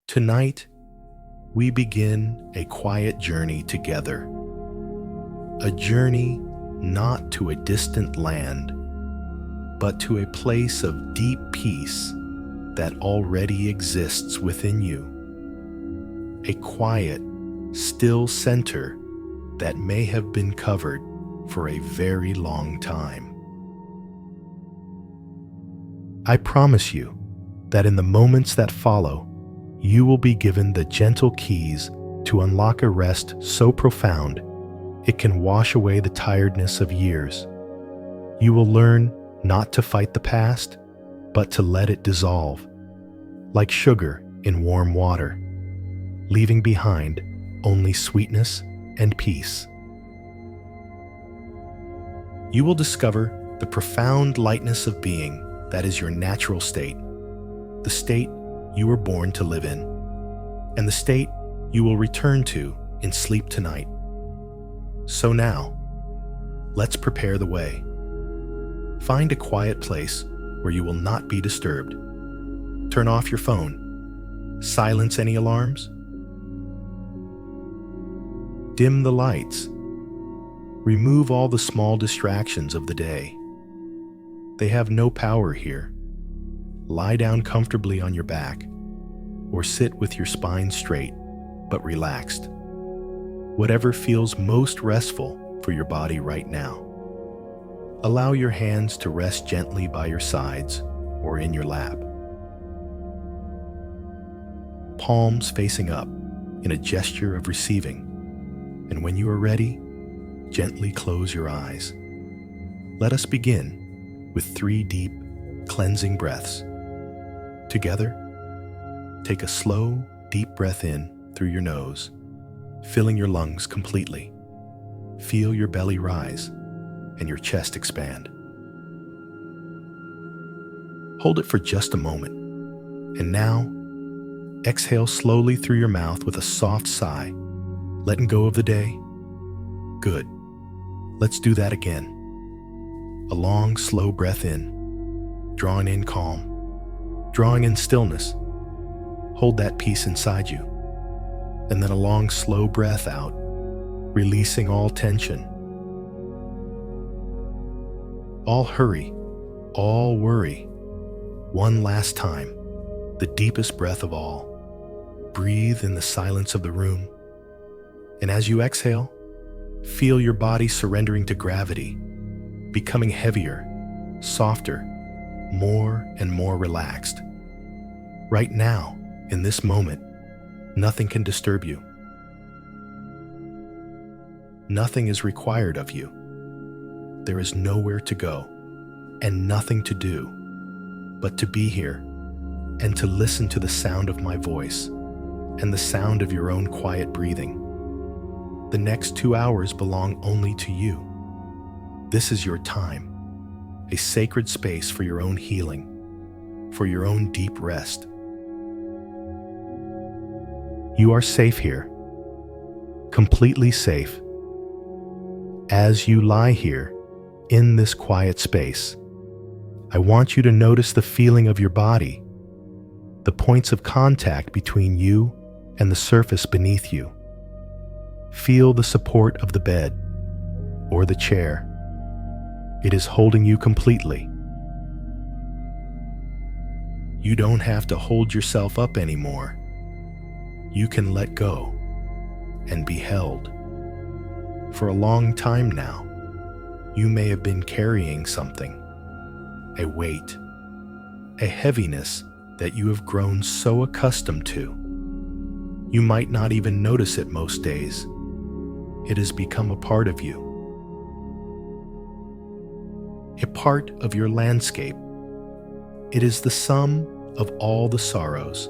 Tonight, we begin a quiet journey together. A journey not to a distant land, but to a place of deep peace that already exists within you. A quiet, still center that may have been covered for a very long time. I promise you that in the moments that follow, you will be given the gentle keys to unlock a rest so profound it can wash away the tiredness of years. You will learn not to fight the past, but to let it dissolve, like sugar in warm water, leaving behind only sweetness and peace. You will discover the profound lightness of being that is your natural state, the state you were born to live in, and the state you will return to in sleep tonight. So now, let's prepare the way. Find a quiet place where you will not be disturbed. Turn off your phone. Silence any alarms. Dim the lights. Remove all the small distractions of the day. They have no power here. Lie down comfortably on your back, or sit with your spine straight but relaxed. Whatever feels most restful for your body right now. Allow your hands to rest gently by your sides or in your lap. Palms facing up in a gesture of receiving. And when you are ready, gently close your eyes. Let us begin with 3 deep, cleansing breaths. Together, take a slow, deep breath in through your nose, filling your lungs completely. Feel your belly rise and your chest expand. Hold it for just a moment. And now, exhale slowly through your mouth with a soft sigh, letting go of the day. Good. Let's do that again. A long, slow breath in, drawing in calm, drawing in stillness. Hold that peace inside you. And then a long, slow breath out, releasing all tension, all hurry, all worry. One last time, the deepest breath of all. Breathe in the silence of the room. And as you exhale, feel your body surrendering to gravity, becoming heavier, softer, more and more relaxed. Right now, in this moment, nothing can disturb you. Nothing is required of you. There is nowhere to go and nothing to do but to be here and to listen to the sound of my voice and the sound of your own quiet breathing. The next 2 hours belong only to you. This is your time, a sacred space for your own healing, for your own deep rest. You are safe here, completely safe. As you lie here, in this quiet space, I want you to notice the feeling of your body, the points of contact between you and the surface beneath you. Feel the support of the bed or the chair. It is holding you completely. You don't have to hold yourself up anymore. You can let go and be held. For a long time now, you may have been carrying something, a weight, a heaviness that you have grown so accustomed to. You might not even notice it most days. It has become a part of you, a part of your landscape. It is the sum of all the sorrows,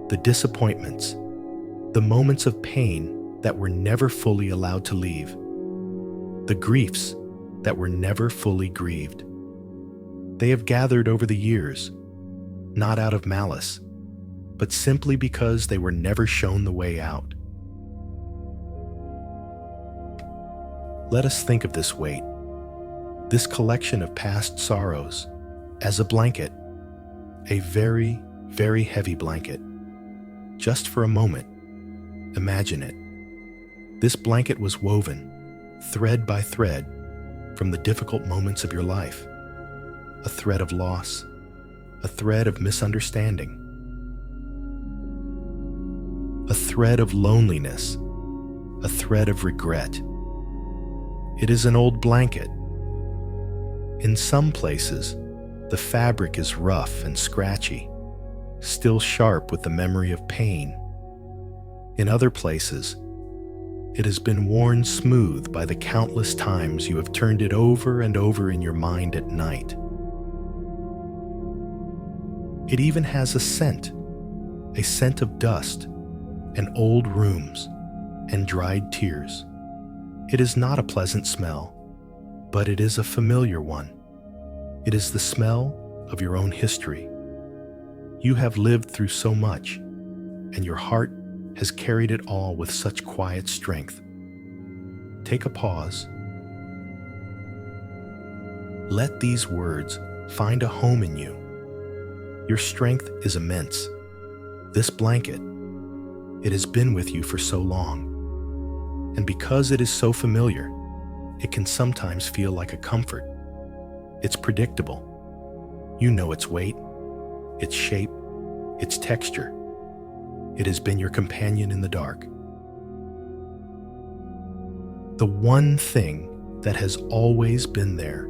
the disappointments, the moments of pain that were never fully allowed to leave, the griefs that were never fully grieved. They have gathered over the years, not out of malice, but simply because they were never shown the way out. Let us think of this weight, this collection of past sorrows, as a blanket, a very, very heavy blanket, Just for a moment, imagine it. This blanket was woven, thread by thread, from the difficult moments of your life. A thread of loss, a thread of misunderstanding, a thread of loneliness, a thread of regret. It is an old blanket. In some places, the fabric is rough and scratchy, still sharp with the memory of pain. In other places, it has been worn smooth by the countless times you have turned it over and over in your mind at night. It even has a scent of dust and old rooms and dried tears. It is not a pleasant smell, but it is a familiar one. It is the smell of your own history. You have lived through so much, and your heart has carried it all with such quiet strength. Take a pause. Let these words find a home in you. Your strength is immense. This blanket, it has been with you for so long. And because it is so familiar, it can sometimes feel like a comfort. It's predictable. You know its weight, its shape, its texture. It has been your companion in the dark. The one thing that has always been there.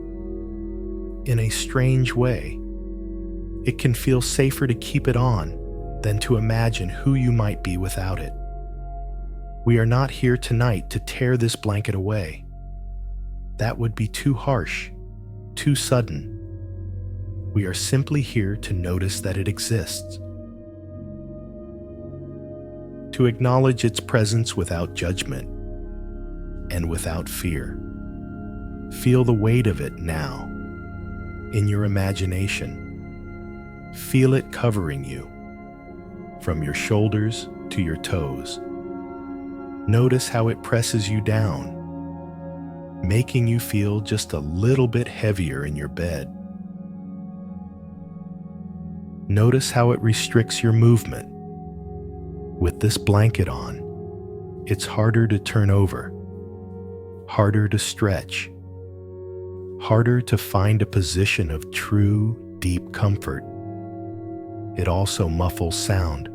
In a strange way, it can feel safer to keep it on than to imagine who you might be without it. We are not here tonight to tear this blanket away. That would be too harsh, too sudden. We are simply here to notice that it exists, to acknowledge its presence without judgment and without fear. Feel the weight of it now, in your imagination. Feel it covering you, from your shoulders to your toes. Notice how it presses you down, making you feel just a little bit heavier in your bed. Notice how it restricts your movement. With this blanket on, it's harder to turn over, harder to stretch, harder to find a position of true, deep comfort. It also muffles sound.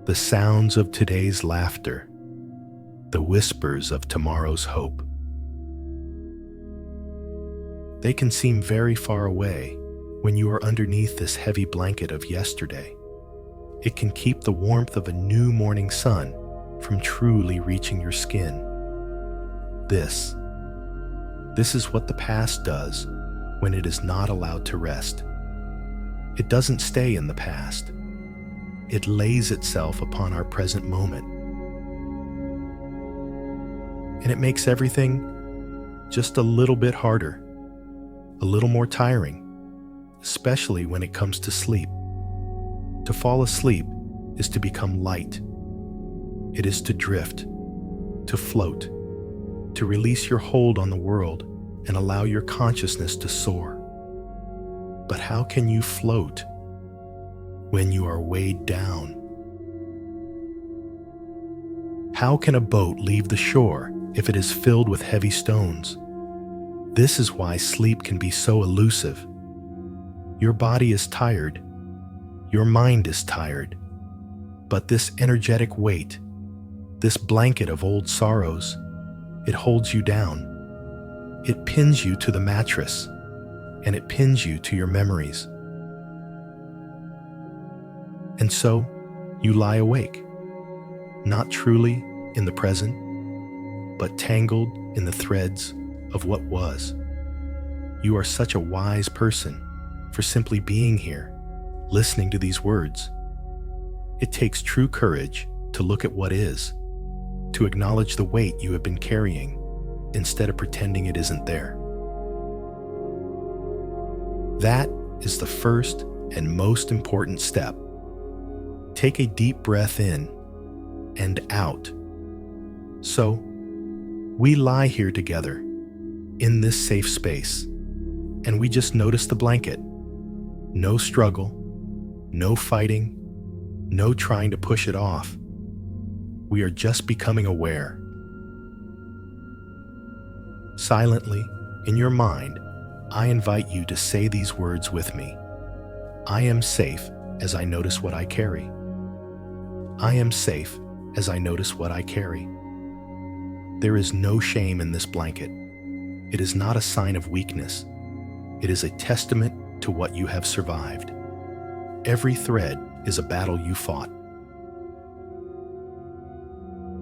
The sounds of today's laughter, the whispers of tomorrow's hope. They can seem very far away when you are underneath this heavy blanket of yesterday. It can keep the warmth of a new morning sun from truly reaching your skin. This is what the past does when it is not allowed to rest. It doesn't stay in the past. It lays itself upon our present moment. And it makes everything just a little bit harder, a little more tiring, especially when it comes to sleep. To fall asleep is to become light. It is to drift, to float, to release your hold on the world and allow your consciousness to soar. But how can you float when you are weighed down? How can a boat leave the shore if it is filled with heavy stones? This is why sleep can be so elusive. Your body is tired. Your mind is tired. But this energetic weight, this blanket of old sorrows, it holds you down. It pins you to the mattress, and it pins you to your memories. And so, you lie awake, not truly in the present, but tangled in the threads of what was. You are such a wise person for simply being here, listening to these words. It takes true courage to look at what is, to acknowledge the weight you have been carrying, instead of pretending it isn't there. That is the first and most important step. Take a deep breath in and out. So, we lie here together in this safe space, and we just notice the blanket. No struggle, no fighting, No trying to push it off. We are just becoming aware. Silently, in your mind, I invite you to say these words with me. I am safe as I notice what I carry. I am safe as I notice what I carry. There is no shame in this blanket. It is not a sign of weakness. It is a testament to what you have survived. Every thread is a battle you fought.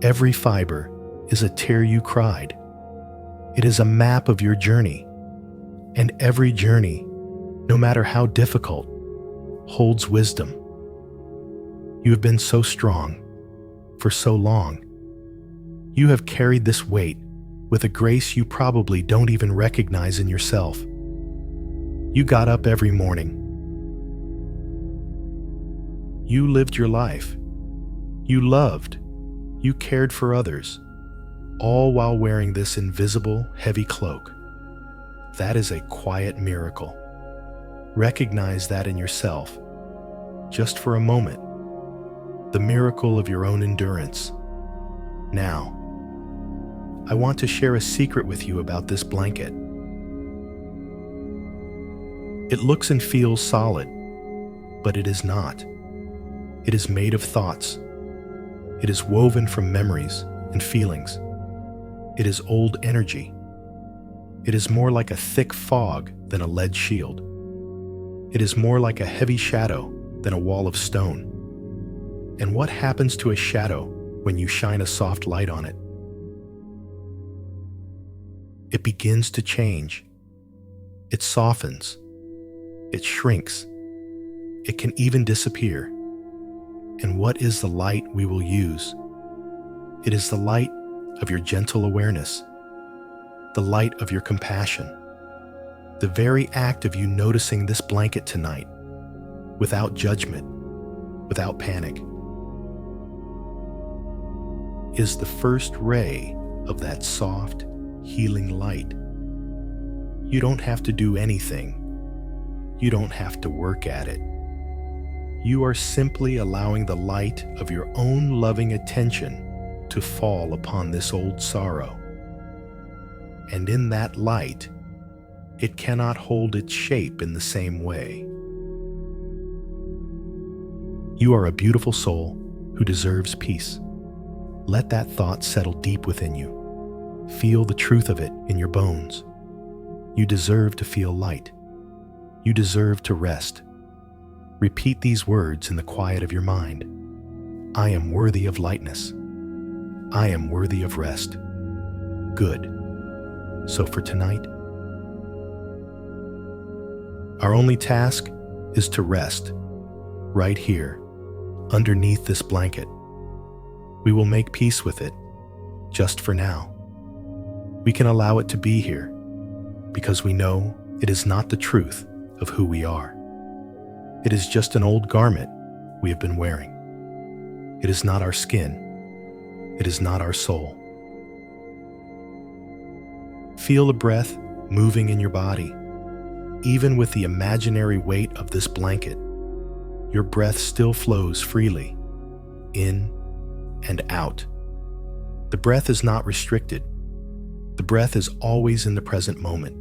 Every fiber is a tear you cried. It is a map of your journey. And every journey, no matter how difficult, holds wisdom. You have been so strong for so long. You have carried this weight with a grace you probably don't even recognize in yourself. You got up every morning. You lived your life. You loved. You cared for others, all while wearing this invisible, heavy cloak. That is a quiet miracle. Recognize that in yourself, just for a moment. The miracle of your own endurance. Now, I want to share a secret with you about this blanket. It looks and feels solid, but it is not. It is made of thoughts. It is woven from memories and feelings. It is old energy. It is more like a thick fog than a lead shield. It is more like a heavy shadow than a wall of stone. And what happens to a shadow when you shine a soft light on it? It begins to change. It softens. It shrinks. It can even disappear. And what is the light we will use? It is the light of your gentle awareness, the light of your compassion, the very act of you noticing this blanket tonight, without judgment, without panic, is the first ray of that soft, healing light. You don't have to do anything. You don't have to work at it. You are simply allowing the light of your own loving attention to fall upon this old sorrow. And in that light, it cannot hold its shape in the same way. You are a beautiful soul who deserves peace. Let that thought settle deep within you. Feel the truth of it in your bones. You deserve to feel light. You deserve to rest. Repeat these words in the quiet of your mind. I am worthy of lightness. I am worthy of rest. Good. So for tonight, our only task is to rest right here, underneath this blanket. We will make peace with it, just for now. We can allow it to be here, because we know it is not the truth of who we are. It is just an old garment we have been wearing. It is not our skin. It is not our soul. Feel the breath moving in your body. Even with the imaginary weight of this blanket, your breath still flows freely, in and out. The breath is not restricted. The breath is always in the present moment.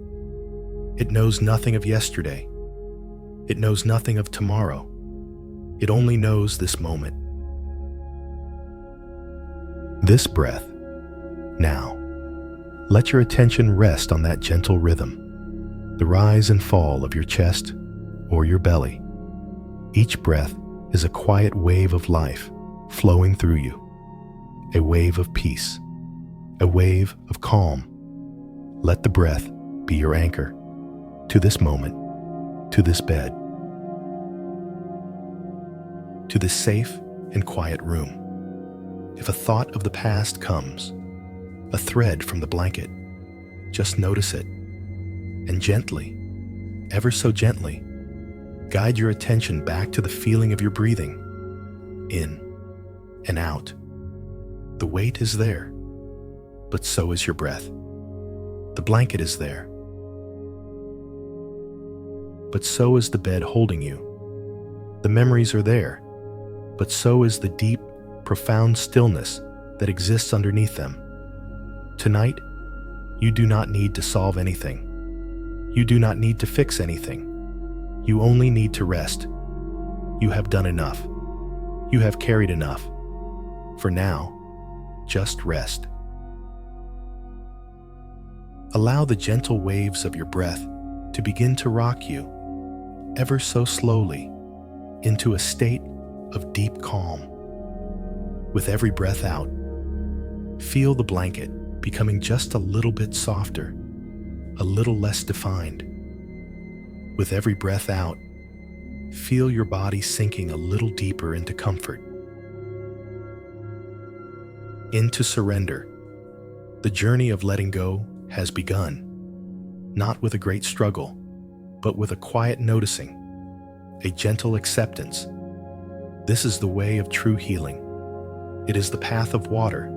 It knows nothing of yesterday. It knows nothing of tomorrow. It only knows this moment. This breath. Now, let your attention rest on that gentle rhythm, the rise and fall of your chest or your belly. Each breath is a quiet wave of life flowing through you, a wave of peace, a wave of calm. Let the breath be your anchor to this moment, to this bed, to this safe and quiet room. If a thought of the past comes, a thread from the blanket, just notice it, and gently, ever so gently, guide your attention back to the feeling of your breathing, in and out. The weight is there, but so is your breath. The blanket is there, but so is the bed holding you. The memories are there, but so is the deep, profound stillness that exists underneath them. Tonight, you do not need to solve anything. You do not need to fix anything. You only need to rest. You have done enough. You have carried enough. For now, just rest. Allow the gentle waves of your breath to begin to rock you, ever so slowly, into a state of deep calm. With every breath out, feel the blanket becoming just a little bit softer, a little less defined. With every breath out, feel your body sinking a little deeper into comfort, into surrender. The journey of letting go has begun, not with a great struggle, but with a quiet noticing, a gentle acceptance. This is the way of true healing. It is the path of water,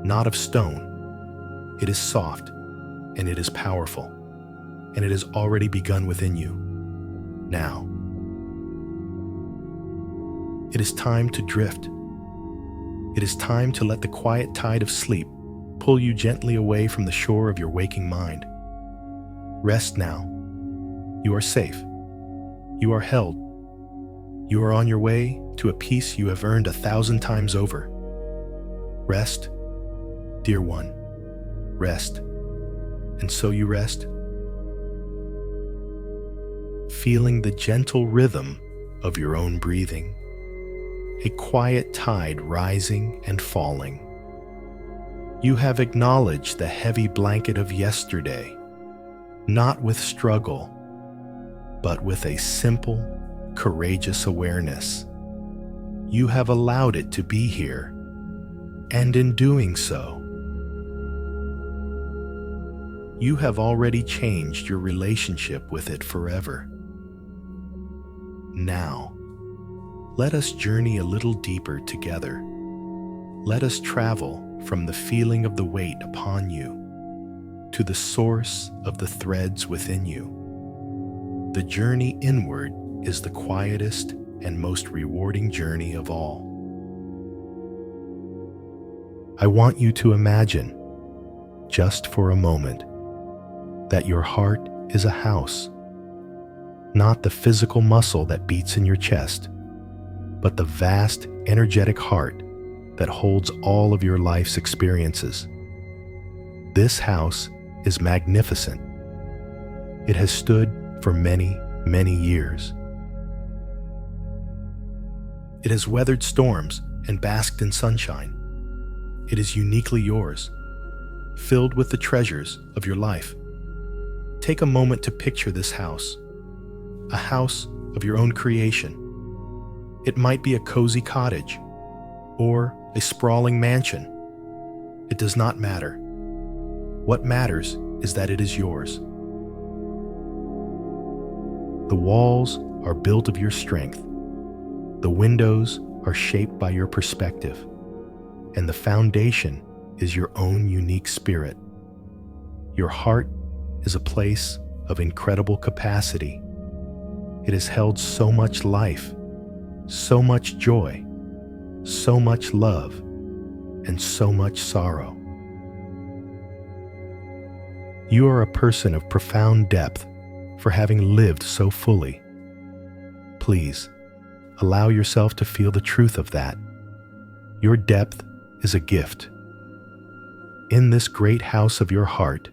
not of stone. It is soft, and it is powerful, and it has already begun within you. Now, it is time to drift. It is time to let the quiet tide of sleep pull you gently away from the shore of your waking mind. Rest now. You are safe. You are held. You are on your way to a peace you have earned 1,000 times over. Rest, dear one. Rest. And so you rest, feeling the gentle rhythm of your own breathing, a quiet tide rising and falling. You have acknowledged the heavy blanket of yesterday, not with struggle, but with a simple, courageous awareness. You have allowed it to be here, and in doing so, you have already changed your relationship with it forever. Now, let us journey a little deeper together. Let us travel from the feeling of the weight upon you to the source of the threads within you. The journey inward is the quietest and most rewarding journey of all. I want you to imagine, just for a moment, that your heart is a house, not the physical muscle that beats in your chest, but the vast, energetic heart that holds all of your life's experiences. This house is magnificent. It has stood for many, many years. It has weathered storms and basked in sunshine. It is uniquely yours, filled with the treasures of your life. Take a moment to picture this house, a house of your own creation. It might be a cozy cottage or a sprawling mansion. It does not matter. What matters is that it is yours. The walls are built of your strength. The windows are shaped by your perspective, and the foundation is your own unique spirit. Your heart is a place of incredible capacity. It has held so much life, so much joy, so much love, and so much sorrow. You are a person of profound depth for having lived so fully. Please, allow yourself to feel the truth of that. Your depth is a gift. In this great house of your heart,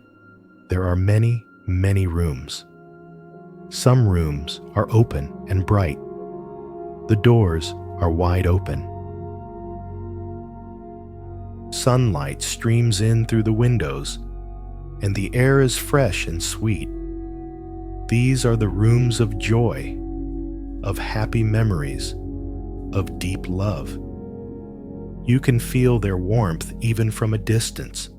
there are many, many rooms. Some rooms are open and bright. The doors are wide open. Sunlight streams in through the windows, and the air is fresh and sweet. These are the rooms of joy, of happy memories, of deep love. You can feel their warmth even from a distance.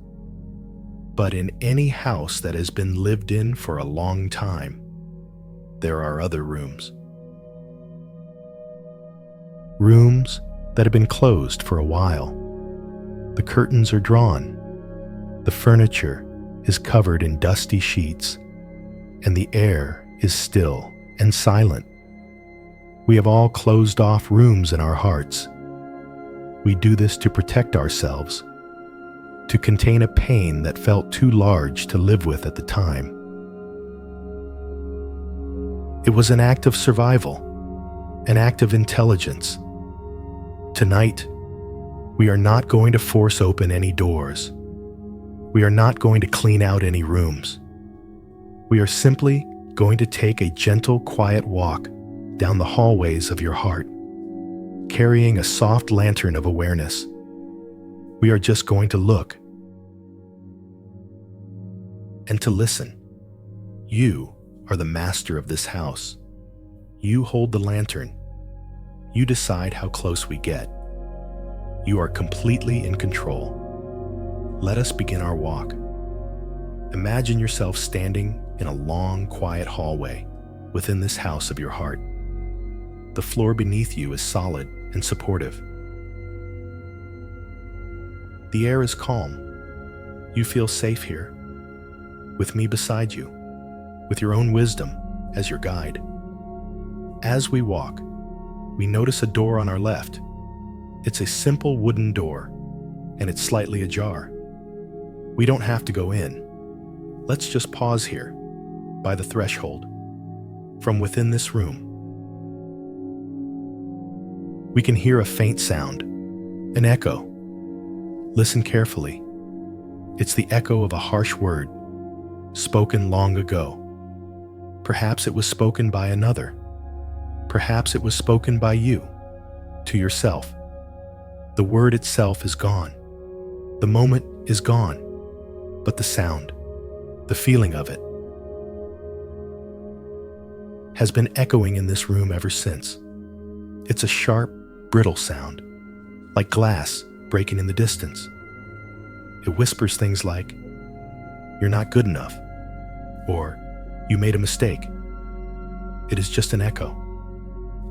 But in any house that has been lived in for a long time, there are other rooms. Rooms that have been closed for a while. The curtains are drawn. The furniture is covered in dusty sheets, and the air is still and silent. We have all closed off rooms in our hearts We do this to protect ourselves, to contain a pain that felt too large to live with at the time. It was an act of survival, an act of intelligence. Tonight, we are not going to force open any doors. We are not going to clean out any rooms. We are simply going to take a gentle, quiet walk down the hallways of your heart, carrying a soft lantern of awareness. We are just going to look and to listen. You are the master of this house. You hold the lantern. You decide how close we get. You are completely in control. Let us begin our walk. Imagine yourself standing in a long, quiet hallway within this house of your heart. The floor beneath you is solid and supportive. The air is calm. You feel safe here, with me beside you, with your own wisdom as your guide. As we walk, we notice a door on our left. It's a simple wooden door, and it's slightly ajar. We don't have to go in. Let's just pause here, by the threshold. From within this room, we can hear a faint sound, an echo. Listen carefully. It's the echo of a harsh word, spoken long ago. Perhaps it was spoken by another. Perhaps it was spoken by you, to yourself. The word itself is gone. The moment is gone. But the sound, the feeling of it, has been echoing in this room ever since. It's a sharp, brittle sound, like glass breaking in the distance. It whispers things like, "You're not good enough," or "You made a mistake." It is just an echo,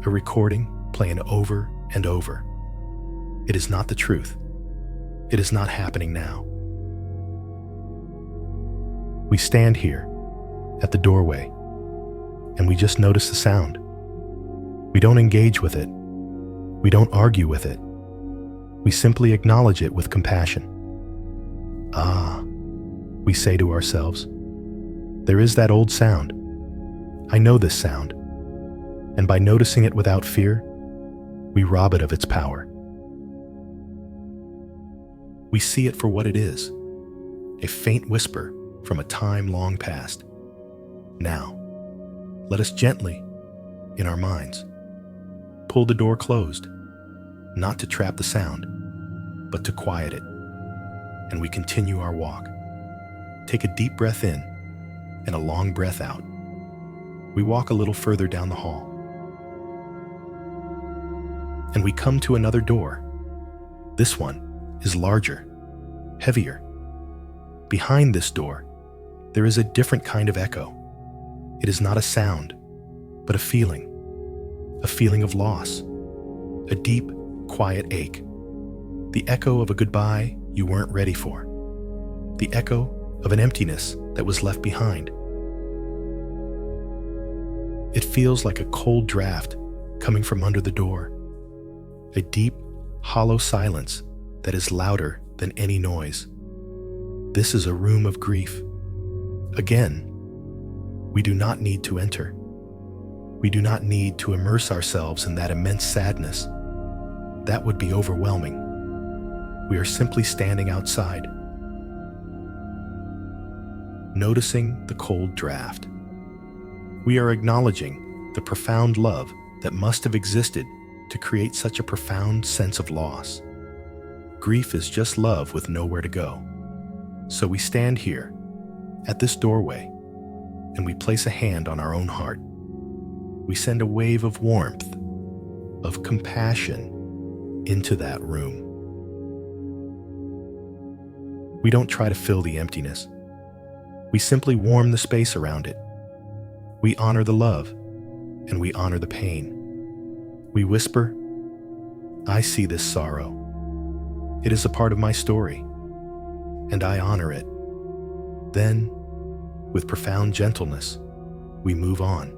a recording playing over and over. It is not the truth. It is not happening now. We stand here at the doorway, and we just notice the sound. We don't engage with it. We don't argue with it. We simply acknowledge it with compassion. Ah, we say to ourselves, there is that old sound. I know this sound. And by noticing it without fear, we rob it of its power. We see it for what it is, a faint whisper from a time long past. Now, let us gently, in our minds, pull the door closed, not to trap the sound, but to quiet it. And we continue our walk. Take a deep breath in and a long breath out. We walk a little further down the hall. And we come to another door. This one is larger, heavier. Behind this door, there is a different kind of echo. It is not a sound, but a feeling of loss, a deep, quiet ache, the echo of a goodbye you weren't ready for, the echo of an emptiness that was left behind. It feels like a cold draft coming from under the door, a deep, hollow silence that is louder than any noise. This is a room of grief. Again, we do not need to enter. We do not need to immerse ourselves in that immense sadness. That would be overwhelming. We are simply standing outside, noticing the cold draft. We are acknowledging the profound love that must have existed to create such a profound sense of loss. Grief is just love with nowhere to go. So we stand here, at this doorway, and we place a hand on our own heart. We send a wave of warmth, of compassion into that room. We don't try to fill the emptiness. We simply warm the space around it. We honor the love, and we honor the pain. We whisper, "I see this sorrow. It is a part of my story, and I honor it." Then, with profound gentleness, we move on,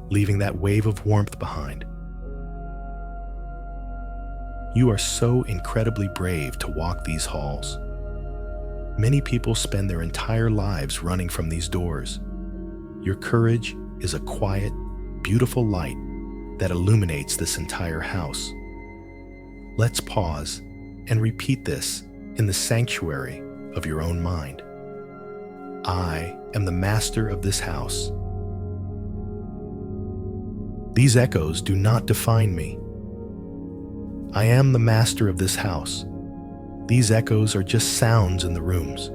leaving that wave of warmth behind. You are so incredibly brave to walk these halls. Many people spend their entire lives running from these doors. Your courage is a quiet, beautiful light that illuminates this entire house. Let's pause and repeat this in the sanctuary of your own mind. I am the master of this house. These echoes do not define me. I am the master of this house. These echoes are just sounds in the rooms.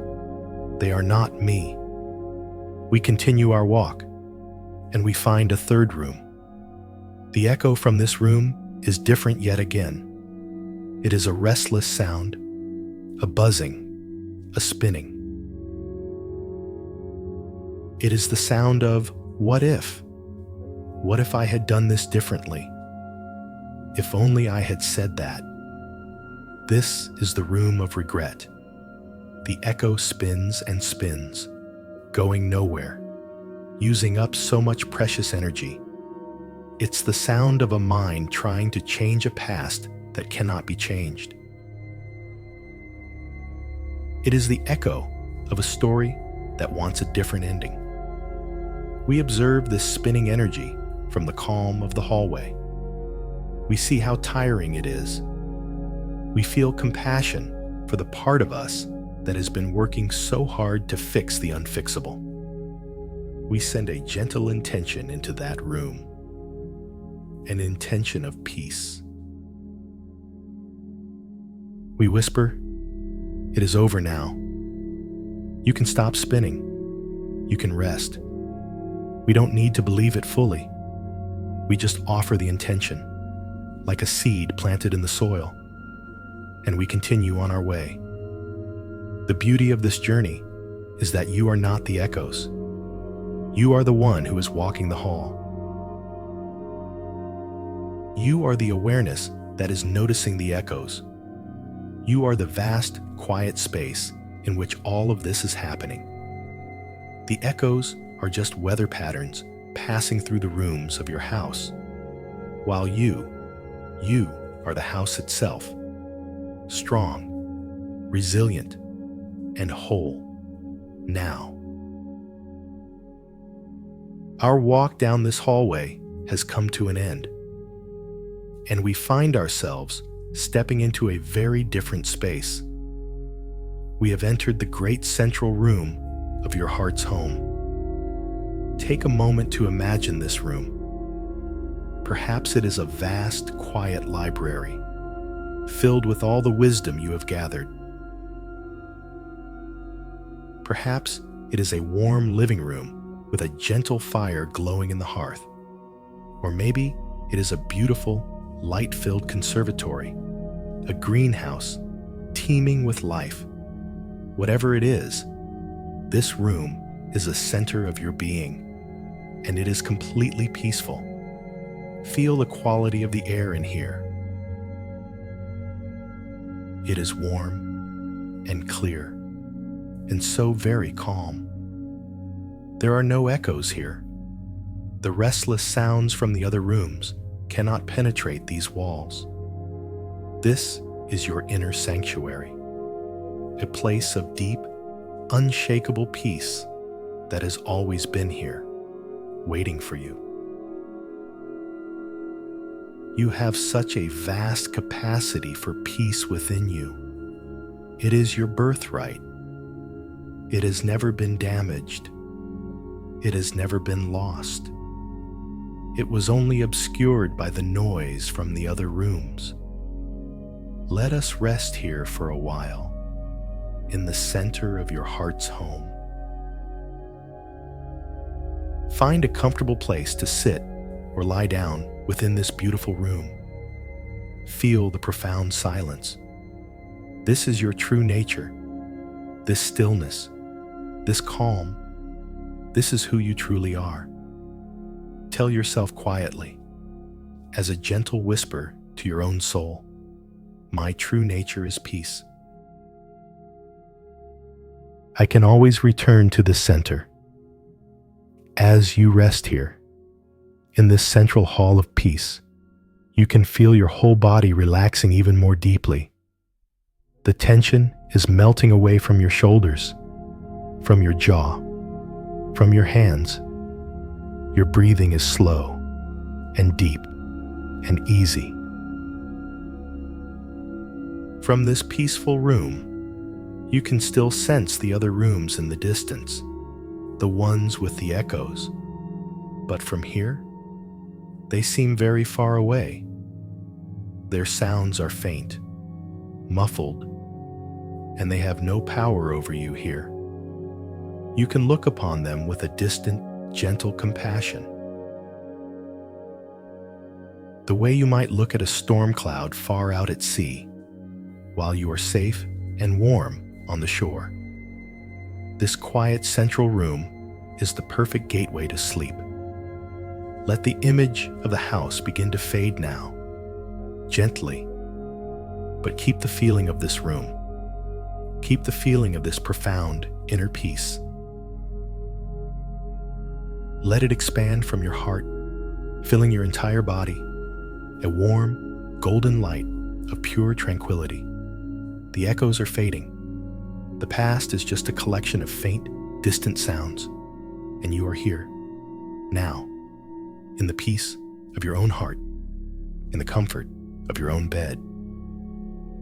They are not me. We continue our walk, and we find a third room. The echo from this room is different yet again. It is a restless sound, a buzzing, a spinning. It is the sound of what if? What if I had done this differently? If only I had said that. This is the room of regret. The echo spins and spins, going nowhere, using up so much precious energy. It's the sound of a mind trying to change a past that cannot be changed. It is the echo of a story that wants a different ending. We observe this spinning energy from the calm of the hallway. We see how tiring it is. We feel compassion for the part of us that has been working so hard to fix the unfixable. We send a gentle intention into that room, an intention of peace. We whisper, "It is over now. You can stop spinning. You can rest." We don't need to believe it fully. We just offer the intention, like a seed planted in the soil, and we continue on our way. The beauty of this journey is that you are not the echoes. You are the one who is walking the hall. You are the awareness that is noticing the echoes. You are the vast, quiet space in which all of this is happening. The echoes are just weather patterns passing through the rooms of your house, while you are the house itself, strong, resilient, and whole now. Our walk down this hallway has come to an end, and we find ourselves stepping into a very different space. We have entered the great central room of your heart's home. Take a moment to imagine this room. Perhaps it is a vast, quiet library, filled with all the wisdom you have gathered. Perhaps it is a warm living room with a gentle fire glowing in the hearth. Or maybe it is a beautiful, light-filled conservatory, a greenhouse teeming with life. Whatever it is, this room is a center of your being, and it is completely peaceful. Feel the quality of the air in here. It is warm and clear, and so very calm. There are no echoes here. The restless sounds from the other rooms cannot penetrate these walls. This is your inner sanctuary, a place of deep, unshakable peace that has always been here, waiting for you. You have such a vast capacity for peace within you. It is your birthright. It has never been damaged. It has never been lost. It was only obscured by the noise from the other rooms. Let us rest here for a while, in the center of your heart's home. Find a comfortable place to sit or lie down within this beautiful room. Feel the profound silence. This is your true nature. This stillness, this calm, this is who you truly are. Tell yourself quietly, as a gentle whisper to your own soul, my true nature is peace. I can always return to this center. As you rest here, in this central hall of peace, You can feel your whole body relaxing even more deeply. The tension is melting away from your shoulders, from your jaw, from your hands. Your breathing is slow and deep and easy. From this peaceful room, you can still sense the other rooms in the distance, the ones with the echoes. But from here, they seem very far away. Their sounds are faint, muffled, and they have no power over you here. You can look upon them with a distant, gentle compassion. The way you might look at a storm cloud far out at sea, while you are safe and warm on the shore. This quiet central room is the perfect gateway to sleep. Let the image of the house begin to fade now, gently, but keep the feeling of this room. Keep the feeling of this profound inner peace. Let it expand from your heart, filling your entire body, a warm, golden light of pure tranquility. The echoes are fading. The past is just a collection of faint, distant sounds, and you are here, now, in the peace of your own heart, in the comfort of your own bed.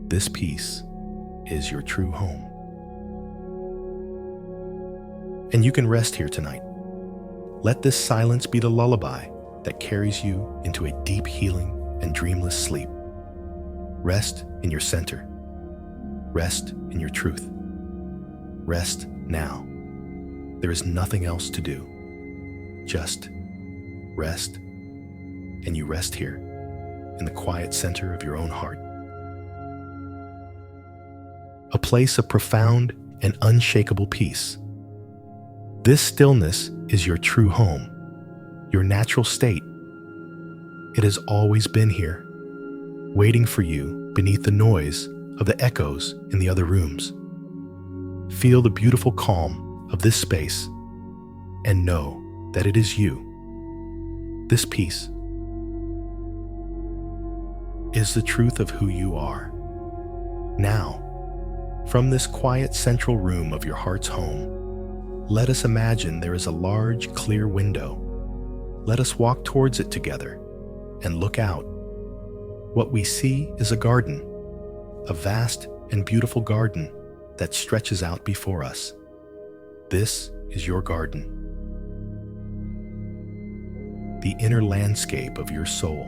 This peace is your true home. And you can rest here tonight. Let this silence be the lullaby that carries you into a deep healing and dreamless sleep. Rest in your center. Rest in your truth. Rest now. There is nothing else to do. Just rest, and you rest here in the quiet center of your own heart. A place of profound and unshakable peace. This stillness is your true home, your natural state. It has always been here, waiting for you beneath the noise of the echoes in the other rooms. Feel the beautiful calm of this space and know that it is you. This peace is the truth of who you are. Now, from this quiet central room of your heart's home, let us imagine there is a large, clear window. Let us walk towards it together and look out. What we see is a garden, a vast and beautiful garden that stretches out before us. This is your garden. The inner landscape of your soul.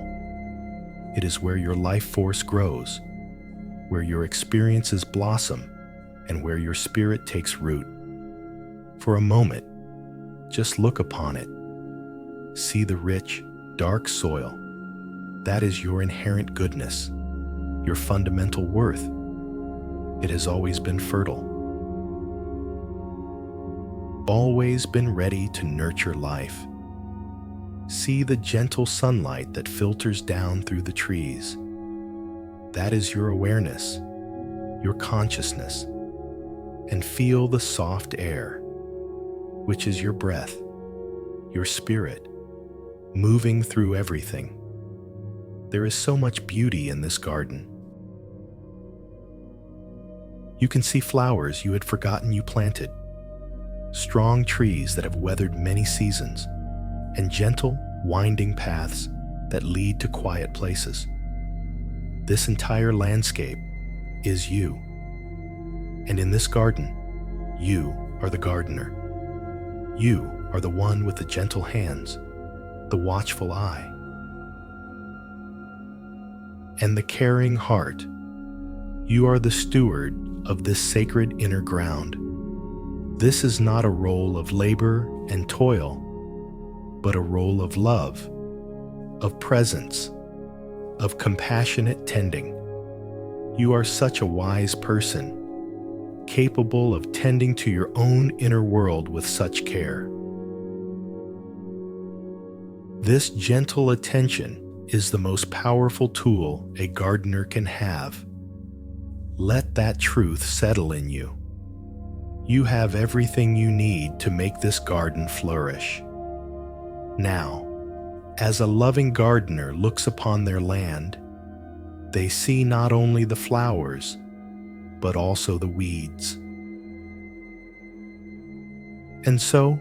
It is where your life force grows, where your experiences blossom, and where your spirit takes root. For a moment, just look upon it. See the rich, dark soil. That is your inherent goodness, your fundamental worth. It has always been fertile. Always been ready to nurture life. See the gentle sunlight that filters down through the trees. That is your awareness, your consciousness. And feel the soft air, which is your breath, your spirit, moving through everything. There is so much beauty in this garden. You can see flowers you had forgotten you planted, strong trees that have weathered many seasons, and gentle, winding paths that lead to quiet places. This entire landscape is you. And in this garden, you are the gardener. You are the one with the gentle hands, the watchful eye, and the caring heart. You are the steward of this sacred inner ground. This is not a role of labor and toil, but a role of love, of presence, of compassionate tending. You are such a wise person, capable of tending to your own inner world with such care. This gentle attention is the most powerful tool a gardener can have. Let that truth settle in you. You have everything you need to make this garden flourish. Now, As a loving gardener looks upon their land, they see not only the flowers, but also the weeds. And so,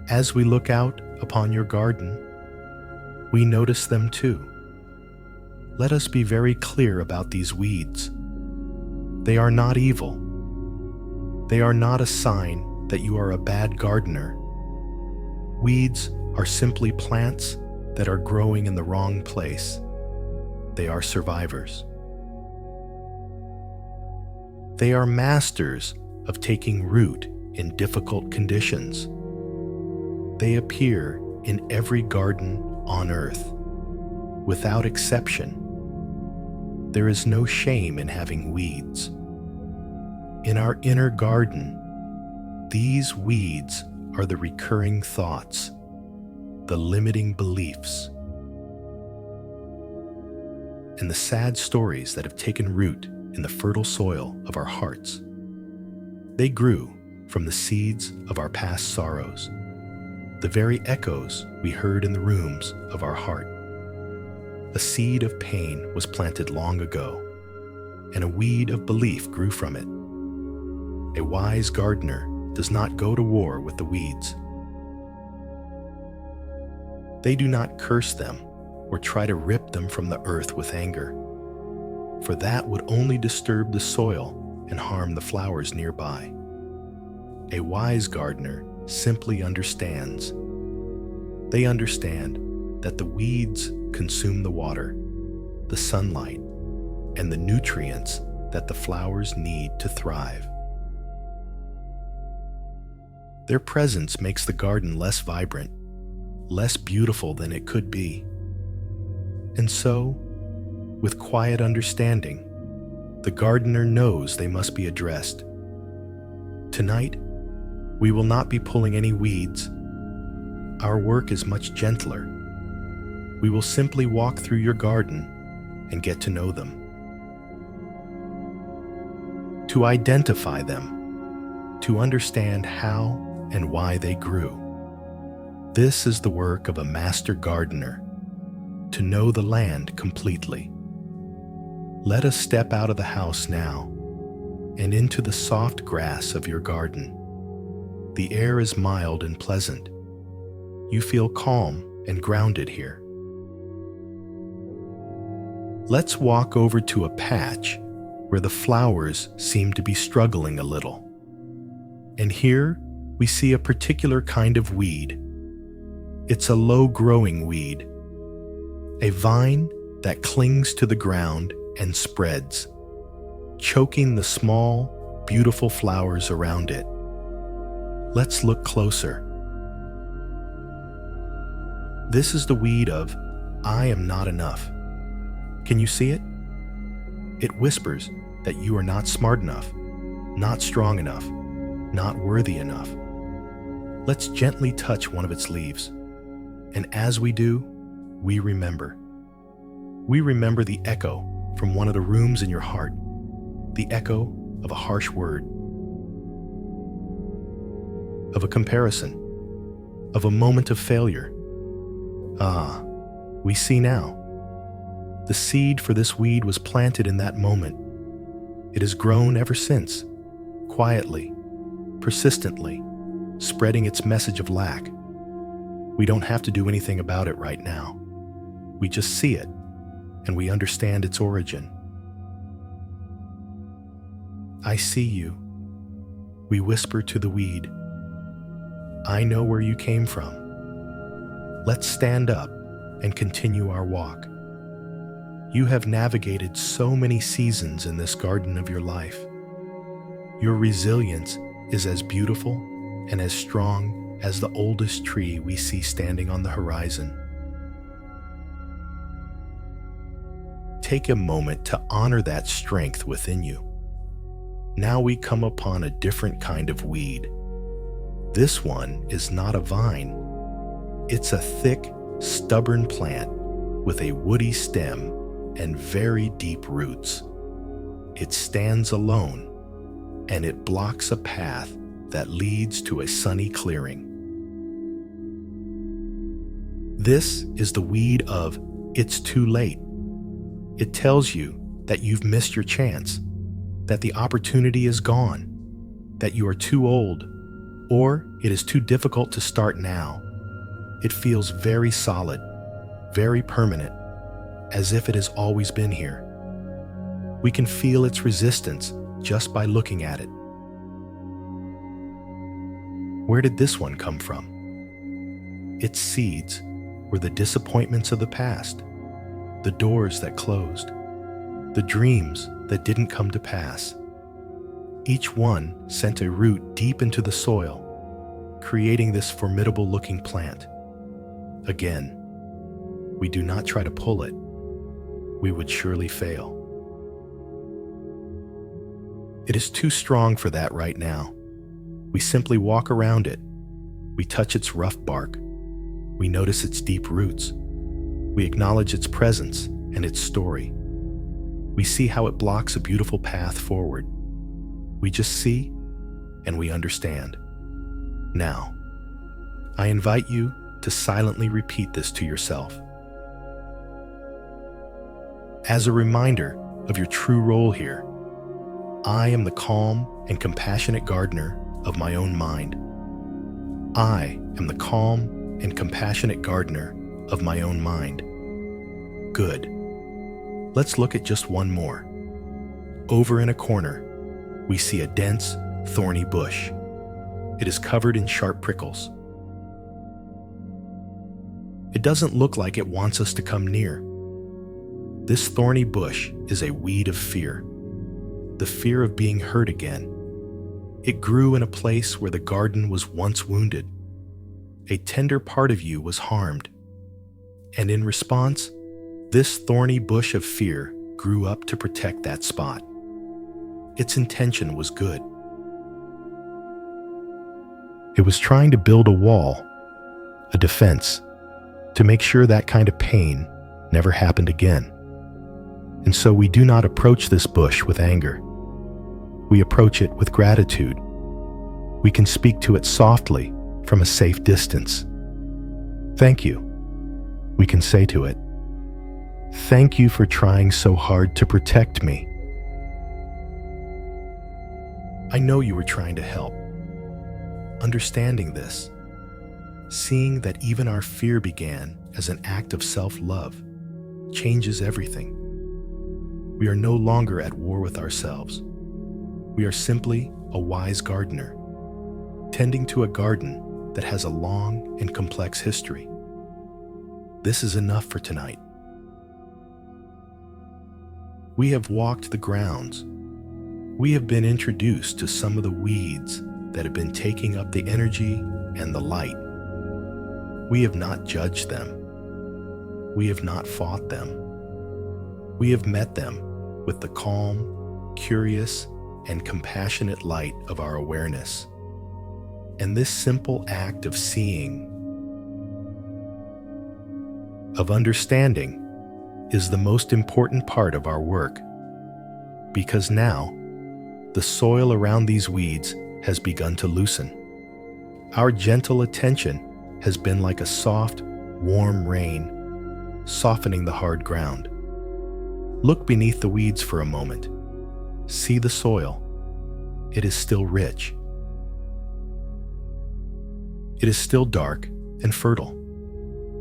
as we look out upon your garden, we notice them too. Let us be very clear about these weeds. They are not evil. They are not a sign that you are a bad gardener. Weeds are simply plants that are growing in the wrong place. They are survivors. They are masters of taking root in difficult conditions. They appear in every garden on earth. Without exception, there is no shame in having weeds. In our inner garden, these weeds are the recurring thoughts, the limiting beliefs, and the sad stories that have taken root in the fertile soil of our hearts. They grew from the seeds of our past sorrows, the very echoes we heard in the rooms of our heart. A seed of pain was planted long ago, and a weed of belief grew from it. A wise gardener does not go to war with the weeds. They do not curse them or try to rip them from the earth with anger, for that would only disturb the soil and harm the flowers nearby. A wise gardener simply understands. They understand that the weeds consume the water, the sunlight, and the nutrients that the flowers need to thrive. Their presence makes the garden less vibrant, less beautiful than it could be. And so, with quiet understanding, the gardener knows they must be addressed. Tonight, we will not be pulling any weeds. Our work is much gentler. We will simply walk through your garden and get to know them. To identify them, to understand how and why they grew. This is the work of a master gardener, to know the land completely. Let us step out of the house now and into the soft grass of your garden. The air is mild and pleasant. You feel calm and grounded here. Let's walk over to a patch where the flowers seem to be struggling a little. And here we see a particular kind of weed. It's a low-growing weed, a vine that clings to the ground and spreads, choking the small, beautiful flowers around it. Let's look closer. This is the weed of I am not enough. Can you see it? It whispers that you are not smart enough, not strong enough, not worthy enough. Let's gently touch one of its leaves. And as we do, we remember. We remember the echo from one of the rooms in your heart, the echo of a harsh word, of a comparison, of a moment of failure. Ah, we see now. The seed for this weed was planted in that moment. It has grown ever since, quietly, persistently, spreading its message of lack. We don't have to do anything about it right now. We just see it, and we understand its origin. I see you. We whisper to the weed. I know where you came from. Let's stand up and continue our walk. You have navigated so many seasons in this garden of your life. Your resilience is as beautiful and as strong as the oldest tree we see standing on the horizon. Take a moment to honor that strength within you. Now we come upon a different kind of weed. This one is not a vine. It's a thick, stubborn plant with a woody stem and very deep roots. It stands alone, and it blocks a path that leads to a sunny clearing. This is the weed of "it's too late." It tells you that you've missed your chance, that the opportunity is gone, that you are too old, or it is too difficult to start now. It feels very solid, very permanent, as if it has always been here. We can feel its resistance just by looking at it. Where did this one come from? Its seeds were the disappointments of the past, the doors that closed, the dreams that didn't come to pass. Each one sent a root deep into the soil, creating this formidable-looking plant. Again, we do not try to pull it. We would surely fail. It is too strong for that right now. We simply walk around it. We touch its rough bark. We notice its deep roots. We acknowledge its presence and its story. We see how it blocks a beautiful path forward. We just see and we understand. Now, I invite you to silently repeat this to yourself. As a reminder of your true role here, I am the calm and compassionate gardener of my own mind. I am the calm and compassionate gardener of my own mind. Good. Let's look at just one more. Over in a corner, we see a dense, thorny bush. It is covered in sharp prickles. It doesn't look like it wants us to come near. This thorny bush is a weed of fear, the fear of being hurt again. It grew in a place where the garden was once wounded. A tender part of you was harmed. And in response, this thorny bush of fear grew up to protect that spot. Its intention was good. It was trying to build a wall, a defense, to make sure that kind of pain never happened again. And so we do not approach this bush with anger. We approach it with gratitude. We can speak to it softly from a safe distance. Thank you. We can say to it, thank you for trying so hard to protect me. I know you were trying to help. Understanding this, seeing that even our fear began as an act of self-love, changes everything. We are no longer at war with ourselves. We are simply a wise gardener, tending to a garden that has a long and complex history. This is enough for tonight. We have walked the grounds. We have been introduced to some of the weeds that have been taking up the energy and the light. We have not judged them. We have not fought them. We have met them with the calm, curious, and compassionate light of our awareness. And this simple act of seeing, of understanding, is the most important part of our work, because now the soil around these weeds has begun to loosen. Our gentle attention has been like a soft, warm rain, softening the hard ground. Look beneath the weeds for a moment. See the soil. It is still rich. It is still dark and fertile.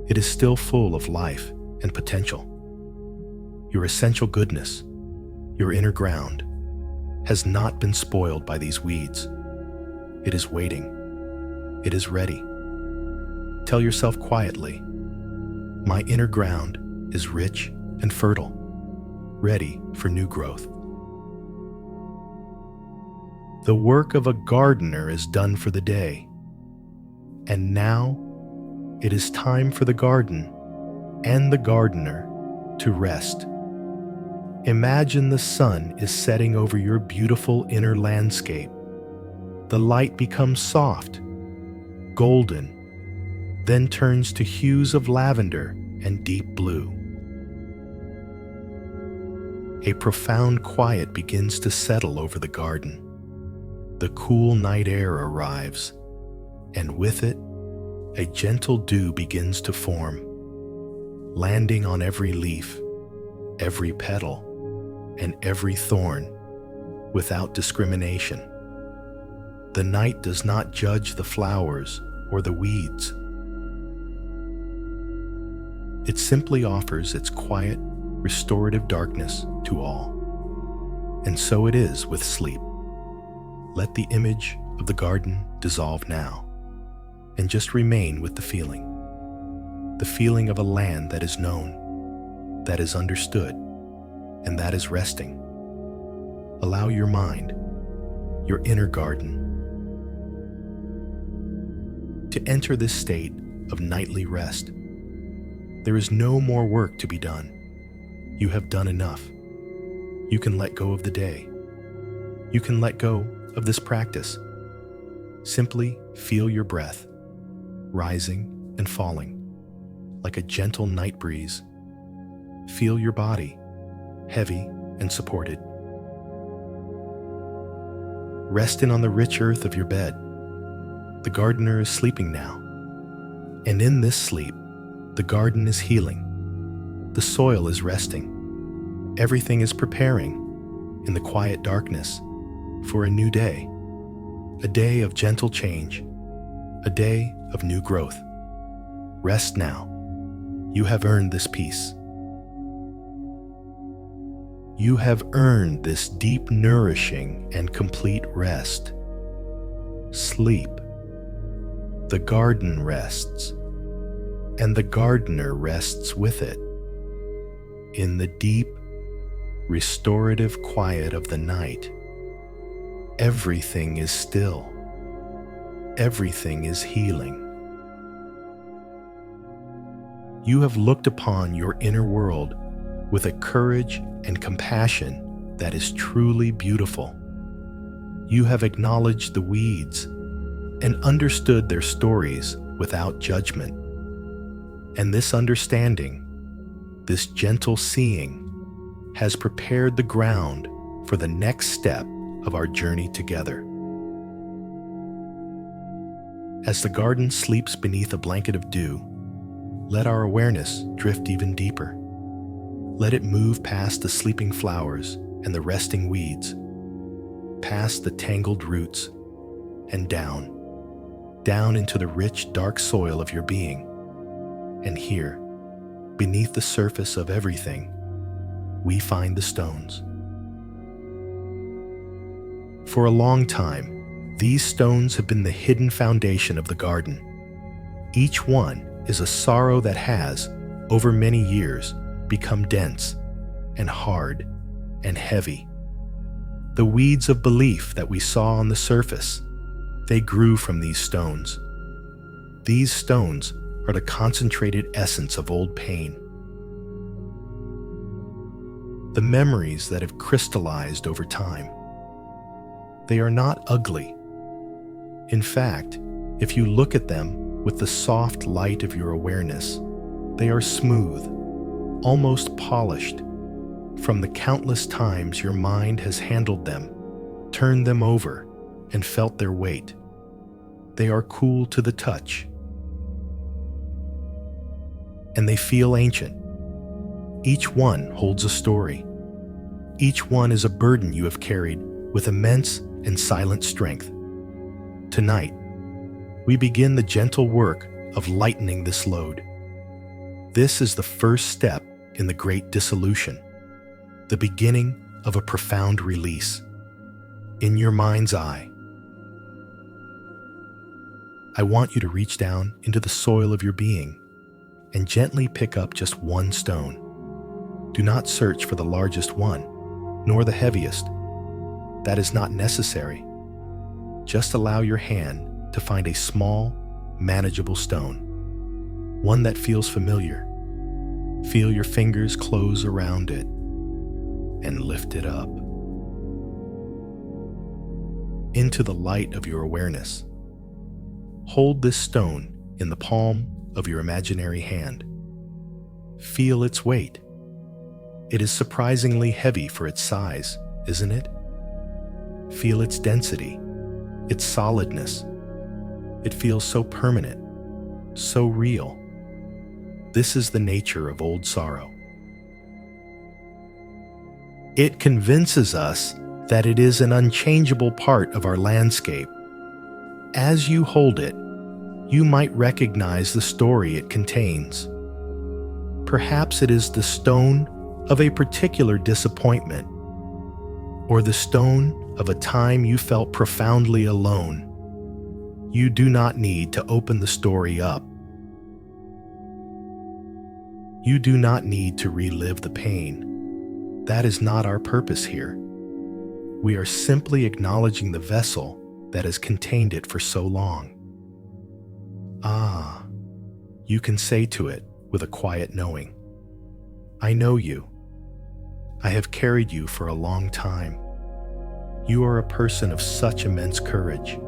It is still full of life and potential. Your essential goodness, your inner ground, has not been spoiled by these weeds. It is waiting. It is ready. Tell yourself quietly, my inner ground is rich and fertile, ready for new growth. The work of a gardener is done for the day. And now it is time for the garden and the gardener to rest. Imagine the sun is setting over your beautiful inner landscape. The light becomes soft, golden, then turns to hues of lavender and deep blue. A profound quiet begins to settle over the garden. The cool night air arrives, and with it, a gentle dew begins to form, landing on every leaf, every petal, and every thorn without discrimination. The night does not judge the flowers or the weeds. It simply offers its quiet, restorative darkness to all. And so it is with sleep. Let the image of the garden dissolve now, and just remain with the feeling of a land that is known, that is understood, and that is resting. Allow your mind, your inner garden, to enter this state of nightly rest. There is no more work to be done. You have done enough. You can let go of the day. You can let go of this practice. Simply feel your breath, rising and falling, like a gentle night breeze. Feel your body, heavy and supported. Resting on the rich earth of your bed. The gardener is sleeping now. And in this sleep, the garden is healing. The soil is resting. Everything is preparing in the quiet darkness for a new day. A day of gentle change. A day of new growth. Rest now. You have earned this peace. You have earned this deep, nourishing, and complete rest. Sleep. The garden rests, and the gardener rests with it. In the deep, restorative quiet of the night, everything is still. Everything is healing. You have looked upon your inner world with a courage and compassion that is truly beautiful. You have acknowledged the weeds and understood their stories without judgment. And this understanding, this gentle seeing, has prepared the ground for the next step of our journey together. As the garden sleeps beneath a blanket of dew, let our awareness drift even deeper. Let it move past the sleeping flowers and the resting weeds, past the tangled roots, and down into the rich, dark soil of your being. And here, beneath the surface of everything, we find the stones. For a long time, these stones have been the hidden foundation of the garden. Each one is a sorrow that has, over many years, become dense and hard and heavy. The weeds of belief that we saw on the surface, they grew from these stones. These stones are the concentrated essence of old pain. The memories that have crystallized over time. They are not ugly. In fact, if you look at them with the soft light of your awareness, they are smooth, almost polished, from the countless times your mind has handled them, turned them over, and felt their weight. They are cool to the touch. And they feel ancient. Each one holds a story. Each one is a burden you have carried with immense and silent strength. Tonight, we begin the gentle work of lightening this load. This is the first step in the great dissolution, the beginning of a profound release. In your mind's eye, I want you to reach down into the soil of your being and gently pick up just one stone. Do not search for the largest one, nor the heaviest. That is not necessary. Just allow your hand to find a small, manageable stone, one that feels familiar. Feel your fingers close around it and lift it up into the light of your awareness. Hold this stone in the palm of your imaginary hand. Feel its weight. It is surprisingly heavy for its size, isn't it? Feel its density, its solidness. It feels so permanent, so real. This is the nature of old sorrow. It convinces us that it is an unchangeable part of our landscape. As you hold it, you might recognize the story it contains. Perhaps it is the stone of a particular disappointment, or the stone of a time you felt profoundly alone. You do not need to open the story up. You do not need to relive the pain. That is not our purpose here. We are simply acknowledging the vessel that has contained it for so long. Ah, you can say to it with a quiet knowing, I know you. I have carried you for a long time. You are a person of such immense courage.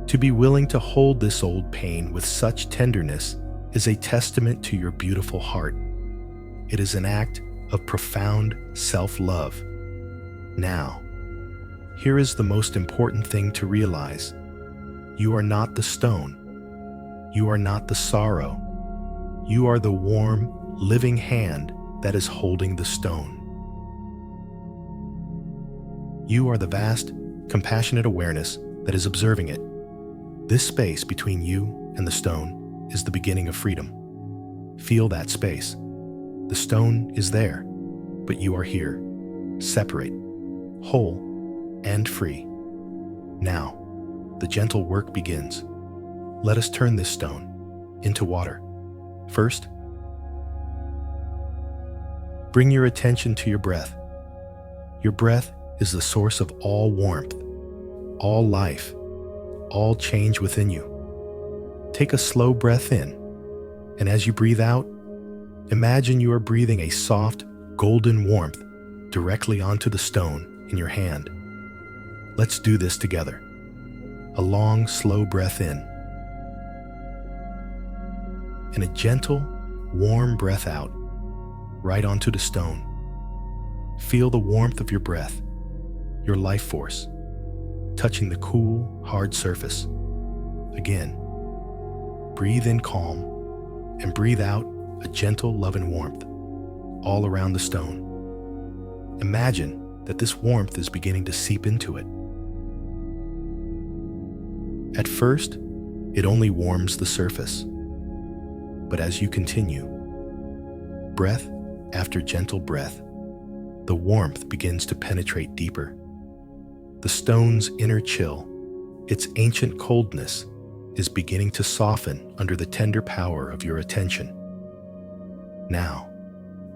To be willing to hold this old pain with such tenderness is a testament to your beautiful heart. It is an act of profound self-love. Now, here is the most important thing to realize. You are not the stone. You are not the sorrow. You are the warm, living hand that is holding the stone. You are the vast, compassionate awareness that is observing it. This space between you and the stone is the beginning of freedom. Feel that space. The stone is there, but you are here, separate, whole, and free. Now, the gentle work begins. Let us turn this stone into water. First, bring your attention to your breath. Your breath is the source of all warmth, all life, all change within you. Take a slow breath in, and as you breathe out, imagine you are breathing a soft, golden warmth directly onto the stone in your hand. Let's do this together. A long, slow breath in, and a gentle, warm breath out, right onto the stone. Feel the warmth of your breath, your life force, touching the cool, hard surface. Again, breathe in calm, and breathe out a gentle love and warmth all around the stone. Imagine that this warmth is beginning to seep into it. At first, it only warms the surface. But as you continue, breath after gentle breath, the warmth begins to penetrate deeper. The stone's inner chill, its ancient coldness, is beginning to soften under the tender power of your attention. Now,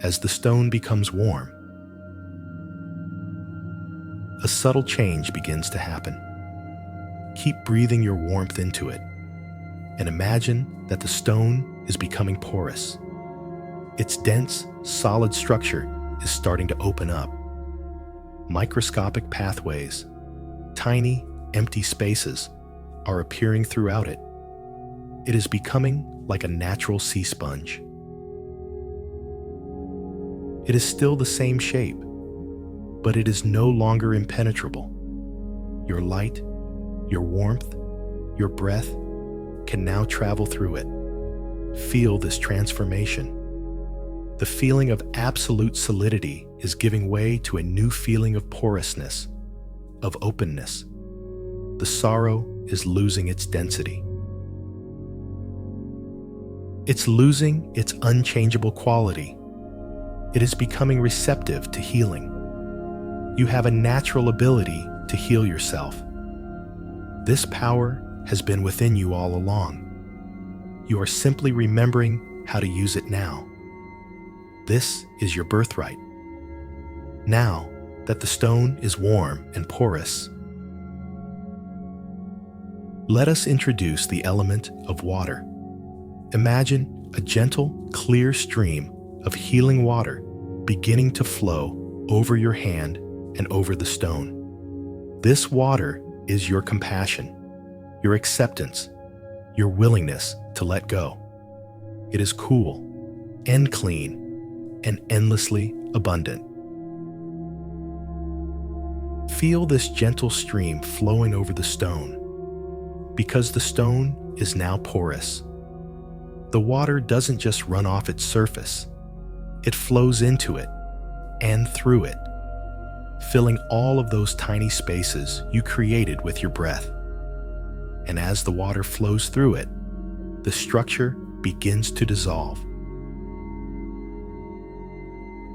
as the stone becomes warm, a subtle change begins to happen. Keep breathing your warmth into it, and imagine that the stone is becoming porous. Its dense, solid structure is starting to open up. Microscopic pathways, tiny, empty spaces, are appearing throughout it. It is becoming like a natural sea sponge. It is still the same shape, but it is no longer impenetrable. Your light, your warmth, your breath can now travel through it. Feel this transformation. The feeling of absolute solidity is giving way to a new feeling of porousness, of openness. The sorrow is losing its density. It's losing its unchangeable quality. It is becoming receptive to healing. You have a natural ability to heal yourself. This power has been within you all along. You are simply remembering how to use it now. This is your birthright. Now that the stone is warm and porous, let us introduce the element of water. Imagine a gentle, clear stream of healing water beginning to flow over your hand and over the stone. This water is your compassion, your acceptance, your willingness to let go. It is cool and clean and endlessly abundant. Feel this gentle stream flowing over the stone. because the stone is now porous. The water doesn't just run off its surface, it flows into it and through it, filling all of those tiny spaces you created with your breath. And as the water flows through it, the structure begins to dissolve.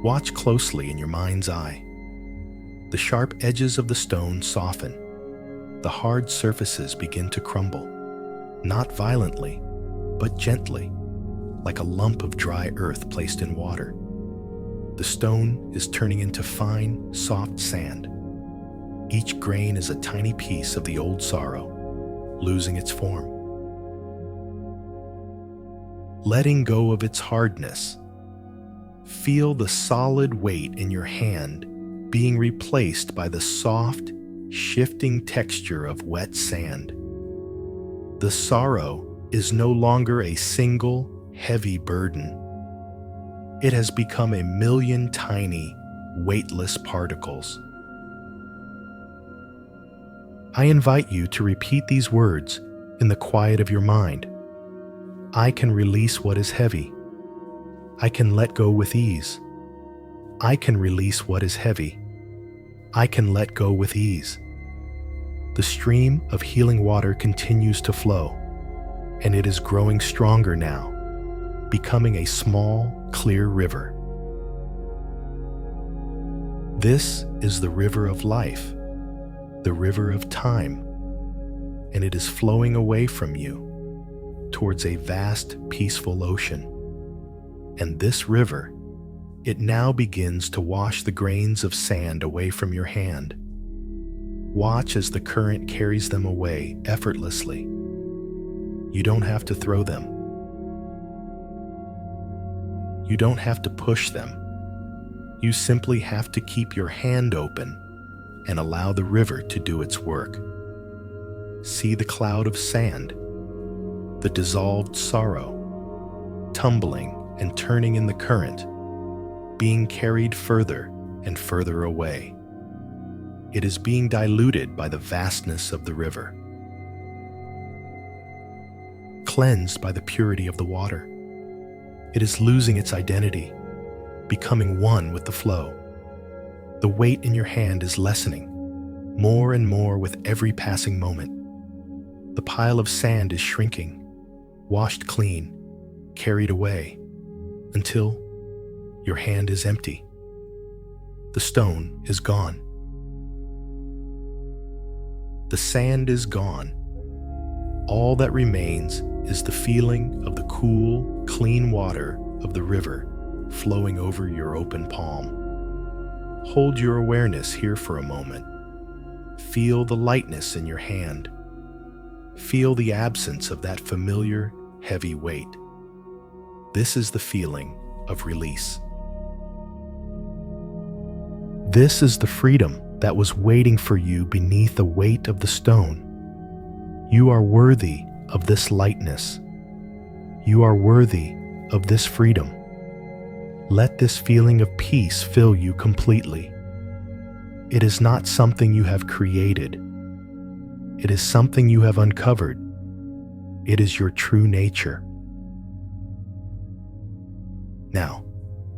Watch closely in your mind's eye. The sharp edges of the stone soften. The hard surfaces begin to crumble, not violently, but gently, like a lump of dry earth placed in water. The stone is turning into fine, soft sand. Each grain is a tiny piece of the old sorrow, losing its form. Letting go of its hardness, feel the solid weight in your hand being replaced by the soft, shifting texture of wet sand. The sorrow is no longer a single, heavy burden. It has become a million tiny, weightless particles. I invite you to repeat these words in the quiet of your mind. I can release what is heavy. I can let go with ease. I can release what is heavy. I can let go with ease. The stream of healing water continues to flow, and it is growing stronger now, becoming a small, clear river. This is the river of life, the river of time, and it is flowing away from you towards a vast, peaceful ocean. And this river, it now begins to wash the grains of sand away from your hand. Watch as the current carries them away effortlessly. You don't have to throw them. You don't have to push them. You simply have to keep your hand open and allow the river to do its work. See the cloud of sand, the dissolved sorrow, tumbling and turning in the current, being carried further and further away. It is being diluted by the vastness of the river, cleansed by the purity of the water. It is losing its identity, becoming one with the flow. The weight in your hand is lessening, more and more with every passing moment. The pile of sand is shrinking, washed clean, carried away, until your hand is empty. The stone is gone. The sand is gone. All that remains is the feeling of the cool, clean water of the river flowing over your open palm. Hold your awareness here for a moment. Feel the lightness in your hand. Feel the absence of that familiar, heavy weight. This is the feeling of release. This is the freedom that was waiting for you beneath the weight of the stone. You are worthy of this lightness. You are worthy of this freedom. Let this feeling of peace fill you completely. It is not something you have created. It is something you have uncovered. It is your true nature. Now,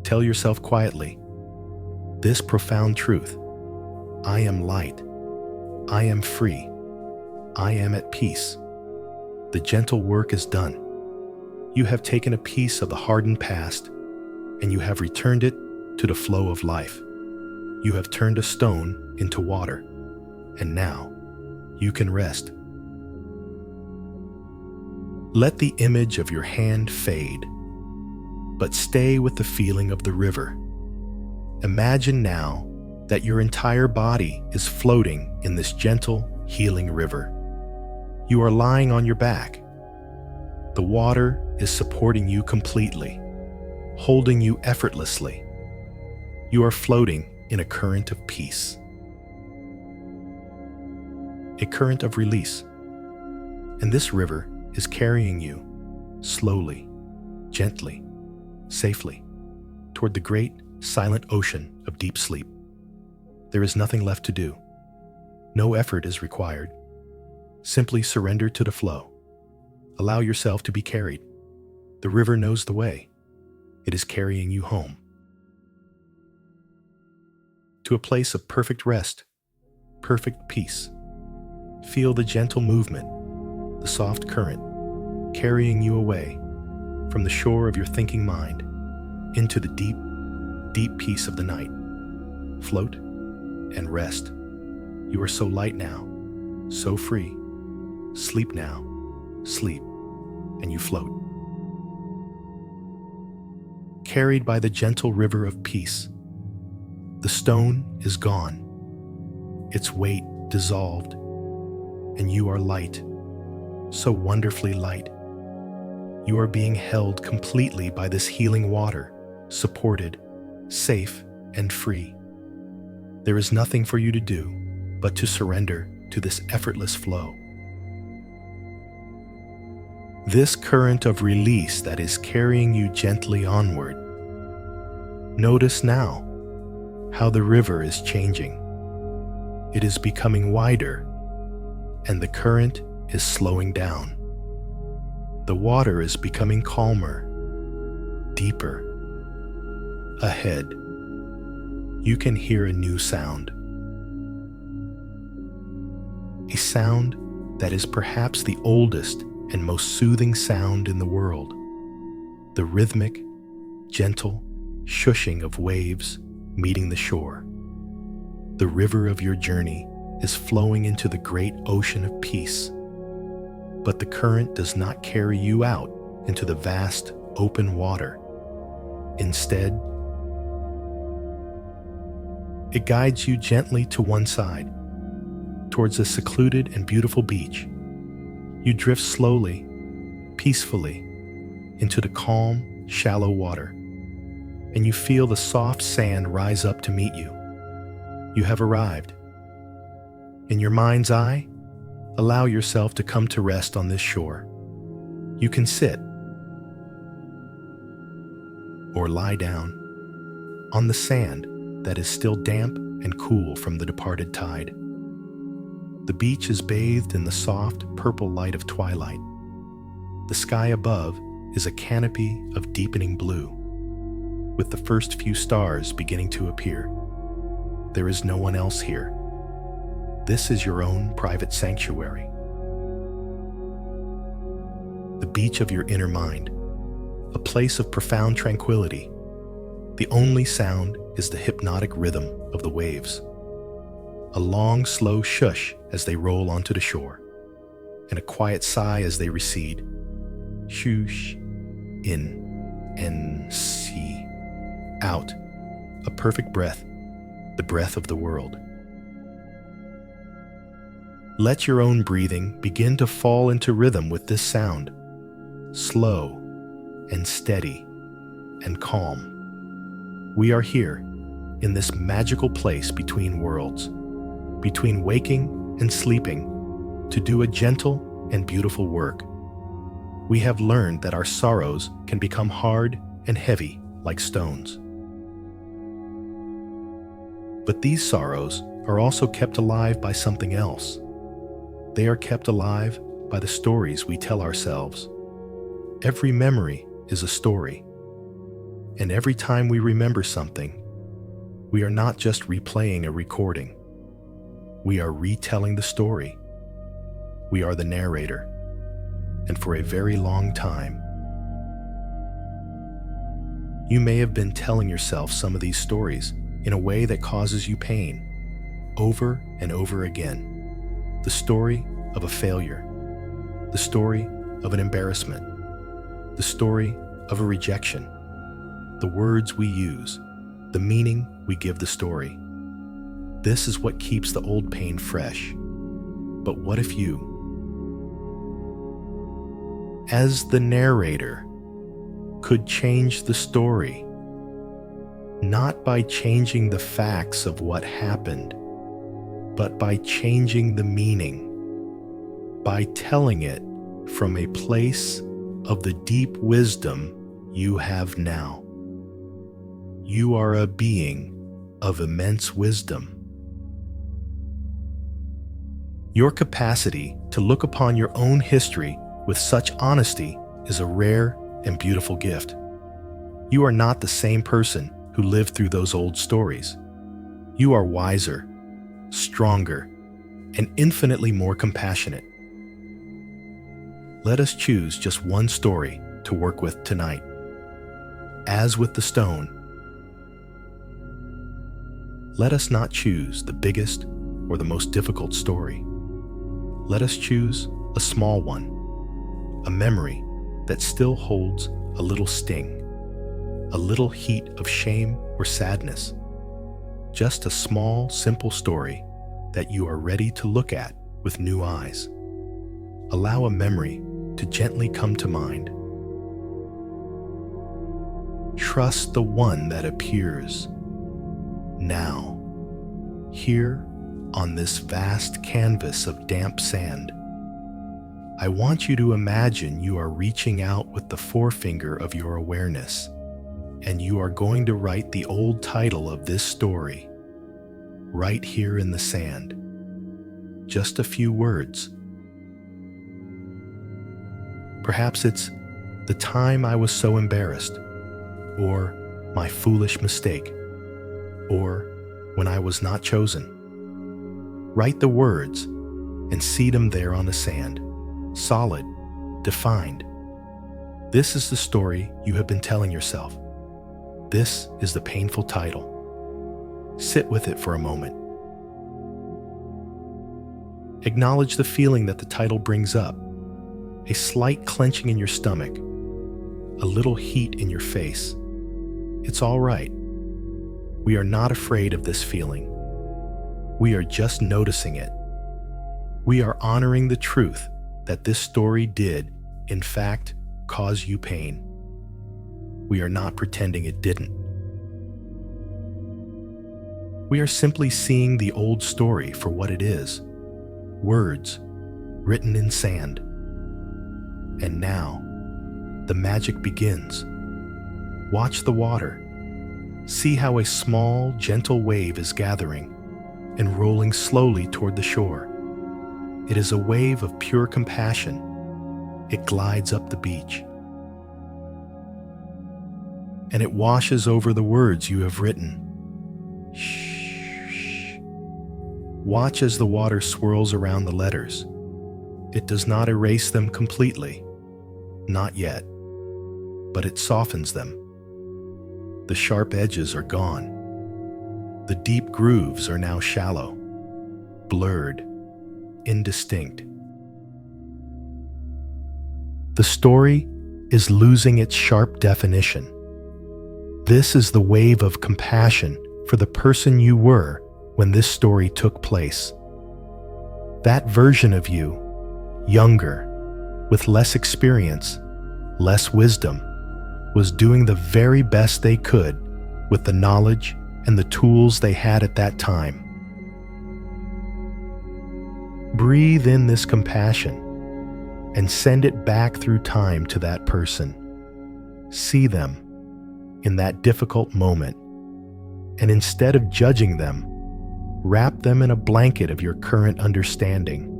tell yourself quietly this profound truth: I am light. I am free. I am at peace. The gentle work is done. You have taken a piece of the hardened past, and you have returned it to the flow of life. You have turned a stone into water, and now you can rest. Let the image of your hand fade, but stay with the feeling of the river. Imagine now that your entire body is floating in this gentle, healing river. You are lying on your back. The water is supporting you completely, holding you effortlessly. You are floating in a current of peace, a current of release. And this river is carrying you slowly, gently, safely toward the great, silent ocean of deep sleep. There is nothing left to do. No effort is required. Simply surrender to the flow. Allow yourself to be carried. The river knows the way. It is carrying you home. To a place of perfect rest, perfect peace. Feel the gentle movement, the soft current, carrying you away from the shore of your thinking mind into the deep, deep peace of the night. Float and rest. You are so light now, so free. Sleep now, sleep, and you float. Carried by the gentle river of peace. The stone is gone, its weight dissolved, and you are light, so wonderfully light. You are being held completely by this healing water, supported, safe, and free. There is nothing for you to do but to surrender to this effortless flow. This current of release that is carrying you gently onward. Notice now how the river is changing. It is becoming wider, and the current is slowing down. The water is becoming calmer, deeper. Ahead, you can hear a new sound. A sound that is perhaps the oldest and most soothing sound in the world. The rhythmic, gentle shushing of waves meeting the shore. The river of your journey is flowing into the great ocean of peace. But the current does not carry you out into the vast, open water. Instead, it guides you gently to one side, towards a secluded and beautiful beach. You drift slowly, peacefully, into the calm, shallow water, and you feel the soft sand rise up to meet you. You have arrived. In your mind's eye, allow yourself to come to rest on this shore. You can sit or lie down on the sand that is still damp and cool from the departed tide. The beach is bathed in the soft purple light of twilight. The sky above is a canopy of deepening blue, with the first few stars beginning to appear. There is no one else here. This is your own private sanctuary. The beach of your inner mind, a place of profound tranquility. The only sound is the hypnotic rhythm of the waves. A long, slow shush as they roll onto the shore, and a quiet sigh as they recede. Shush, in, and see. Out, a perfect breath, the breath of the world. Let your own breathing begin to fall into rhythm with this sound, slow and steady and calm. We are here in this magical place between worlds, between waking and sleeping, to do a gentle and beautiful work. We have learned that our sorrows can become hard and heavy like stones. But these sorrows are also kept alive by something else. They are kept alive by the stories we tell ourselves. Every memory is a story. And every time we remember something, we are not just replaying a recording. We are retelling the story. We are the narrator. And for a very long time, you may have been telling yourself some of these stories in a way that causes you pain, over and over again. The story of a failure, the story of an embarrassment, the story of a rejection, the words we use, the meaning we give the story. This is what keeps the old pain fresh. But what if you, as the narrator, could change the story? Not by changing the facts of what happened, but by changing the meaning, by telling it from a place of the deep wisdom you have now. You are a being of immense wisdom. Your capacity to look upon your own history with such honesty is a rare and beautiful gift. You are not the same person who lived through those old stories. You are wiser, stronger, and infinitely more compassionate. Let us choose just one story to work with tonight. As with the stone, let us not choose the biggest or the most difficult story. Let us choose a small one, a memory that still holds a little sting, a little heat of shame or sadness. Just a small, simple story that you are ready to look at with new eyes. Allow a memory to gently come to mind. Trust the one that appears now, here on this vast canvas of damp sand. I want you to imagine you are reaching out with the forefinger of your awareness, and you are going to write the old title of this story right here in the sand. Just a few words. Perhaps it's the time I was so embarrassed, or my foolish mistake, or when I was not chosen. Write the words and seed them there on the sand, solid, defined. This is the story you have been telling yourself. This is the painful title. Sit with it for a moment. Acknowledge the feeling that the title brings up. A slight clenching in your stomach, a little heat in your face. It's all right. We are not afraid of this feeling. We are just noticing it. We are honoring the truth that this story did, in fact, cause you pain. We are not pretending it didn't. We are simply seeing the old story for what it is. Words written in sand. And now, the magic begins. Watch the water. See how a small, gentle wave is gathering and rolling slowly toward the shore. It is a wave of pure compassion. It glides up the beach. And it washes over the words you have written. Shh. Watch as the water swirls around the letters. It does not erase them completely. Not yet. But it softens them. The sharp edges are gone. The deep grooves are now shallow, blurred, indistinct. The story is losing its sharp definition. This is the wave of compassion for the person you were when this story took place. That version of you, younger, with less experience, less wisdom, was doing the very best they could with the knowledge and the tools they had at that time. Breathe in this compassion and send it back through time to that person. See them in that difficult moment, and instead of judging them, wrap them in a blanket of your current understanding.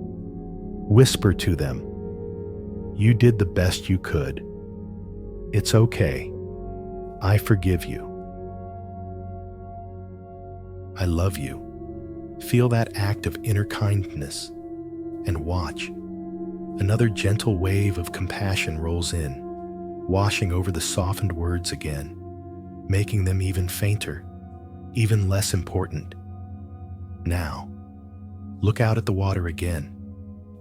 Whisper to them, "You did the best you could. It's okay. I forgive you. I love you." Feel that act of inner kindness and watch. Another gentle wave of compassion rolls in, washing over the softened words again, making them even fainter, even less important. Now, look out at the water again.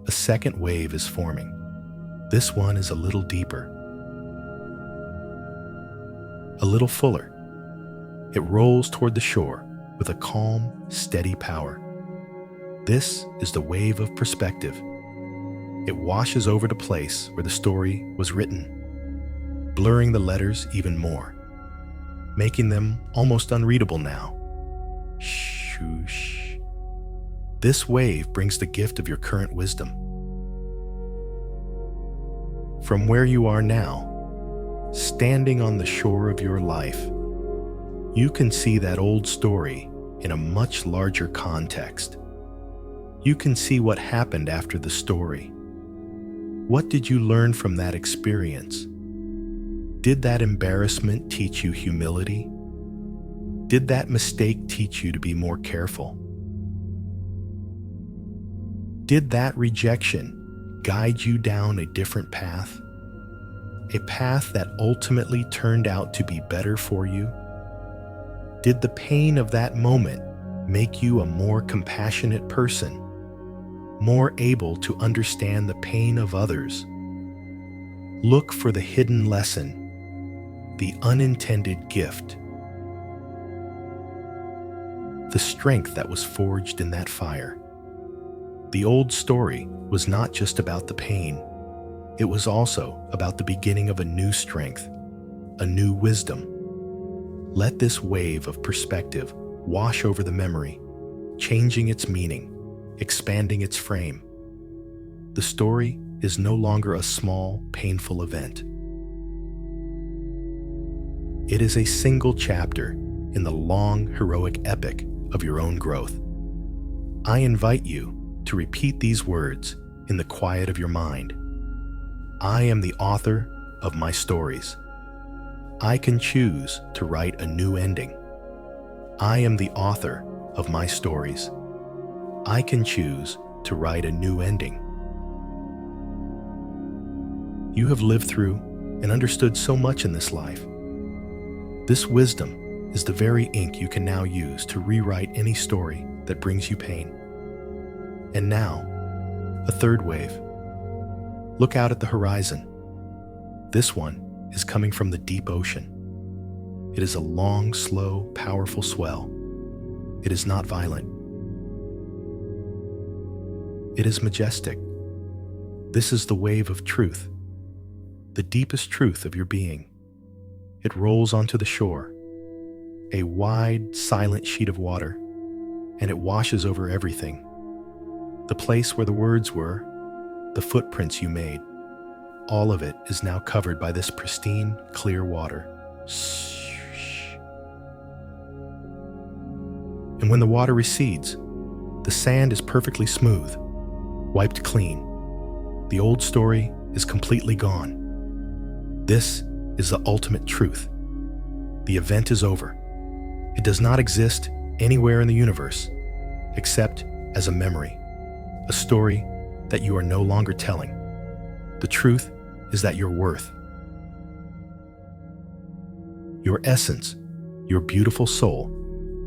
A second wave is forming. This one is a little deeper, a little fuller. It rolls toward the shore with a calm, steady power. This is the wave of perspective. It washes over the place where the story was written, blurring the letters even more, making them almost unreadable now. Shoosh. This wave brings the gift of your current wisdom. From where you are now, standing on the shore of your life, you can see that old story in a much larger context. You can see what happened after the story. What did you learn from that experience? Did that embarrassment teach you humility? Did that mistake teach you to be more careful? Did that rejection guide you down a different path? A path that ultimately turned out to be better for you? Did the pain of that moment make you a more compassionate person, more able to understand the pain of others? Look for the hidden lesson, the unintended gift, the strength that was forged in that fire. The old story was not just about the pain. It was also about the beginning of a new strength, a new wisdom. Let this wave of perspective wash over the memory, changing its meaning, expanding its frame. The story is no longer a small, painful event. It is a single chapter in the long, heroic epic of your own growth. I invite you to repeat these words in the quiet of your mind. I am the author of my stories. I can choose to write a new ending. I am the author of my stories. I can choose to write a new ending. You have lived through and understood so much in this life. This wisdom is the very ink you can now use to rewrite any story that brings you pain. And now, a third wave. Look out at the horizon. This one is coming from the deep ocean. It is a long, slow, powerful swell. It is not violent. It is majestic. This is the wave of truth, the deepest truth of your being. It rolls onto the shore, a wide, silent sheet of water, and it washes over everything. The place where the words were, the footprints you made, all of it is now covered by this pristine, clear water. And when the water recedes, the sand is perfectly smooth, wiped clean. The old story is completely gone. This is the ultimate truth. The event is over. It does not exist anywhere in the universe, except as a memory, a story that you are no longer telling. The truth is that your worth, your essence, your beautiful soul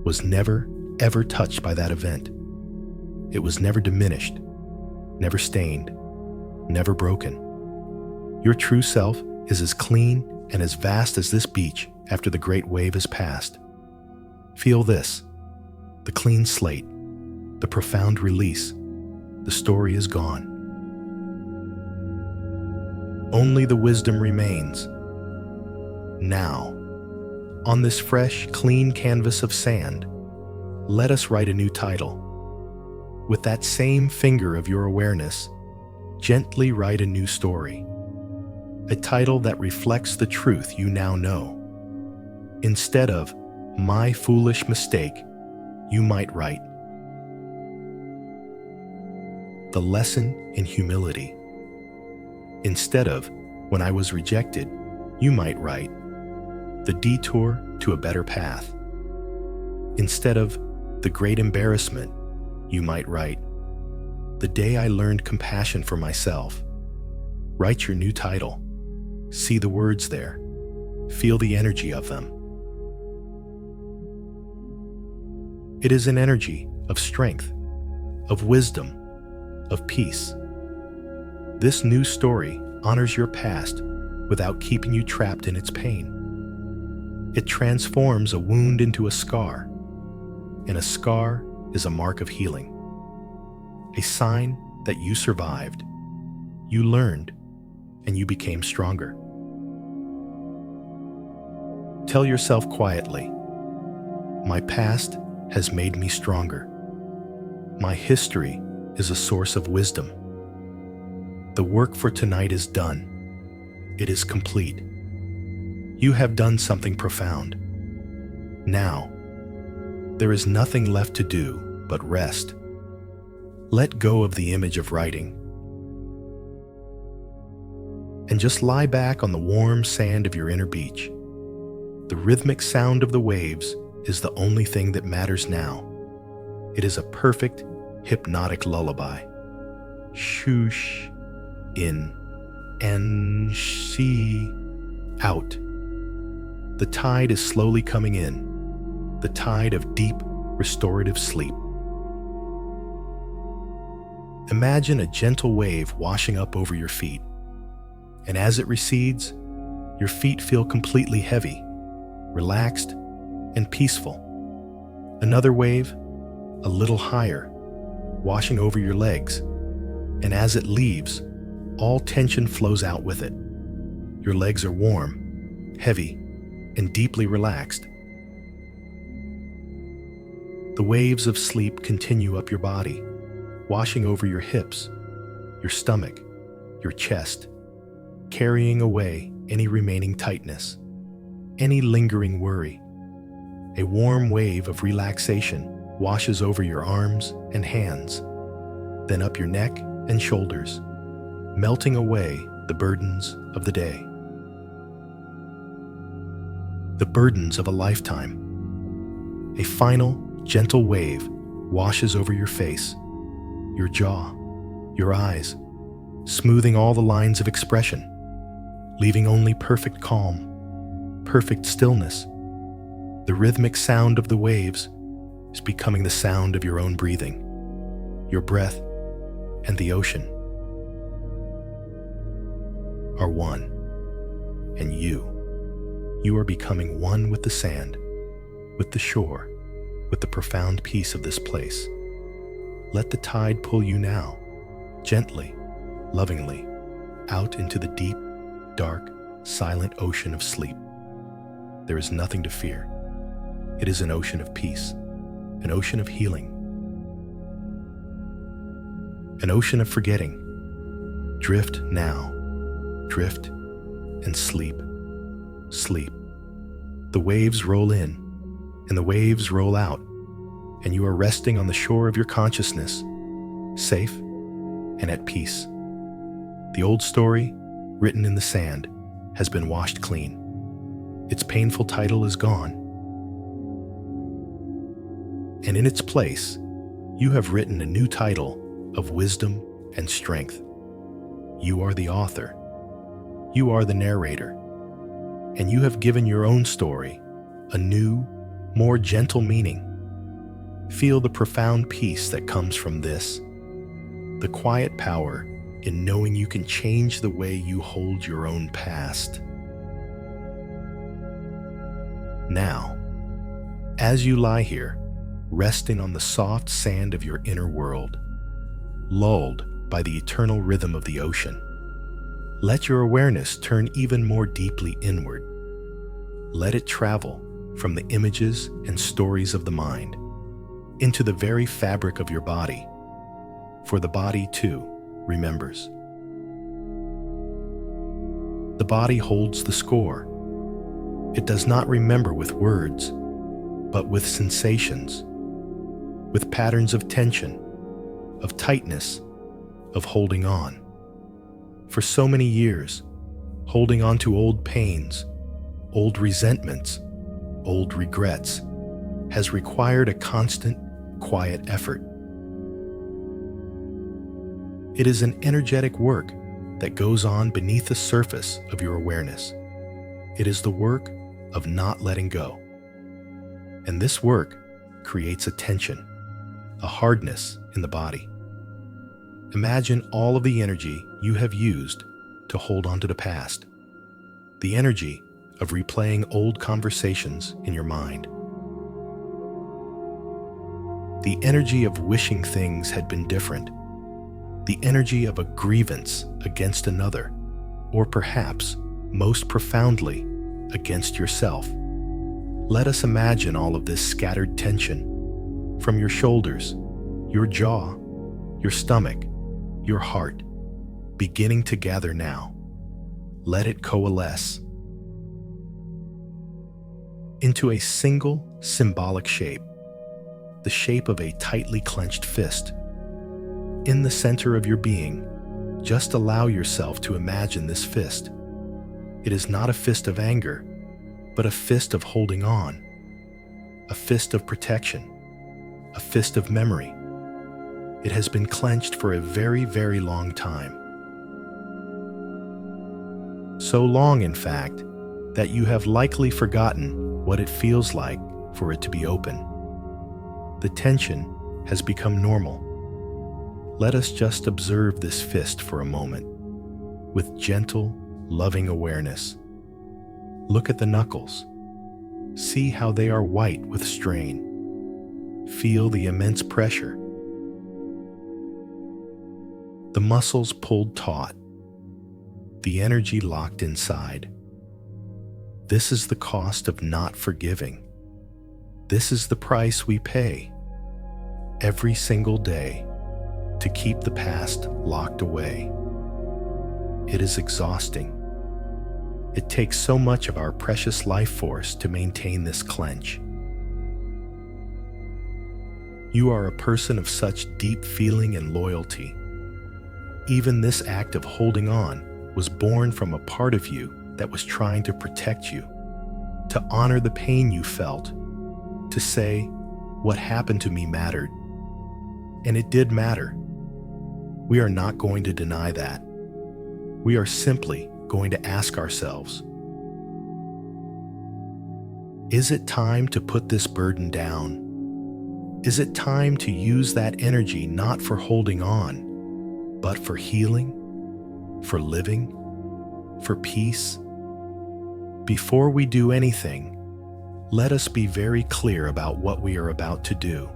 was never, ever touched by that event. It was never diminished, never stained, never broken. Your true self is as clean and as vast as this beach after the great wave has passed. Feel this, the clean slate, the profound release. The story is gone. Only the wisdom remains. Now, on this fresh, clean canvas of sand, let us write a new title. With that same finger of your awareness, gently write a new story. A title that reflects the truth you now know. Instead of "my foolish mistake," you might write, "the lesson in humility." Instead of "when I was rejected," you might write, "the detour to a better path." Instead of "the great embarrassment," you might write, "the day I learned compassion for myself." Write your new title. See the words there. Feel the energy of them. It is an energy of strength, of wisdom, of peace. This new story honors your past without keeping you trapped in its pain. It transforms a wound into a scar, and a scar is a mark of healing, a sign that you survived, you learned, and you became stronger. Tell yourself quietly, "My past has made me stronger. My history is a source of wisdom. The work for tonight is done. It is complete. You have done something profound. Now, there is nothing left to do but rest. Let go of the image of writing and just lie back on the warm sand of your inner beach. The rhythmic sound of the waves is the only thing that matters now. It is a perfect, hypnotic lullaby. Shoosh in and she out. The tide is slowly coming in, the tide of deep, restorative sleep. Imagine a gentle wave washing up over your feet, and as it recedes, your feet feel completely heavy, relaxed, and peaceful. Another wave, a little higher, washing over your legs, and as it leaves, all tension flows out with it. Your legs are warm, heavy, and deeply relaxed. The waves of sleep continue up your body, washing over your hips, your stomach, your chest, carrying away any remaining tightness, any lingering worry. A warm wave of relaxation washes over your arms and hands, then up your neck and shoulders, melting away the burdens of the day. The burdens of a lifetime. A final, gentle wave washes over your face, your jaw, your eyes, smoothing all the lines of expression, leaving only perfect calm, perfect stillness. The rhythmic sound of the waves is becoming the sound of your own breathing, your breath, and the ocean are one, and you are becoming one with the sand, with the shore, with the profound peace of this place. Let the tide pull you now, gently, lovingly, out into the deep, dark, silent ocean of sleep. There is nothing to fear. It is an ocean of peace, an ocean of healing, an ocean of forgetting. Drift now, drift and sleep, sleep. The waves roll in and the waves roll out, and you are resting on the shore of your consciousness, safe and at peace. The old story, written in the sand, has been washed clean. Its painful title is gone. And in its place, you have written a new title of wisdom and strength. You are the author. You are the narrator. And you have given your own story a new, more gentle meaning. Feel the profound peace that comes from this, the quiet power in knowing you can change the way you hold your own past. Now, as you lie here, resting on the soft sand of your inner world, lulled by the eternal rhythm of the ocean, let your awareness turn even more deeply inward. Let it travel from the images and stories of the mind into the very fabric of your body, for the body, too, remembers. The body holds the score. It does not remember with words, but with sensations, with patterns of tension, of tightness, of holding on. For so many years, holding on to old pains, old resentments, old regrets, has required a constant, quiet effort. It is an energetic work that goes on beneath the surface of your awareness. It is the work of not letting go. And this work creates a tension, a hardness in the body. Imagine all of the energy you have used to hold on to the past, the energy of replaying old conversations in your mind, the energy of wishing things had been different, the energy of a grievance against another, or perhaps, most profoundly, against yourself. Let us imagine all of this scattered tension from your shoulders, your jaw, your stomach, your heart, beginning to gather now. Let it coalesce into a single symbolic shape, the shape of a tightly clenched fist. In the center of your being, just allow yourself to imagine this fist. It is not a fist of anger, but a fist of holding on, a fist of protection, a fist of memory. It has been clenched for a very, very long time. So long, in fact, that you have likely forgotten what it feels like for it to be open. The tension has become normal. Let us just observe this fist for a moment, with gentle, loving awareness. Look at the knuckles. See how they are white with strain. Feel the immense pressure. The muscles pulled taut. The energy locked inside. This is the cost of not forgiving. This is the price we pay every single day to keep the past locked away. It is exhausting. It takes so much of our precious life force to maintain this clench. You are a person of such deep feeling and loyalty. Even this act of holding on was born from a part of you that was trying to protect you, to honor the pain you felt, to say, what happened to me mattered. And it did matter. We are not going to deny that. We are simply going to ask ourselves, is it time to put this burden down? Is it time to use that energy not for holding on, but for healing, for living, for peace? Before we do anything, let us be very clear about what we are about to do.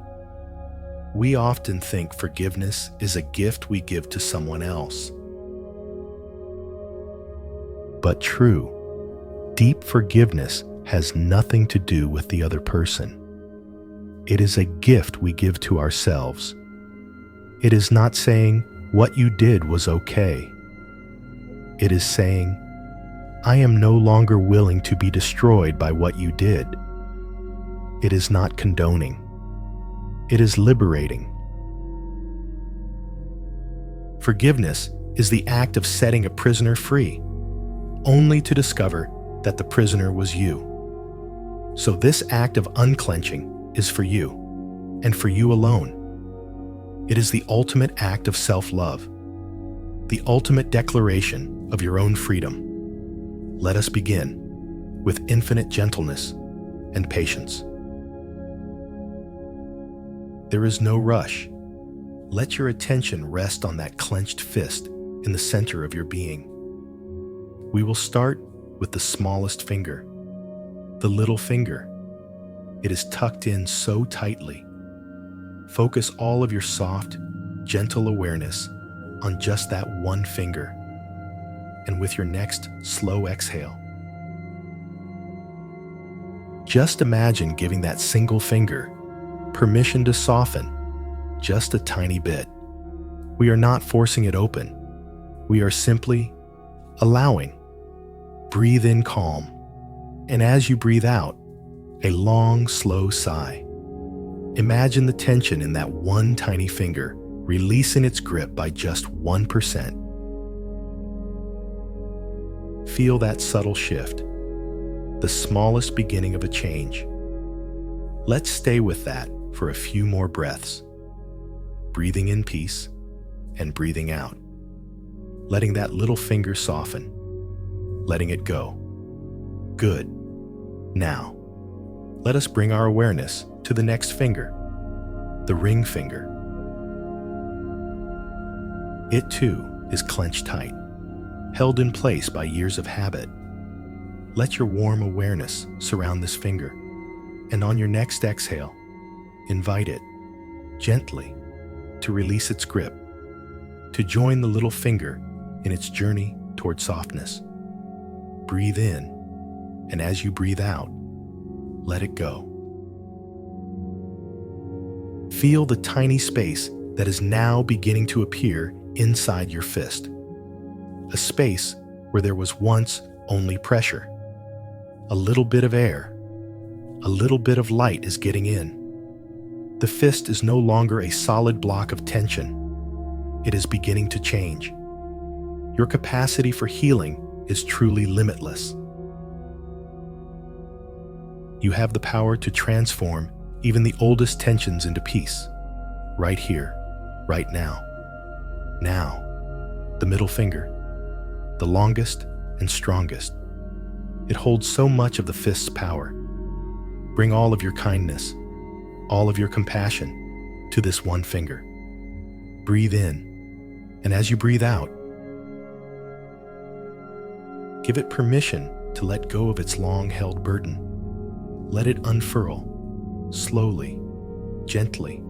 We often think forgiveness is a gift we give to someone else. But true, deep forgiveness has nothing to do with the other person. It is a gift we give to ourselves. It is not saying, what you did was okay. It is saying, I am no longer willing to be destroyed by what you did. It is not condoning. It is liberating. Forgiveness is the act of setting a prisoner free, only to discover that the prisoner was you. So this act of unclenching is for you, and for you alone. It is the ultimate act of self-love, the ultimate declaration of your own freedom. Let us begin with infinite gentleness and patience. There is no rush. Let your attention rest on that clenched fist in the center of your being. We will start with the smallest finger, the little finger. It is tucked in so tightly. Focus all of your soft, gentle awareness on just that one finger. And with your next slow exhale, just imagine giving that single finger permission to soften just a tiny bit. We are not forcing it open. We are simply allowing. Breathe in calm, and as you breathe out, a long, slow sigh. Imagine the tension in that one tiny finger releasing its grip by just 1%. Feel that subtle shift, the smallest beginning of a change. Let's stay with that for a few more breaths, breathing in peace and breathing out, letting that little finger soften, letting it go. Good. Now, let us bring our awareness to the next finger, the ring finger. It too is clenched tight, held in place by years of habit. Let your warm awareness surround this finger, and on your next exhale, invite it, gently, to release its grip, to join the little finger in its journey toward softness. Breathe in, and as you breathe out, let it go. Feel the tiny space that is now beginning to appear inside your fist. A space where there was once only pressure. A little bit of air, a little bit of light is getting in. The fist is no longer a solid block of tension. it is beginning to change. Your capacity for healing is truly limitless. You have the power to transform even the oldest tensions into peace, right here, right now. Now, the middle finger, the longest and strongest. It holds so much of the fist's power. Bring all of your kindness, all of your compassion to this one finger. Breathe in, and as you breathe out, give it permission to let go of its long-held burden. Let it unfurl, slowly, gently.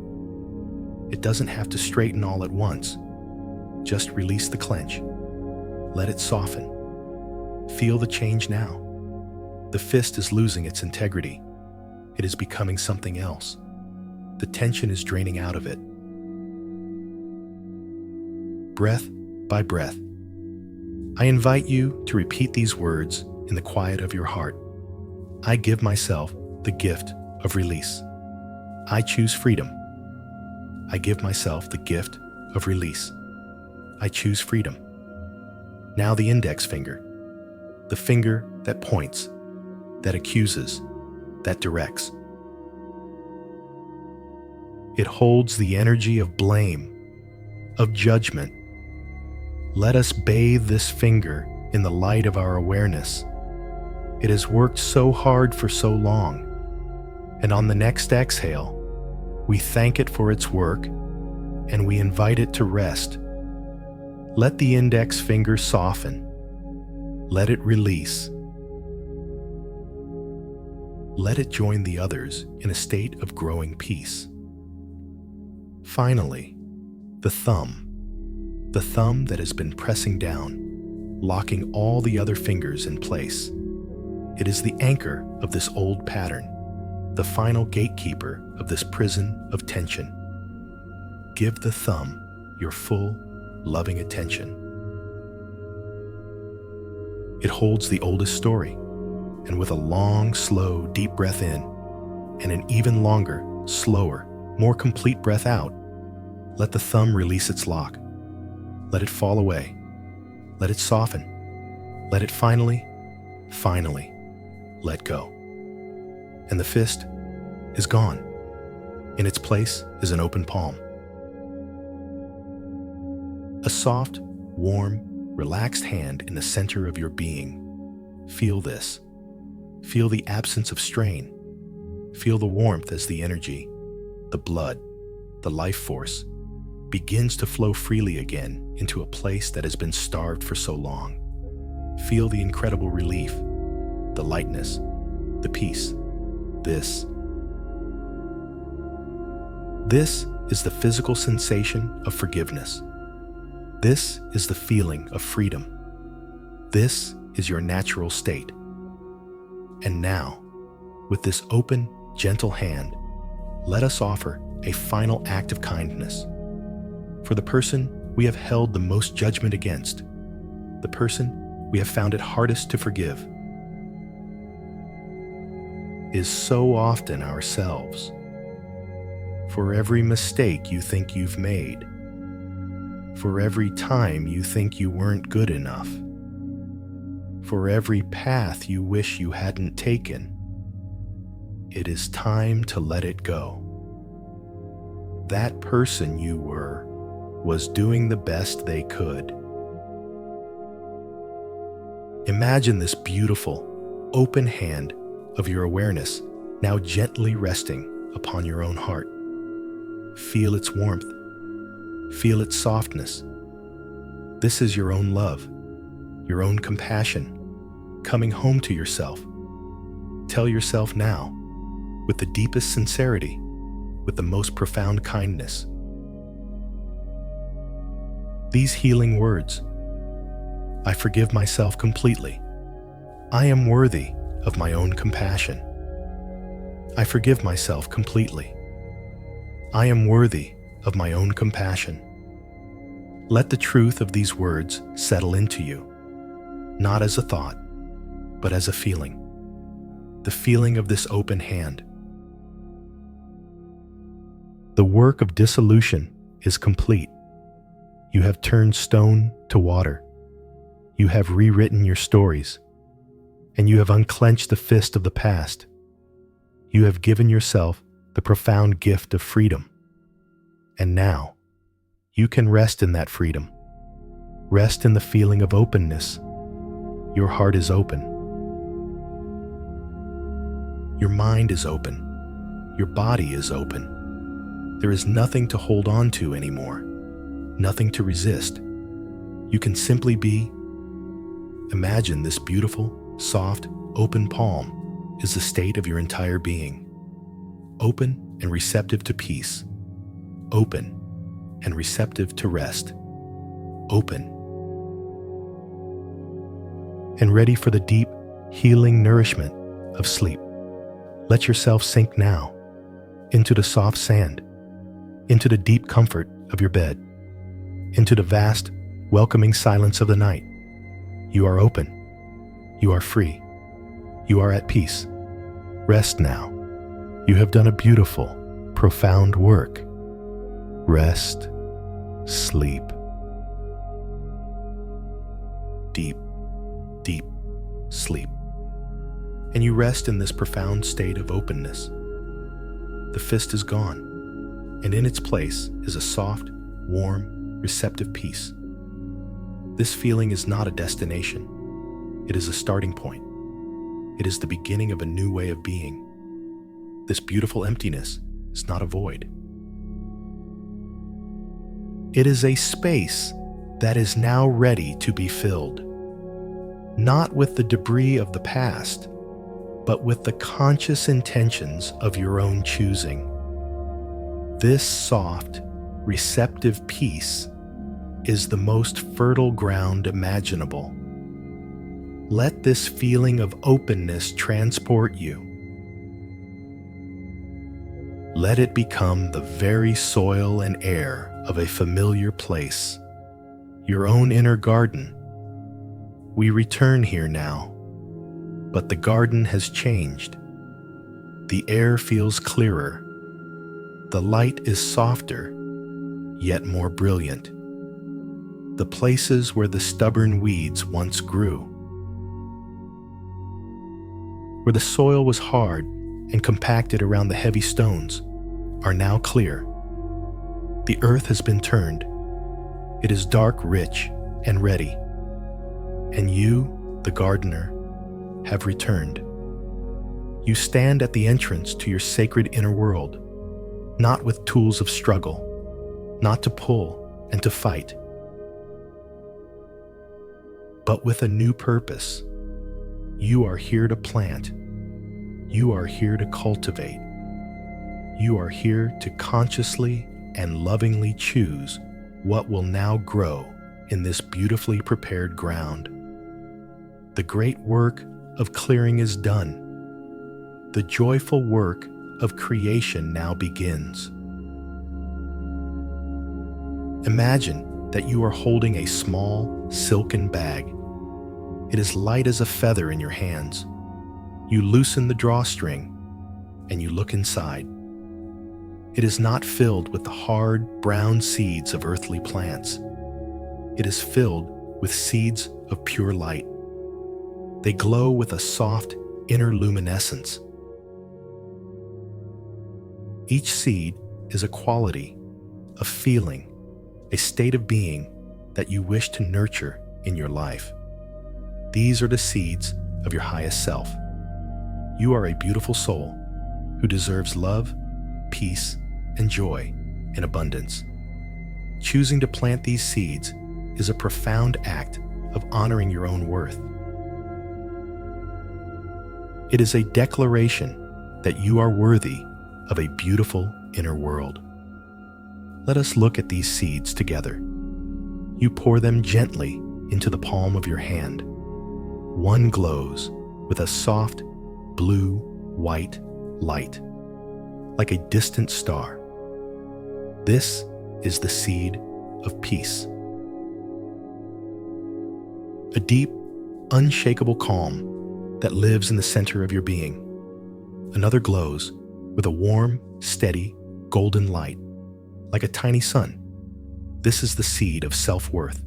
It doesn't have to straighten all at once. Just release the clench. Let it soften. Feel the change now. The fist is losing its integrity. It is becoming something else. The tension is draining out of it. Breath by breath, I invite you to repeat these words in the quiet of your heart. I give myself the gift of release. I choose freedom. I give myself the gift of release. I choose freedom. Now the index finger, the finger that points, that accuses, that directs. It holds the energy of blame, of judgment. Let us bathe this finger in the light of our awareness. It has worked so hard for so long, and on the next exhale, we thank it for its work and we invite it to rest. Let the index finger soften. Let it release. Let it join the others in a state of growing peace. Finally, the thumb that has been pressing down, locking all the other fingers in place. It is the anchor of this old pattern, the final gatekeeper of this prison of tension. Give the thumb your full, loving attention. It holds the oldest story, and with a long, slow, deep breath in, and an even longer, slower, more complete breath out, let the thumb release its lock. Let it fall away. Let it soften. Let it finally let go. And the fist is gone. In its place is an open palm. A soft, warm, relaxed hand in the center of your being. Feel this. Feel the absence of strain. Feel the warmth as the energy, the blood, the life force begins to flow freely again into a place that has been starved for so long. Feel the incredible relief, the lightness, the peace. This is the physical sensation of forgiveness. This is the feeling of freedom. This is your natural state. And now, with this open, gentle hand, let us offer a final act of kindness. For the person we have held the most judgment against, the person we have found it hardest to forgive, is so often ourselves. For every mistake you think you've made, for every time you think you weren't good enough, for every path you wish you hadn't taken, it is time to let it go. That person you were was doing the best they could. Imagine this beautiful, open hand of your awareness now gently resting upon your own heart. Feel its warmth. Feel its softness. This is your own love, your own compassion, coming home to yourself. Tell yourself now, with the deepest sincerity, with the most profound kindness, these healing words: I forgive myself completely. I am worthy of my own compassion. I forgive myself completely. I am worthy of my own compassion. Let the truth of these words settle into you, not as a thought, but as a feeling. The feeling of this open hand. The work of dissolution is complete. You have turned stone to water. You have rewritten your stories, and you have unclenched the fist of the past. You have given yourself the profound gift of freedom. And now, you can rest in that freedom. Rest in the feeling of openness. Your heart is open. Your mind is open. Your body is open. There is nothing to hold on to anymore, nothing to resist. You can simply be. Imagine this beautiful, soft, open palm is the state of your entire being. Open and receptive to peace. Open and receptive to rest. Open and ready for the deep, healing nourishment of sleep. Let yourself sink now into the soft sand, into the deep comfort of your bed, into the vast, welcoming silence of the night. You are open. You are free. You are at peace. Rest now. You have done a beautiful, profound work. Rest, sleep. Deep, deep sleep. And you rest in this profound state of openness. The fist is gone, and in its place is a soft, warm, receptive peace. This feeling is not a destination. It is a starting point. It is the beginning of a new way of being. This beautiful emptiness is not a void. It is a space that is now ready to be filled, not with the debris of the past, but with the conscious intentions of your own choosing. This soft, receptive peace is the most fertile ground imaginable. Let this feeling of openness transport you. Let it become the very soil and air of a familiar place, your own inner garden. We return here now, but the garden has changed. The air feels clearer. The light is softer, yet more brilliant. The places where the stubborn weeds once grew, where the soil was hard and compacted around the heavy stones, are now clear. The earth has been turned. It is dark, rich, and ready. And you, the gardener, have returned. You stand at the entrance to your sacred inner world, not with tools of struggle, not to pull and to fight, but with a new purpose. You are here to plant. You are here to cultivate. You are here to consciously and lovingly choose what will now grow in this beautifully prepared ground. The great work of clearing is done. The joyful work of creation now begins. Imagine that you are holding a small, silken bag. It is light as a feather in your hands. You loosen the drawstring, and you look inside. It is not filled with the hard, brown seeds of earthly plants. It is filled with seeds of pure light. They glow with a soft, inner luminescence. Each seed is a quality, a feeling, a state of being that you wish to nurture in your life. These are the seeds of your highest self. You are a beautiful soul who deserves love, peace, and joy in abundance. Choosing to plant these seeds is a profound act of honoring your own worth. It is a declaration that you are worthy of a beautiful inner world. Let us look at these seeds together. You pour them gently into the palm of your hand. One glows with a soft, blue-white light, like a distant star. This is the seed of peace. A deep, unshakable calm that lives in the center of your being. Another glows with a warm, steady, golden light, like a tiny sun. This is the seed of self-worth,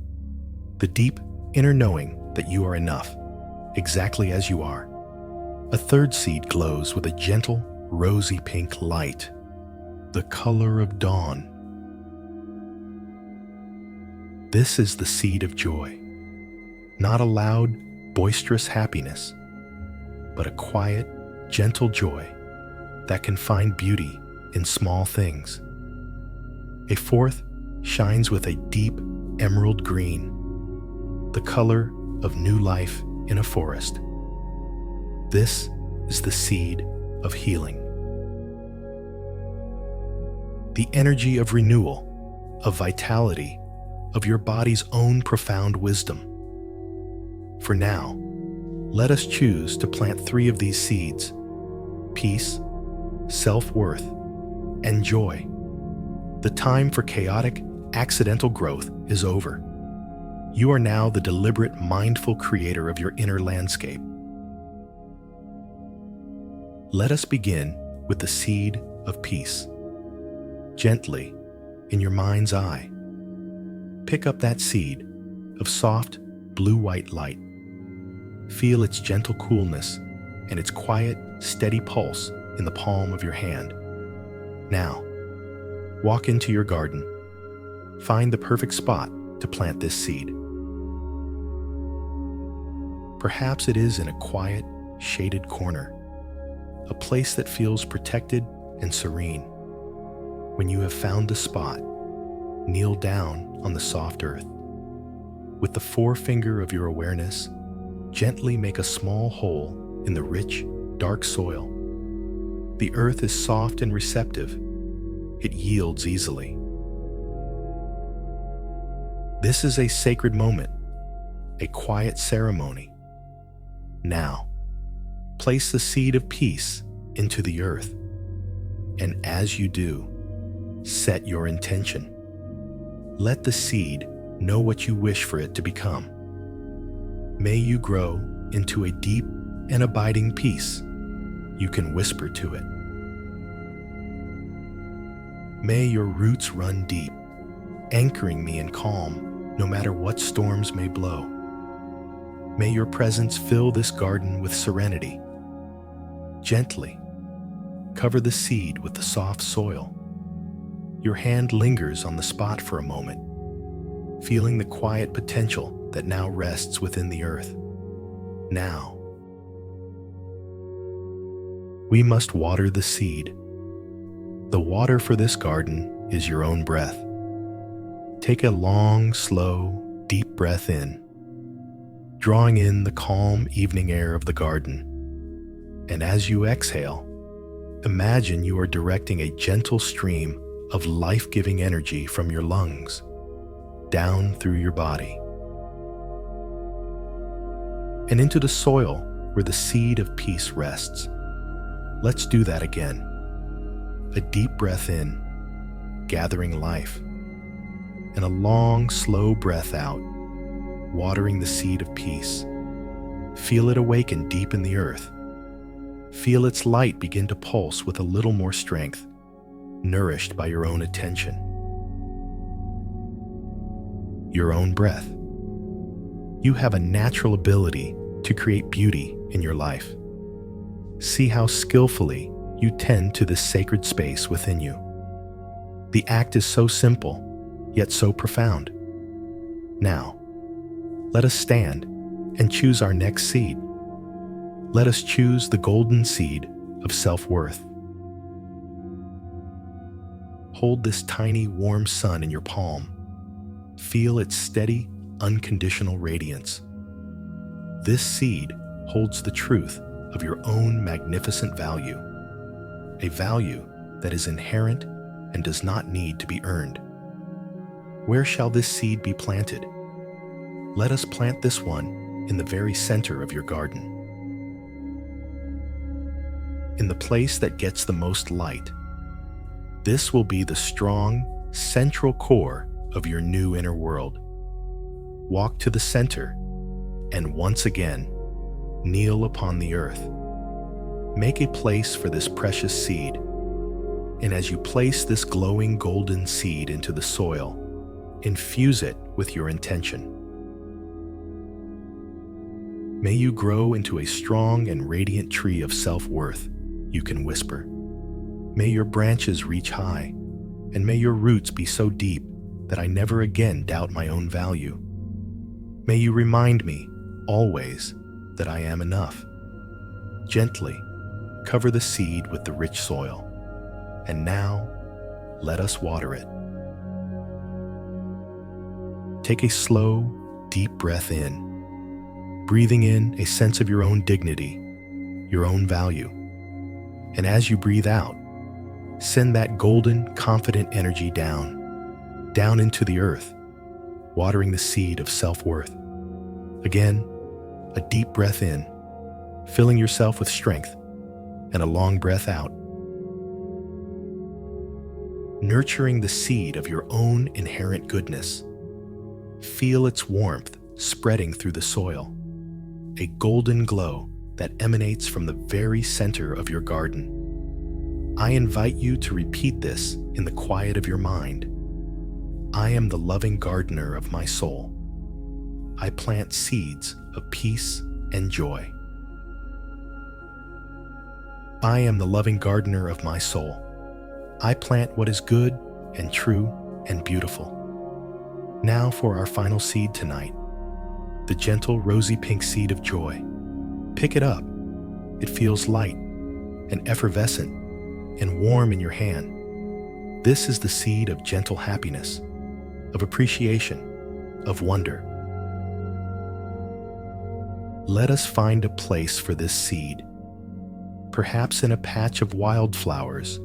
the deep inner knowing that you are enough, exactly as you are. A third seed glows with a gentle, rosy pink light, the color of dawn. This is the seed of joy, not a loud, boisterous happiness, but a quiet, gentle joy that can find beauty in small things. A fourth shines with a deep emerald green, the color of new life in a forest. This is the seed of healing. The energy of renewal, of vitality, of your body's own profound wisdom. For now, let us choose to plant 3 of these seeds: peace, self-worth, and joy. The time for chaotic, accidental growth is over. You are now the deliberate, mindful creator of your inner landscape. Let us begin with the seed of peace. Gently, in your mind's eye, pick up that seed of soft, blue-white light. Feel its gentle coolness and its quiet, steady pulse in the palm of your hand. Now, walk into your garden. Find the perfect spot to plant this seed. Perhaps it is in a quiet, shaded corner, a place that feels protected and serene. When you have found the spot, kneel down on the soft earth. With the forefinger of your awareness, gently make a small hole in the rich, dark soil. The earth is soft and receptive. It yields easily. This is a sacred moment, a quiet ceremony. Now, place the seed of peace into the earth, and as you do, set your intention. Let the seed know what you wish for it to become. May you grow into a deep and abiding peace you can whisper to it. May your roots run deep, anchoring me in calm no matter what storms may blow. May your presence fill this garden with serenity. Gently, cover the seed with the soft soil. Your hand lingers on the spot for a moment, feeling the quiet potential that now rests within the earth. Now, we must water the seed. The water for this garden is your own breath. Take a long, slow, deep breath in, drawing in the calm evening air of the garden. And as you exhale, imagine you are directing a gentle stream of life-giving energy from your lungs down through your body and into the soil where the seed of peace rests. Let's do that again. A deep breath in, gathering life, and a long, slow breath out, watering the seed of peace. Feel it awaken deep in the earth. Feel its light begin to pulse with a little more strength, nourished by your own attention. Your own breath. You have a natural ability to create beauty in your life. See how skillfully you tend to this sacred space within you. The act is so simple, yet so profound. Now, let us stand and choose our next seed. Let us choose the golden seed of self-worth. Hold this tiny, warm sun in your palm. Feel its steady, unconditional radiance. This seed holds the truth of your own magnificent value, a value that is inherent and does not need to be earned. Where shall this seed be planted? Let us plant this one in the very center of your garden. In the place that gets the most light. This will be the strong, central core of your new inner world. Walk to the center and once again, kneel upon the earth. Make a place for this precious seed. And as you place this glowing golden seed into the soil, infuse it with your intention. May you grow into a strong and radiant tree of self-worth, you can whisper. May your branches reach high, and may your roots be so deep that I never again doubt my own value. May you remind me, always, that I am enough. Gently, cover the seed with the rich soil, and now, let us water it. Take a slow, deep breath in, breathing in a sense of your own dignity, your own value. And as you breathe out, send that golden, confident energy down into the earth, watering the seed of self-worth. Again, a deep breath in, filling yourself with strength, and a long breath out. Nurturing the seed of your own inherent goodness. Feel its warmth spreading through the soil, a golden glow that emanates from the very center of your garden. I invite you to repeat this in the quiet of your mind. I am the loving gardener of my soul. I plant seeds of peace and joy. I am the loving gardener of my soul. I plant what is good and true and beautiful. Now for our final seed tonight, the gentle rosy pink seed of joy. Pick it up. It feels light and effervescent and warm in your hand. This is the seed of gentle happiness, of appreciation, of wonder. Let us find a place for this seed, perhaps in a patch of wildflowers,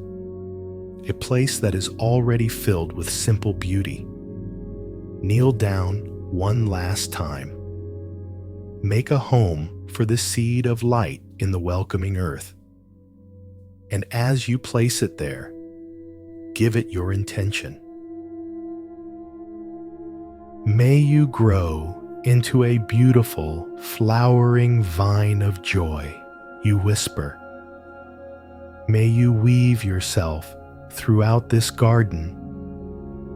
a place that is already filled with simple beauty. Kneel down one last time. Make a home for the seed of light in the welcoming earth. And as you place it there, give it your intention. May you grow into a beautiful, flowering vine of joy, you whisper. May you weave yourself throughout this garden,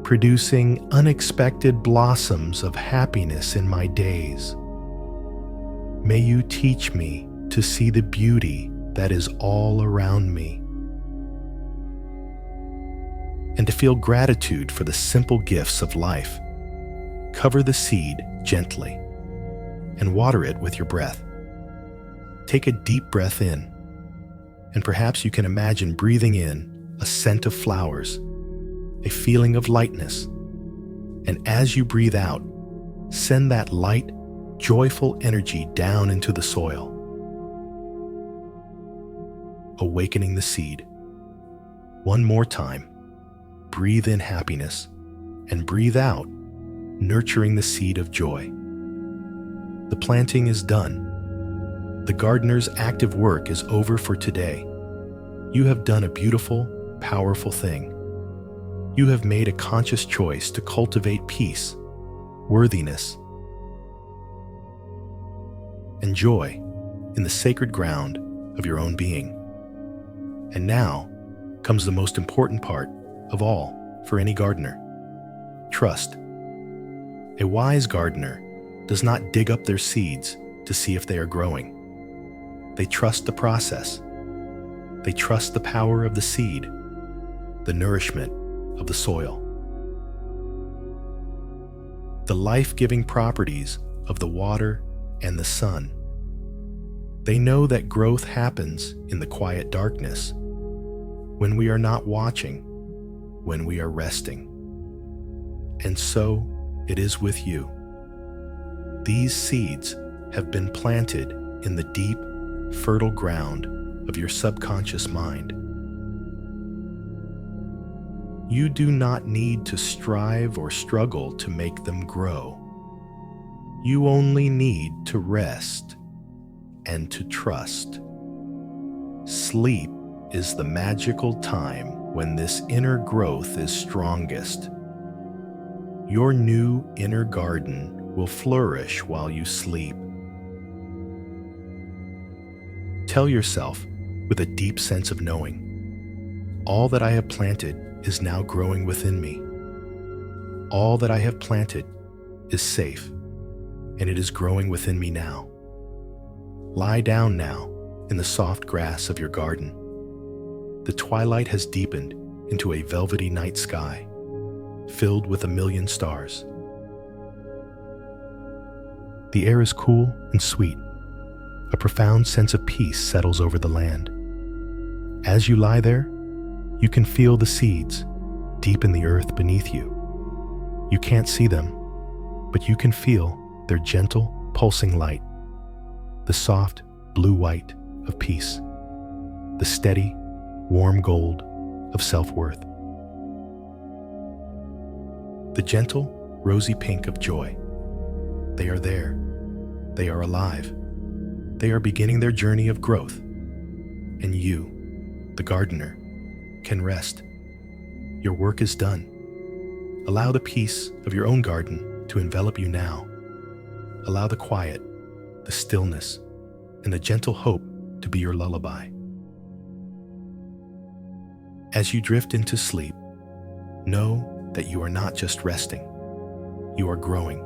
producing unexpected blossoms of happiness in my days. May you teach me to see the beauty that is all around me, and to feel gratitude for the simple gifts of life. Cover the seed gently and water it with your breath. Take a deep breath in, and perhaps you can imagine breathing in a scent of flowers, a feeling of lightness. And as you breathe out, send that light, joyful energy down into the soil, awakening the seed. One more time, breathe in happiness and breathe out, nurturing the seed of joy. The planting is done. The gardener's active work is over for today. You have done a beautiful, powerful thing. You have made a conscious choice to cultivate peace, worthiness, and joy in the sacred ground of your own being. And now comes the most important part of all for any gardener: trust. A wise gardener does not dig up their seeds to see if they are growing. They trust the process. They trust the power of the seed, the nourishment of the soil, the life-giving properties of the water and the sun. They know that growth happens in the quiet darkness, when we are not watching, when we are resting. And so it is with you. These seeds have been planted in the deep, fertile ground of your subconscious mind. You do not need to strive or struggle to make them grow. You only need to rest and to trust. Sleep is the magical time when this inner growth is strongest. Your new inner garden will flourish while you sleep. Tell yourself with a deep sense of knowing, all that I have planted is now growing within me. All that I have planted is safe, and it is growing within me now. Lie down now in the soft grass of your garden. The twilight has deepened into a velvety night sky, filled with a million stars. The air is cool and sweet. A profound sense of peace settles over the land. As you lie there, you can feel the seeds deep in the earth beneath you. You can't see them, but you can feel their gentle, pulsing light, the soft blue-white of peace, the steady, warm gold of self-worth, the gentle, rosy pink of joy. They are there. They are alive. They are beginning their journey of growth. And you, the gardener, can rest. Your work is done. Allow the peace of your own garden to envelop you now. Allow the quiet, the stillness, and the gentle hope to be your lullaby. As you drift into sleep, know that you are not just resting. You are growing.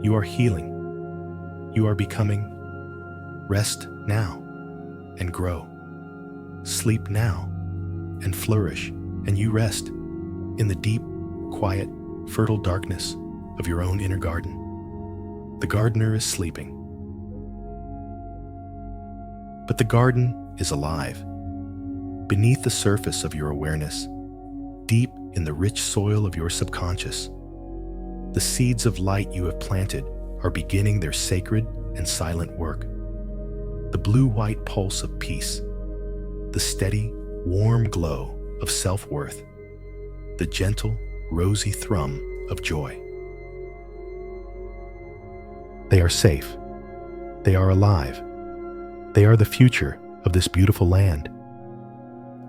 You are healing. You are becoming. Rest now and grow. Sleep now and flourish, and you rest in the deep, quiet, fertile darkness of your own inner garden. The gardener is sleeping. But the garden is alive. Beneath the surface of your awareness, deep in the rich soil of your subconscious, the seeds of light you have planted are beginning their sacred and silent work. The blue-white pulse of peace, the steady, warm glow of self-worth, the gentle, rosy thrum of joy. They are safe. They are alive. They are the future of this beautiful land.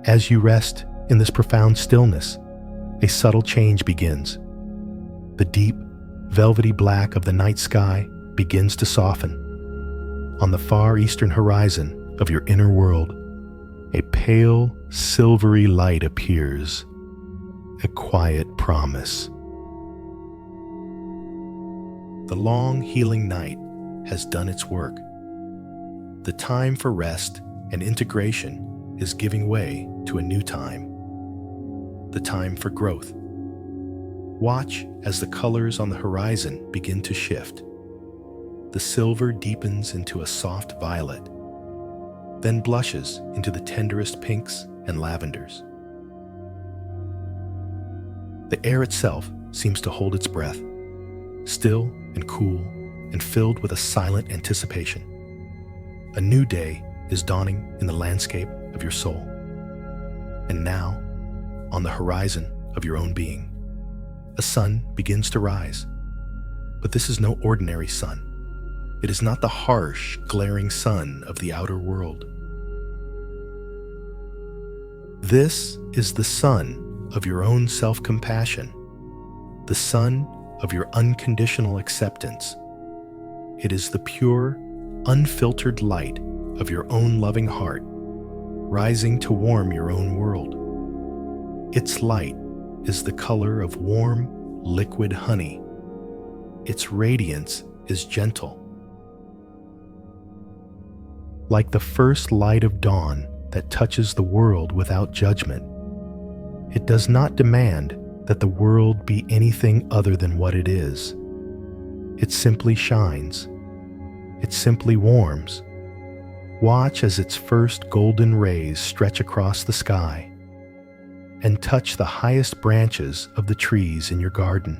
As you rest in this profound stillness, a subtle change begins. The deep, velvety black of the night sky begins to soften. On the far eastern horizon of your inner world, a pale, silvery light appears, a quiet promise. The long, healing night has done its work. The time for rest and integration is giving way to a new time, the time for growth. Watch as the colors on the horizon begin to shift. The silver deepens into a soft violet, then blushes into the tenderest pinks and lavenders. The air itself seems to hold its breath, still and cool and filled with a silent anticipation. A new day is dawning in the landscape of your soul. And now, on the horizon of your own being, a sun begins to rise. But this is no ordinary sun. It is not the harsh, glaring sun of the outer world. This is the sun of your own self-compassion, the sun of your unconditional acceptance. It is the pure, unfiltered light of your own loving heart, rising to warm your own world. Its light is the color of warm, liquid honey. Its radiance is gentle. Like the first light of dawn that touches the world without judgment, it does not demand that the world be anything other than what it is. It simply shines. It simply warms. Watch as its first golden rays stretch across the sky and touch the highest branches of the trees in your garden.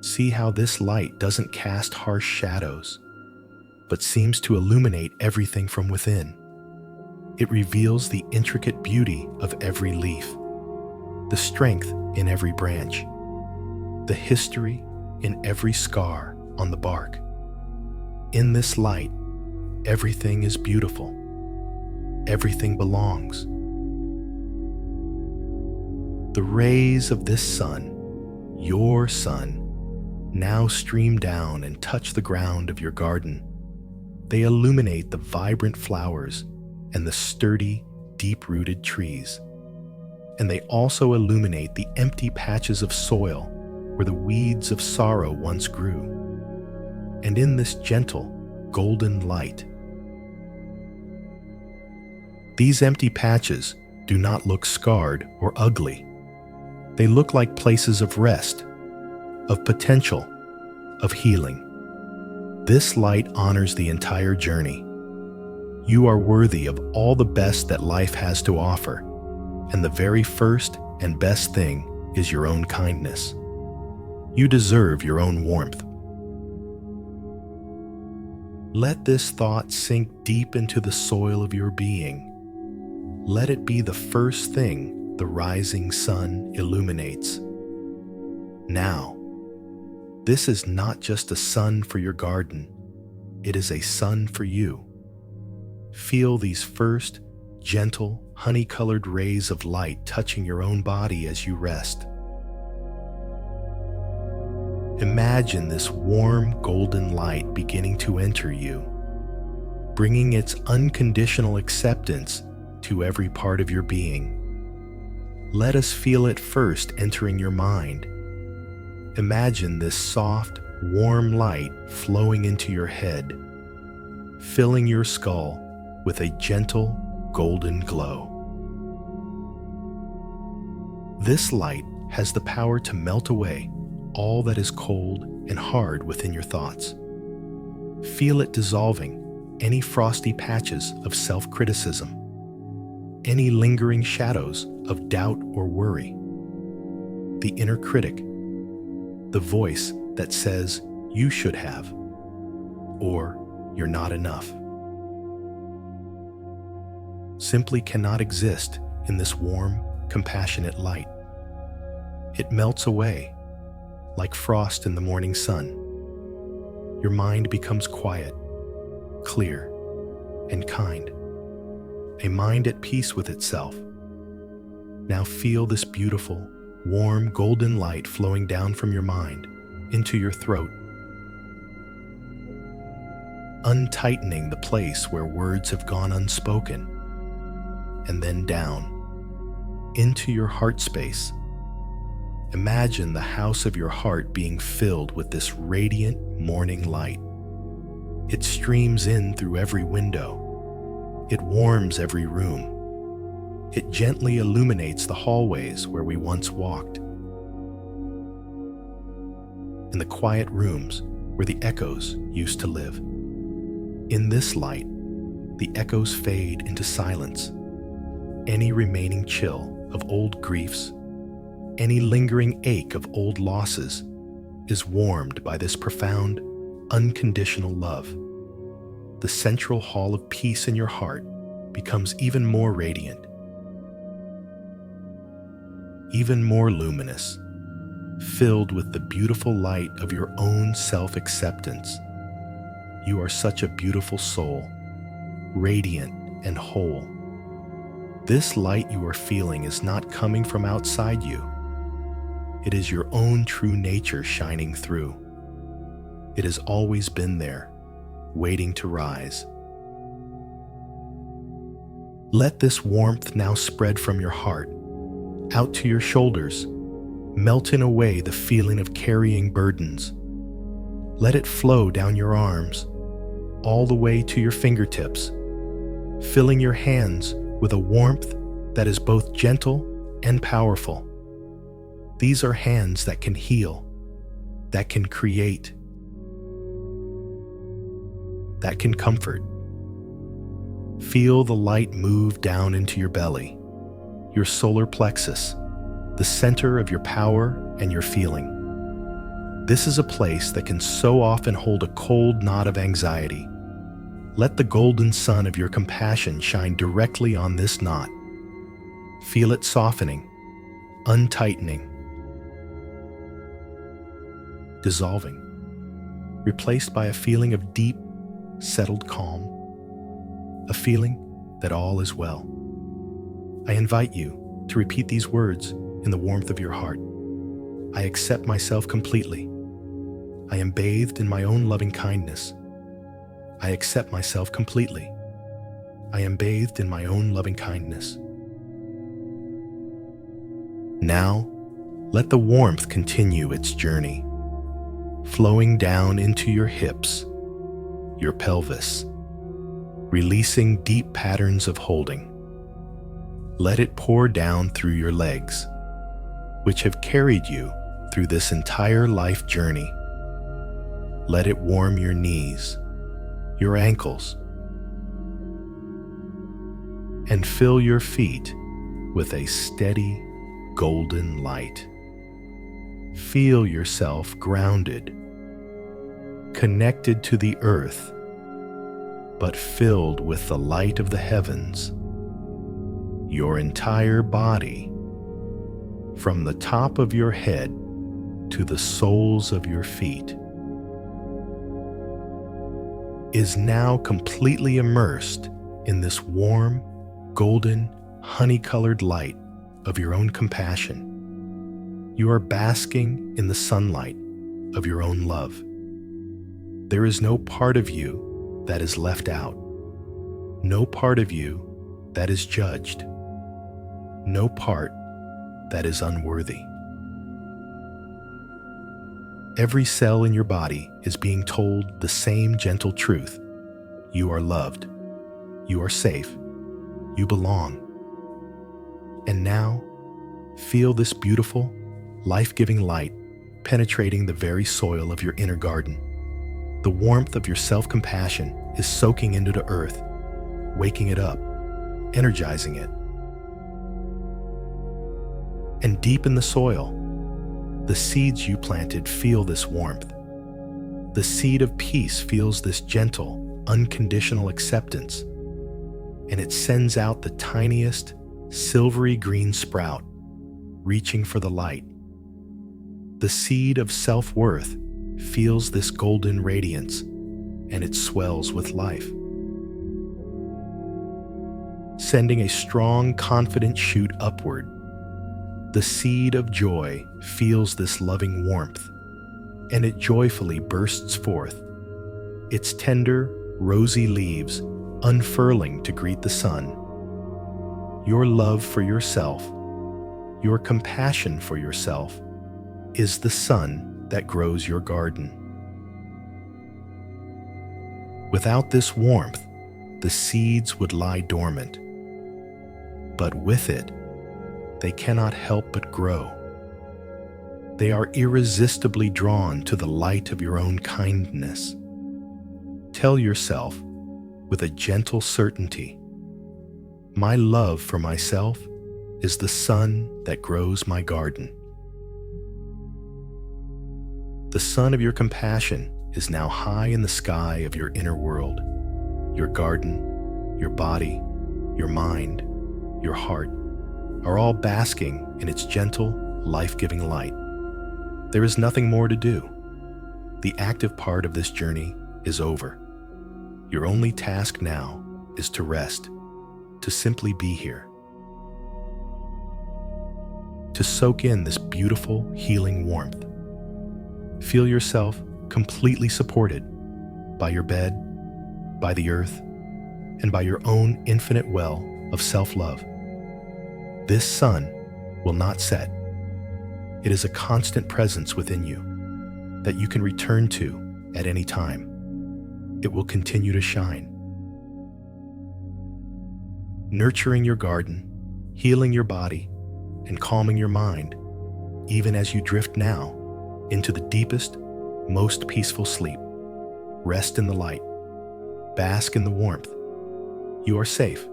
See how this light doesn't cast harsh shadows, but seems to illuminate everything from within. It reveals the intricate beauty of every leaf, the strength in every branch, the history in every scar on the bark. In this light, everything is beautiful. Everything belongs. The rays of this sun, your sun, now stream down and touch the ground of your garden. They illuminate the vibrant flowers and the sturdy, deep-rooted trees. and they also illuminate the empty patches of soil where the weeds of sorrow once grew. And in this gentle, golden light, these empty patches do not look scarred or ugly. They look like places of rest, of potential, of healing. This light honors the entire journey. You are worthy of all the best that life has to offer, and the very first and best thing is your own kindness. You deserve your own warmth. Let this thought sink deep into the soil of your being. Let it be the first thing the rising sun illuminates. Now, this is not just a sun for your garden, it is a sun for you. Feel these first, gentle, honey-colored rays of light touching your own body as you rest. Imagine this warm, golden light beginning to enter you, bringing its unconditional acceptance to every part of your being. Let us feel it first entering your mind. Imagine this soft, warm light flowing into your head, filling your skull with a gentle, golden glow. This light has the power to melt away all that is cold and hard within your thoughts. Feel it dissolving any frosty patches of self-criticism, any lingering shadows of doubt or worry, the inner critic, the voice that says you should have, or you're not enough, simply cannot exist in this warm, compassionate light. It melts away like frost in the morning sun. Your mind becomes quiet, clear, and kind. A mind at peace with itself. Now feel this beautiful, warm, golden light flowing down from your mind into your throat, untightening the place where words have gone unspoken, and then down into your heart space. Imagine the house of your heart being filled with this radiant morning light. It streams in through every window. It warms every room. It gently illuminates the hallways where we once walked. In the quiet rooms where the echoes used to live. In this light, the echoes fade into silence. Any remaining chill of old griefs, any lingering ache of old losses is warmed by this profound, unconditional love. The central hall of peace in your heart becomes even more radiant, even more luminous, filled with the beautiful light of your own self-acceptance. You are such a beautiful soul, radiant and whole. This light you are feeling is not coming from outside you. It is your own true nature shining through. It has always been there, waiting to rise. Let this warmth now spread from your heart, out to your shoulders, melting away the feeling of carrying burdens. Let it flow down your arms, all the way to your fingertips, filling your hands with a warmth that is both gentle and powerful. These are hands that can heal, that can create, that can comfort. Feel the light move down into your belly, your solar plexus, the center of your power and your feeling. This is a place that can so often hold a cold knot of anxiety. Let the golden sun of your compassion shine directly on this knot. Feel it softening, untightening, dissolving, replaced by a feeling of deep, settled calm, a feeling that all is well. I invite you to repeat these words in the warmth of your heart. I accept myself completely. I am bathed in my own loving kindness. I accept myself completely. I am bathed in my own loving kindness. Now, let the warmth continue its journey, flowing down into your hips, your pelvis, releasing deep patterns of holding. Let it pour down through your legs, which have carried you through this entire life journey. Let it warm your knees, your ankles, and fill your feet with a steady, golden light. Feel yourself grounded, connected to the earth, but filled with the light of the heavens. Your entire body, from the top of your head to the soles of your feet, is now completely immersed in this warm, golden, honey-colored light of your own compassion. You are basking in the sunlight of your own love. There is no part of you that is left out, no part of you that is judged, no part that is unworthy. Every cell in your body is being told the same gentle truth. You are loved. You are safe. You belong. And now, feel this beautiful, life-giving light penetrating the very soil of your inner garden. The warmth of your self-compassion is soaking into the earth, waking it up, energizing it. And deep in the soil, the seeds you planted feel this warmth. The seed of peace feels this gentle, unconditional acceptance, and it sends out the tiniest, silvery green sprout, reaching for the light. The seed of self-worth feels this golden radiance, and it swells with life, sending a strong, confident shoot upward. The seed of joy feels this loving warmth, and it joyfully bursts forth, its tender, rosy leaves unfurling to greet the sun. Your love for yourself, your compassion for yourself, is the sun that grows your garden. Without this warmth, the seeds would lie dormant, but with it, they cannot help but grow. They are irresistibly drawn to the light of your own kindness. Tell yourself with a gentle certainty, my love for myself is the sun that grows my garden. The sun of your compassion is now high in the sky of your inner world. Your garden, your body, your mind, your heart are all basking in its gentle, life-giving light. There is nothing more to do. The active part of this journey is over. Your only task now is to rest, to simply be here, to soak in this beautiful, healing warmth. Feel yourself completely supported by your bed, by the earth, and by your own infinite well of self-love. This sun will not set. It is a constant presence within you that you can return to at any time. It will continue to shine, nurturing your garden, healing your body, and calming your mind, even as you drift now into the deepest, most peaceful sleep. Rest in the light. Bask in the warmth. You are safe.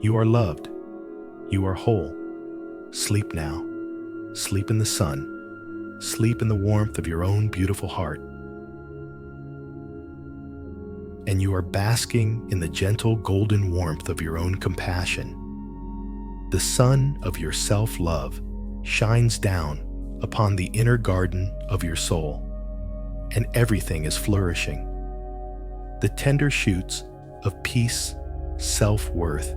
You are loved. You are whole. Sleep now. Sleep in the sun. Sleep in the warmth of your own beautiful heart. And you are basking in the gentle golden warmth of your own compassion. The sun of your self-love shines down upon the inner garden of your soul, and everything is flourishing. The tender shoots of peace, self-worth,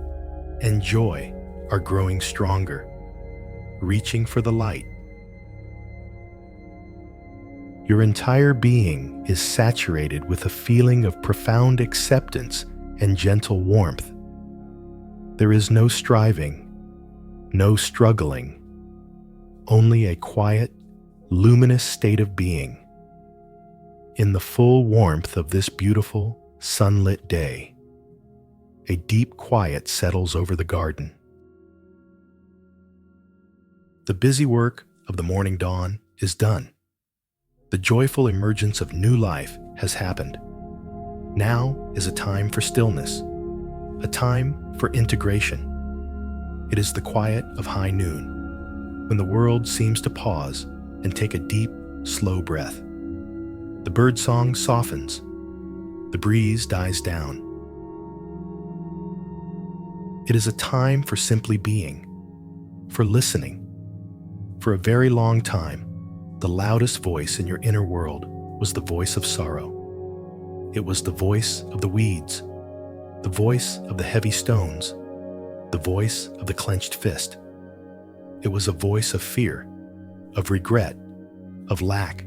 and joy are growing stronger, reaching for the light. Your entire being is saturated with a feeling of profound acceptance and gentle warmth. There is no striving, no struggling, only a quiet, luminous state of being. In the full warmth of this beautiful, sunlit day, a deep quiet settles over the garden. The busy work of the morning dawn is done. The joyful emergence of new life has happened. Now is a time for stillness, a time for integration. It is the quiet of high noon, when the world seems to pause and take a deep, slow breath. The birdsong softens, the breeze dies down. It is a time for simply being, for listening. For a very long time, the loudest voice in your inner world was the voice of sorrow. It was the voice of the weeds, the voice of the heavy stones, the voice of the clenched fist. It was a voice of fear, of regret, of lack,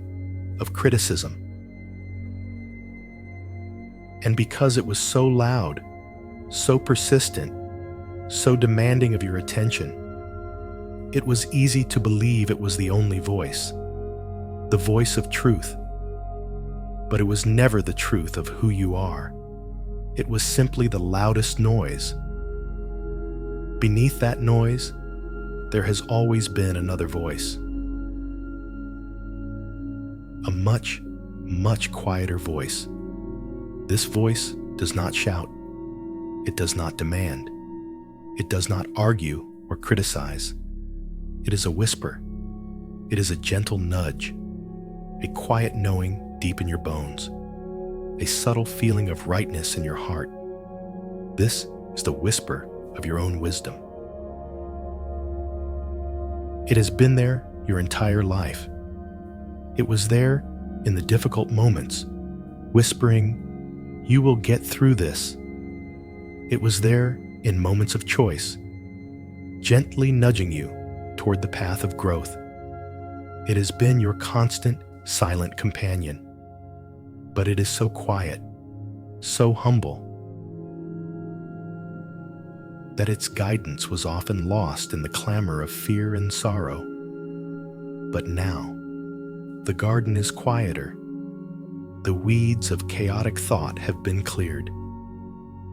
of criticism. And because it was so loud, so persistent, so demanding of your attention, it was easy to believe it was the only voice, the voice of truth. But it was never the truth of who you are. It was simply the loudest noise. Beneath that noise, there has always been another voice. A much, much quieter voice. This voice does not shout. It does not demand. It does not argue or criticize. It is a whisper. It is a gentle nudge, a quiet knowing deep in your bones, a subtle feeling of rightness in your heart. This is the whisper of your own wisdom. It has been there your entire life. It was there in the difficult moments, whispering, "You will get through this." It was there in moments of choice, gently nudging you toward the path of growth. It has been your constant, silent companion. But it is so quiet, so humble, that its guidance was often lost in the clamor of fear and sorrow. But now, the garden is quieter. The weeds of chaotic thought have been cleared.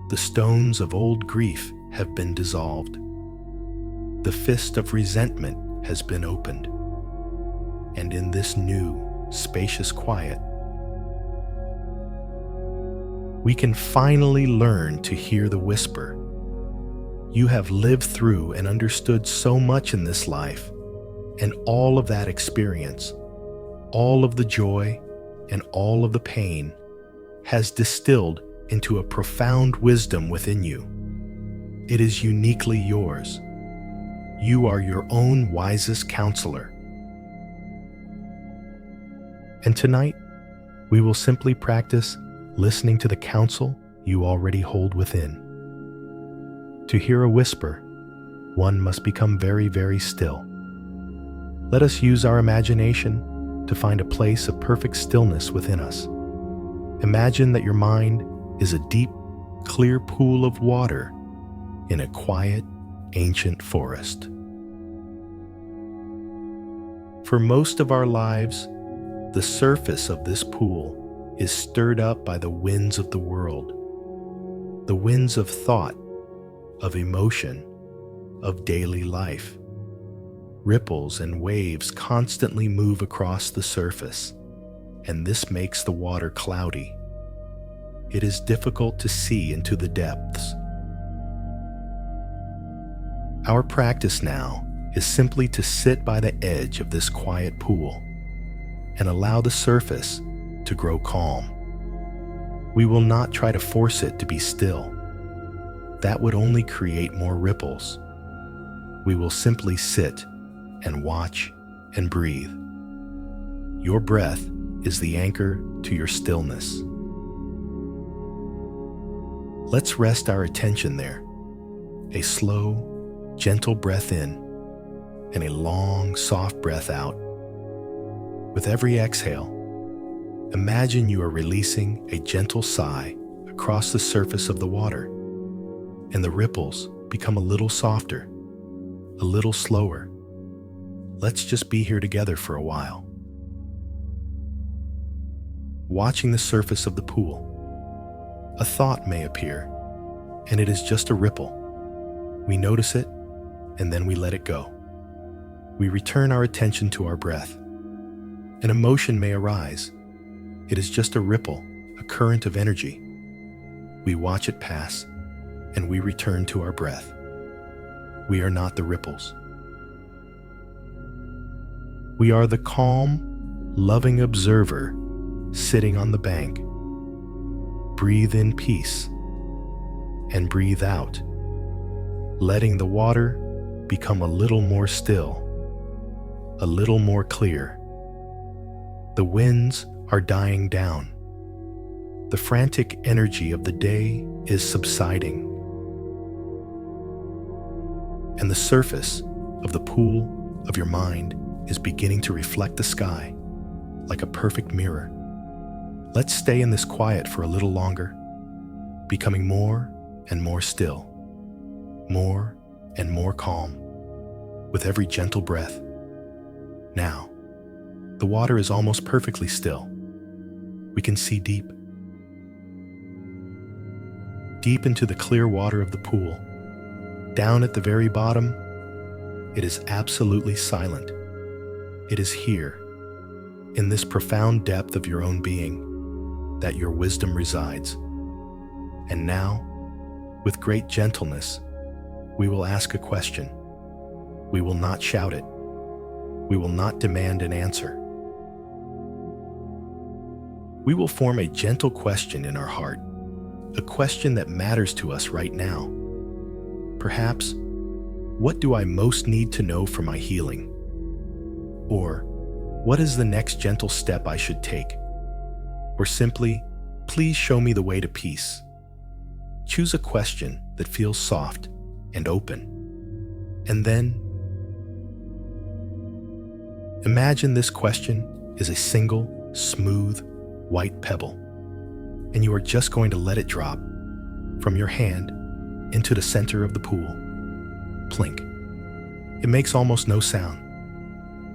The stones of old grief have been dissolved. The fist of resentment has been opened. And in this new, spacious quiet, we can finally learn to hear the whisper. You have lived through and understood so much in this life, and all of that experience, all of the joy and all of the pain, has distilled into a profound wisdom within you. It is uniquely yours. You are your own wisest counselor. And tonight, we will simply practice listening to the counsel you already hold within. To hear a whisper, one must become very, very still. Let us use our imagination to find a place of perfect stillness within us. Imagine that your mind is a deep, clear pool of water in a quiet, ancient forest. For most of our lives, the surface of this pool is stirred up by the winds of the world, the winds of thought, of emotion, of daily life. Ripples and waves constantly move across the surface, and this makes the water cloudy. It is difficult to see into the depths. Our practice now is simply to sit by the edge of this quiet pool and allow the surface to grow calm. We will not try to force it to be still. That would only create more ripples. We will simply sit and watch and breathe. Your breath is the anchor to your stillness. Let's rest our attention there. A slow, gentle breath in and a long, soft breath out. With every exhale, imagine you are releasing a gentle sigh across the surface of the water, and the ripples become a little softer, a little slower. let's just be here together for a while. Watching the surface of the pool, a thought may appear, and it is just a ripple. We notice it, and then we let it go. We return our attention to our breath. An emotion may arise. It is just a ripple, a current of energy. We watch it pass, and we return to our breath. We are not the ripples. We are the calm, loving observer sitting on the bank. Breathe in peace and breathe out, letting the water become a little more still, a little more clear. The winds are dying down. The frantic energy of the day is subsiding. And the surface of the pool of your mind is beginning to reflect the sky like a perfect mirror. Let's stay in this quiet for a little longer, becoming more and more still, more and more calm, with every gentle breath. Now, the water is almost perfectly still. We can see deep into the clear water of the pool. Down at the very bottom, it is absolutely silent. It is here, in this profound depth of your own being, that your wisdom resides. And now, with great gentleness, we will ask a question. We will not shout it. We will not demand an answer. We will form a gentle question in our heart, a question that matters to us right now. Perhaps, what do I most need to know for my healing? Or, what is the next gentle step I should take? Or simply, please show me the way to peace. Choose a question that feels soft and open. And then, imagine this question is a single, smooth, white pebble, and you are just going to let it drop from your hand into the center of the pool. Plink. It makes almost no sound.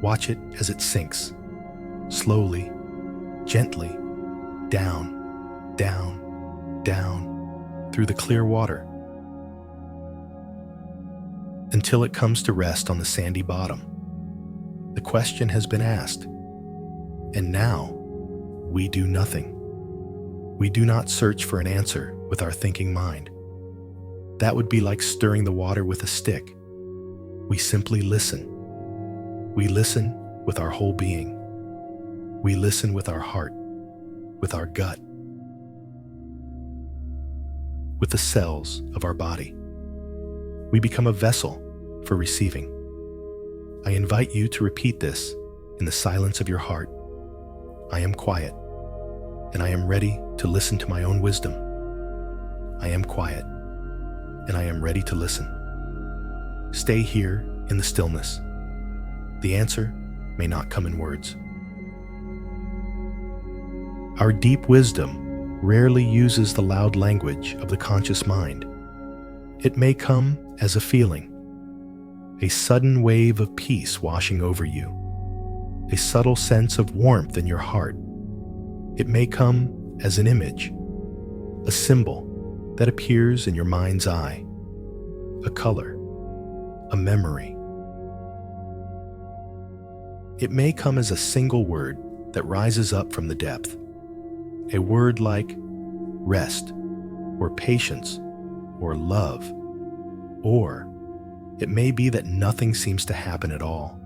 Watch it as it sinks, slowly, gently, down, down, down, through the clear water, until it comes to rest on the sandy bottom. The question has been asked, and now we do nothing. We do not search for an answer with our thinking mind. That would be like stirring the water with a stick. We simply listen. We listen with our whole being. We listen with our heart, with our gut, with the cells of our body. We become a vessel for receiving. I invite you to repeat this in the silence of your heart. I am quiet, and I am ready to listen to my own wisdom. I am quiet, and I am ready to listen. Stay here in the stillness. The answer may not come in words. Our deep wisdom rarely uses the loud language of the conscious mind. It may come as a feeling, a sudden wave of peace washing over you, a subtle sense of warmth in your heart. It may come as an image, a symbol that appears in your mind's eye, a color, a memory. It may come as a single word that rises up from the depth, a word like rest, or patience, or love, or it may be that nothing seems to happen at all,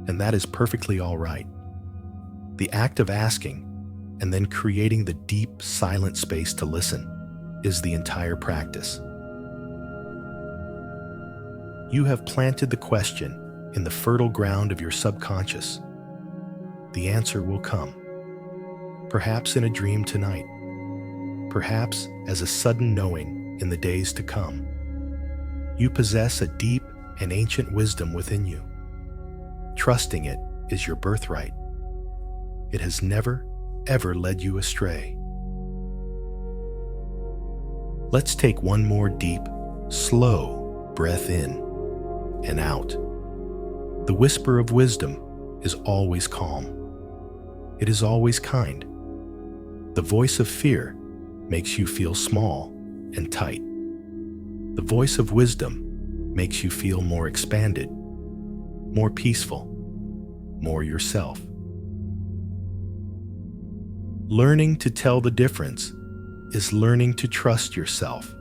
and that is perfectly all right. The act of asking and then creating the deep, silent space to listen is the entire practice. You have planted the question in the fertile ground of your subconscious. The answer will come, perhaps in a dream tonight, perhaps as a sudden knowing in the days to come. You possess a deep and ancient wisdom within you. Trusting it is your birthright. It has never, ever led you astray. Let's take one more deep, slow breath in and out. The whisper of wisdom is always calm. It is always kind. The voice of fear makes you feel small and tight. The voice of wisdom makes you feel more expanded, more peaceful, more yourself. Learning to tell the difference is learning to trust yourself.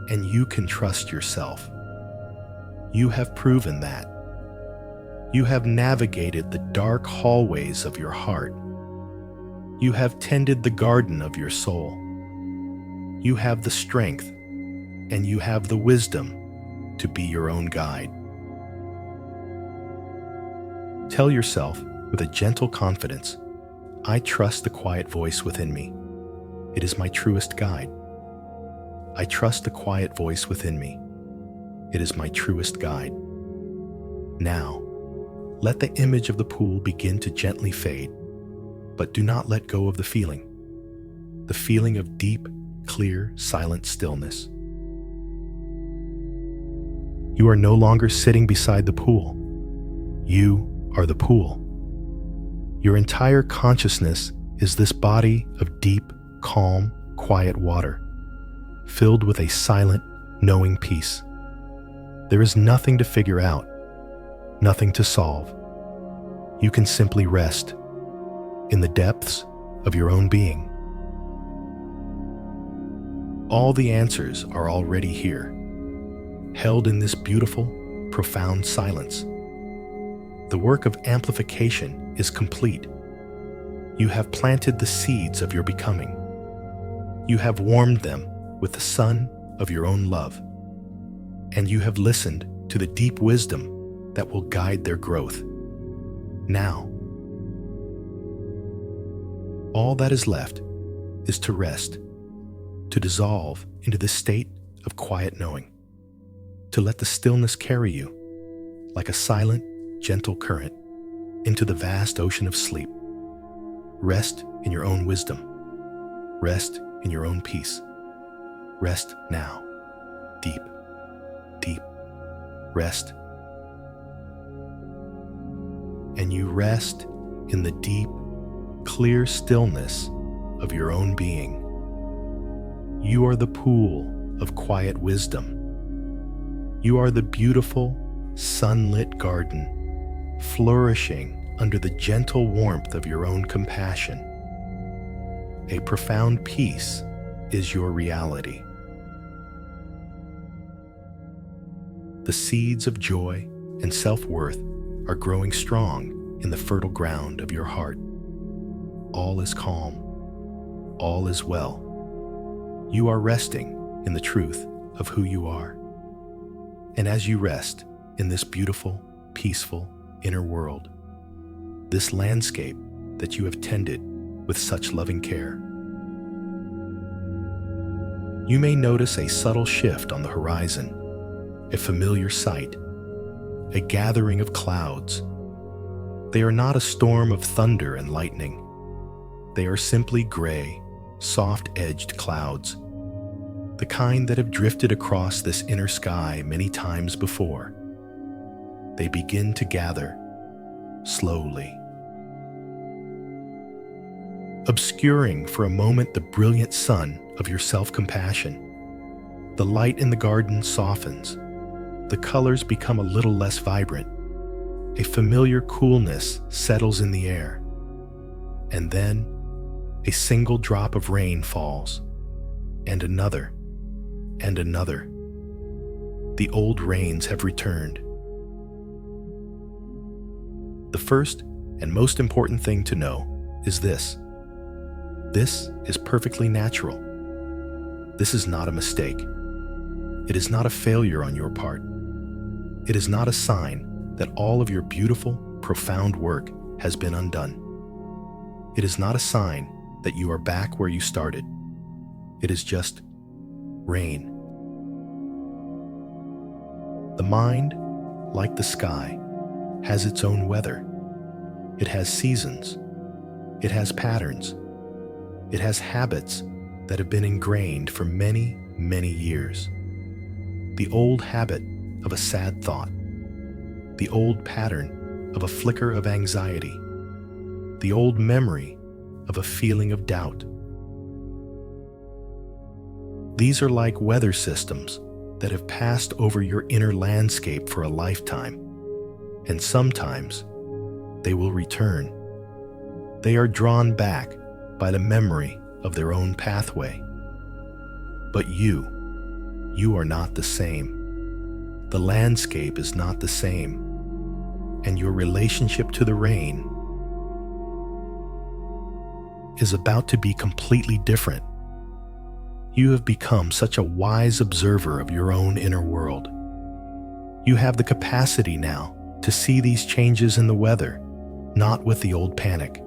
And you can trust yourself. You have proven that. You have navigated the dark hallways of your heart. You have tended the garden of your soul. You have the strength and you have the wisdom to be your own guide. Tell yourself with a gentle confidence, I trust the quiet voice within me. It is my truest guide. I trust the quiet voice within me. It is my truest guide. Now, let the image of the pool begin to gently fade, but do not let go of the feeling of deep, clear, silent stillness. You are no longer sitting beside the pool. You are the pool. Your entire consciousness is this body of deep, calm, quiet water, filled with a silent, knowing peace. There is nothing to figure out, nothing to solve. You can simply rest in the depths of your own being. All the answers are already here, held in this beautiful, profound silence. The work of amplification is complete. You have planted the seeds of your becoming. You have warmed them with the sun of your own love, and you have listened to the deep wisdom that will guide their growth. Now, all that is left is to rest, to dissolve into this state of quiet knowing, to let the stillness carry you like a silent, gentle current into the vast ocean of sleep. Rest in your own wisdom. Rest in your own peace. Rest now. Deep, deep rest. And you rest in the deep, clear stillness of your own being. You are the pool of quiet wisdom. You are the beautiful, sunlit garden, flourishing under the gentle warmth of your own compassion. A profound peace is your reality. The seeds of joy and self-worth are growing strong in the fertile ground of your heart. All is calm. All is well. You are resting in the truth of who you are. And as you rest in this beautiful, peaceful inner world, this landscape that you have tended with such loving care, you may notice a subtle shift on the horizon, a familiar sight, a gathering of clouds. They are not a storm of thunder and lightning. They are simply gray, soft-edged clouds, the kind that have drifted across this inner sky many times before. They begin to gather slowly, obscuring for a moment the brilliant sun of your self-compassion. The light in the garden softens. The colors become a little less vibrant. A familiar coolness settles in the air. And then a single drop of rain falls, and another, and another. The old rains have returned. The first and most important thing to know is this. This is perfectly natural. This is not a mistake. It is not a failure on your part. It is not a sign that all of your beautiful, profound work has been undone. It is not a sign that you are back where you started. It is just rain. The mind, like the sky, has its own weather. It has seasons. It has patterns. It has habits that have been ingrained for many, many years. The old habit of a sad thought, the old pattern of a flicker of anxiety, the old memory of a feeling of doubt. These are like weather systems that have passed over your inner landscape for a lifetime, and sometimes they will return. They are drawn back by the memory of their own pathway. But you are not the same. The landscape is not the same, and your relationship to the rain is about to be completely different. You have become such a wise observer of your own inner world. You have the capacity now to see these changes in the weather, not with the old panic,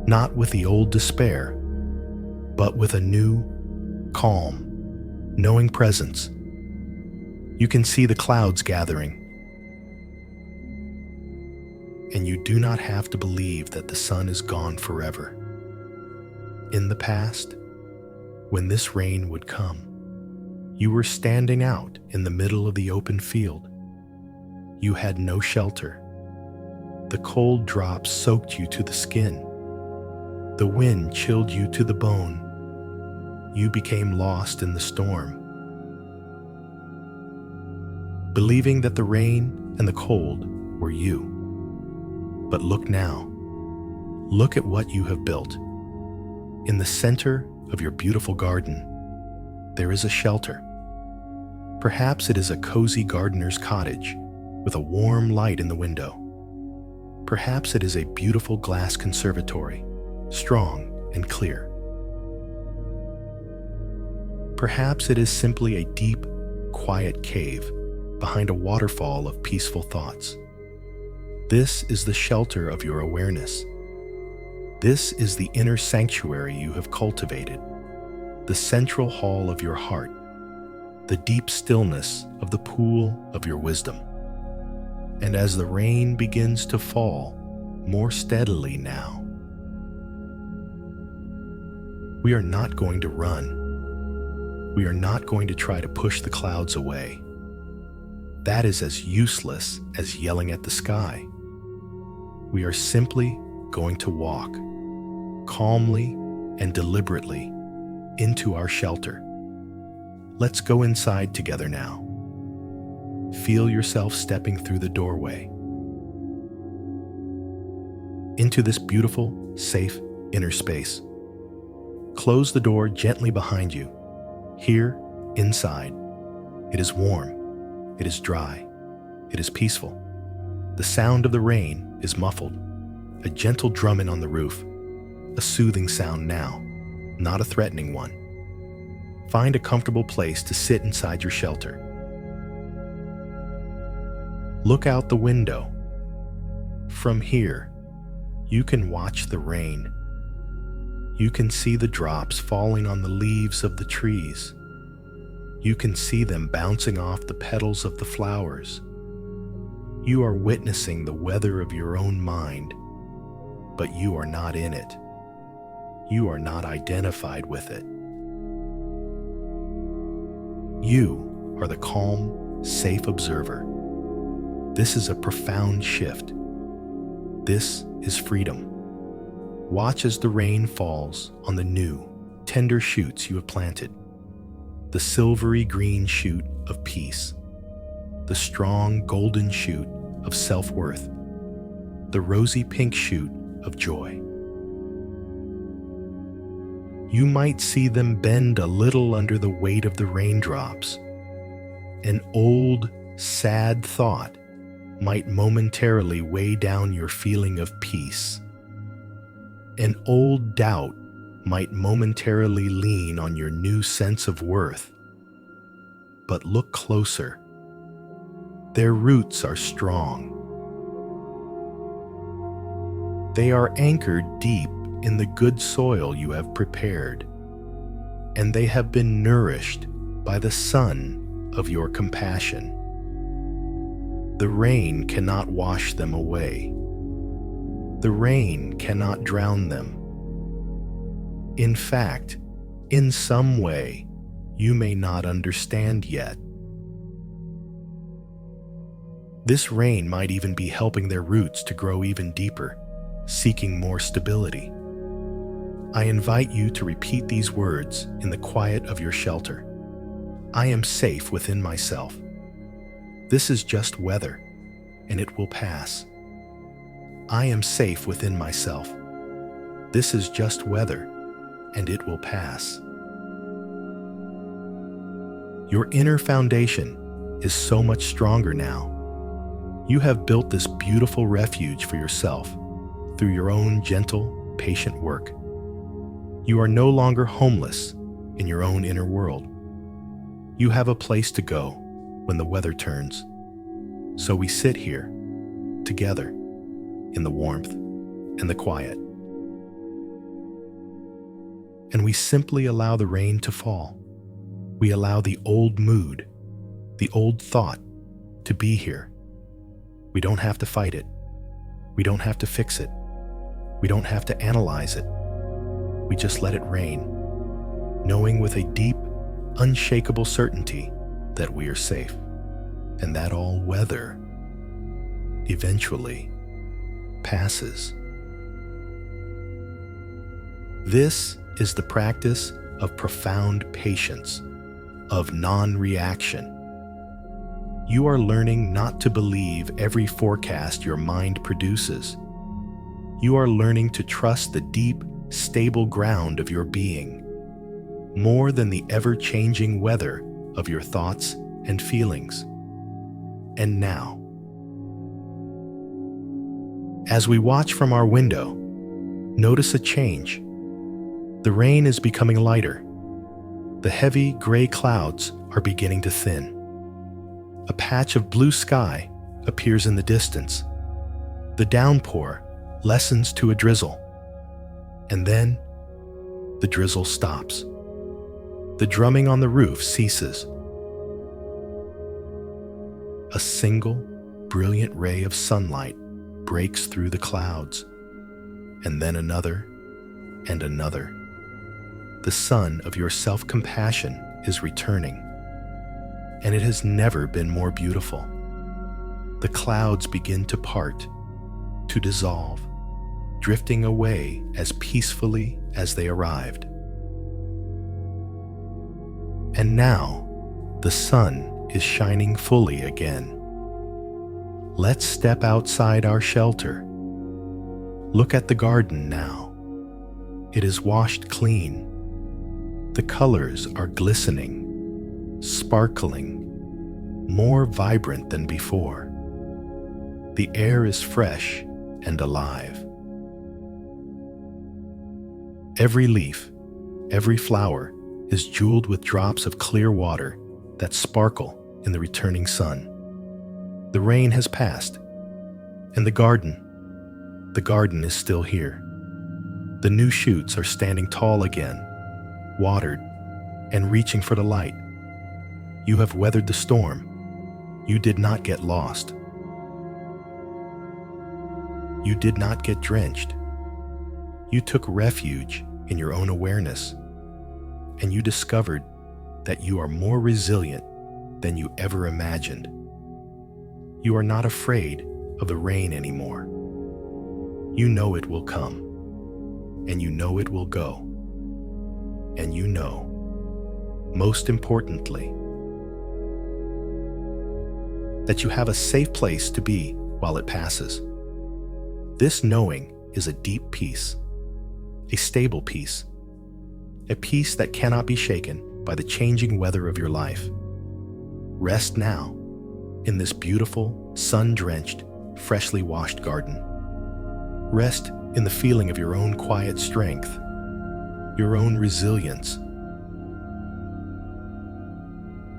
not with the old despair, but with a new, calm, knowing presence. You can see the clouds gathering, and you do not have to believe that the sun is gone forever. In the past, when this rain would come, you were standing out in the middle of the open field. You had no shelter. The cold drops soaked you to the skin. The wind chilled you to the bone. You became lost in the storm, believing that the rain and the cold were you. But look now. Look at what you have built. In the center of your beautiful garden, there is a shelter. Perhaps it is a cozy gardener's cottage with a warm light in the window. Perhaps it is a beautiful glass conservatory, strong and clear. Perhaps it is simply a deep, quiet cave behind a waterfall of peaceful thoughts. This is the shelter of your awareness. This is the inner sanctuary you have cultivated, the central hall of your heart, the deep stillness of the pool of your wisdom. And as the rain begins to fall more steadily now, we are not going to run. We are not going to try to push the clouds away. That is as useless as yelling at the sky. We are simply going to walk calmly and deliberately into our shelter. Let's go inside together now. Feel yourself stepping through the doorway into this beautiful, safe inner space. Close the door gently behind you. Here, inside, it is warm, it is dry, it is peaceful. The sound of the rain is muffled, a gentle drumming on the roof, a soothing sound now, not a threatening one. Find a comfortable place to sit inside your shelter. Look out the window. From here, you can watch the rain. You can see the drops falling on the leaves of the trees. You can see them bouncing off the petals of the flowers. You are witnessing the weather of your own mind, but you are not in it. You are not identified with it. You are the calm, safe observer. This is a profound shift. This is freedom. Watch as the rain falls on the new, tender shoots you have planted. The silvery green shoot of peace. The strong golden shoot of self-worth. The rosy pink shoot of joy. You might see them bend a little under the weight of the raindrops. An old, sad thought might momentarily weigh down your feeling of peace. An old doubt might momentarily lean on your new sense of worth. But look closer. Their roots are strong. They are anchored deep in the good soil you have prepared, and they have been nourished by the sun of your compassion. The rain cannot wash them away. The rain cannot drown them. In fact, in some way, you may not understand yet. This rain might even be helping their roots to grow even deeper, seeking more stability. I invite you to repeat these words in the quiet of your shelter. I am safe within myself. This is just weather, and it will pass. I am safe within myself. This is just weather, and it will pass. Your inner foundation is so much stronger now. You have built this beautiful refuge for yourself through your own gentle, patient work. You are no longer homeless in your own inner world. You have a place to go when the weather turns. So we sit here, together, in the warmth and the quiet. And we simply allow the rain to fall. We allow the old mood, the old thought, to be here. We don't have to fight it. We don't have to fix it. We don't have to analyze it. We just let it rain, knowing with a deep, unshakable certainty that we are safe, and that all weather eventually passes. This is the practice of profound patience, of non-reaction. You are learning not to believe every forecast your mind produces. You are learning to trust the deep, stable ground of your being, more than the ever-changing weather of your thoughts and feelings. And now, as we watch from our window, notice a change. The rain is becoming lighter. The heavy gray clouds are beginning to thin. A patch of blue sky appears in the distance. The downpour lessens to a drizzle. And then, the drizzle stops. The drumming on the roof ceases. A single, brilliant ray of sunlight breaks through the clouds, and then another and another. The sun of your self-compassion is returning, and it has never been more beautiful. The clouds begin to part, to dissolve, drifting away as peacefully as they arrived. And now, the sun is shining fully again. Let's step outside our shelter. Look at the garden now. It is washed clean. The colors are glistening, sparkling, more vibrant than before. The air is fresh and alive. Every leaf, every flower is jeweled with drops of clear water that sparkle in the returning sun. The rain has passed, and the garden is still here. The new shoots are standing tall again, watered and reaching for the light. You have weathered the storm. You did not get lost. You did not get drenched. You took refuge in your own awareness, and you discovered that you are more resilient than you ever imagined. You are not afraid of the rain anymore. You know it will come, and you know it will go, and you know, most importantly, that you have a safe place to be while it passes. This knowing is a deep peace, a stable peace, a peace that cannot be shaken by the changing weather of your life. Rest now in this beautiful, sun-drenched, freshly washed garden. Rest in the feeling of your own quiet strength, your own resilience.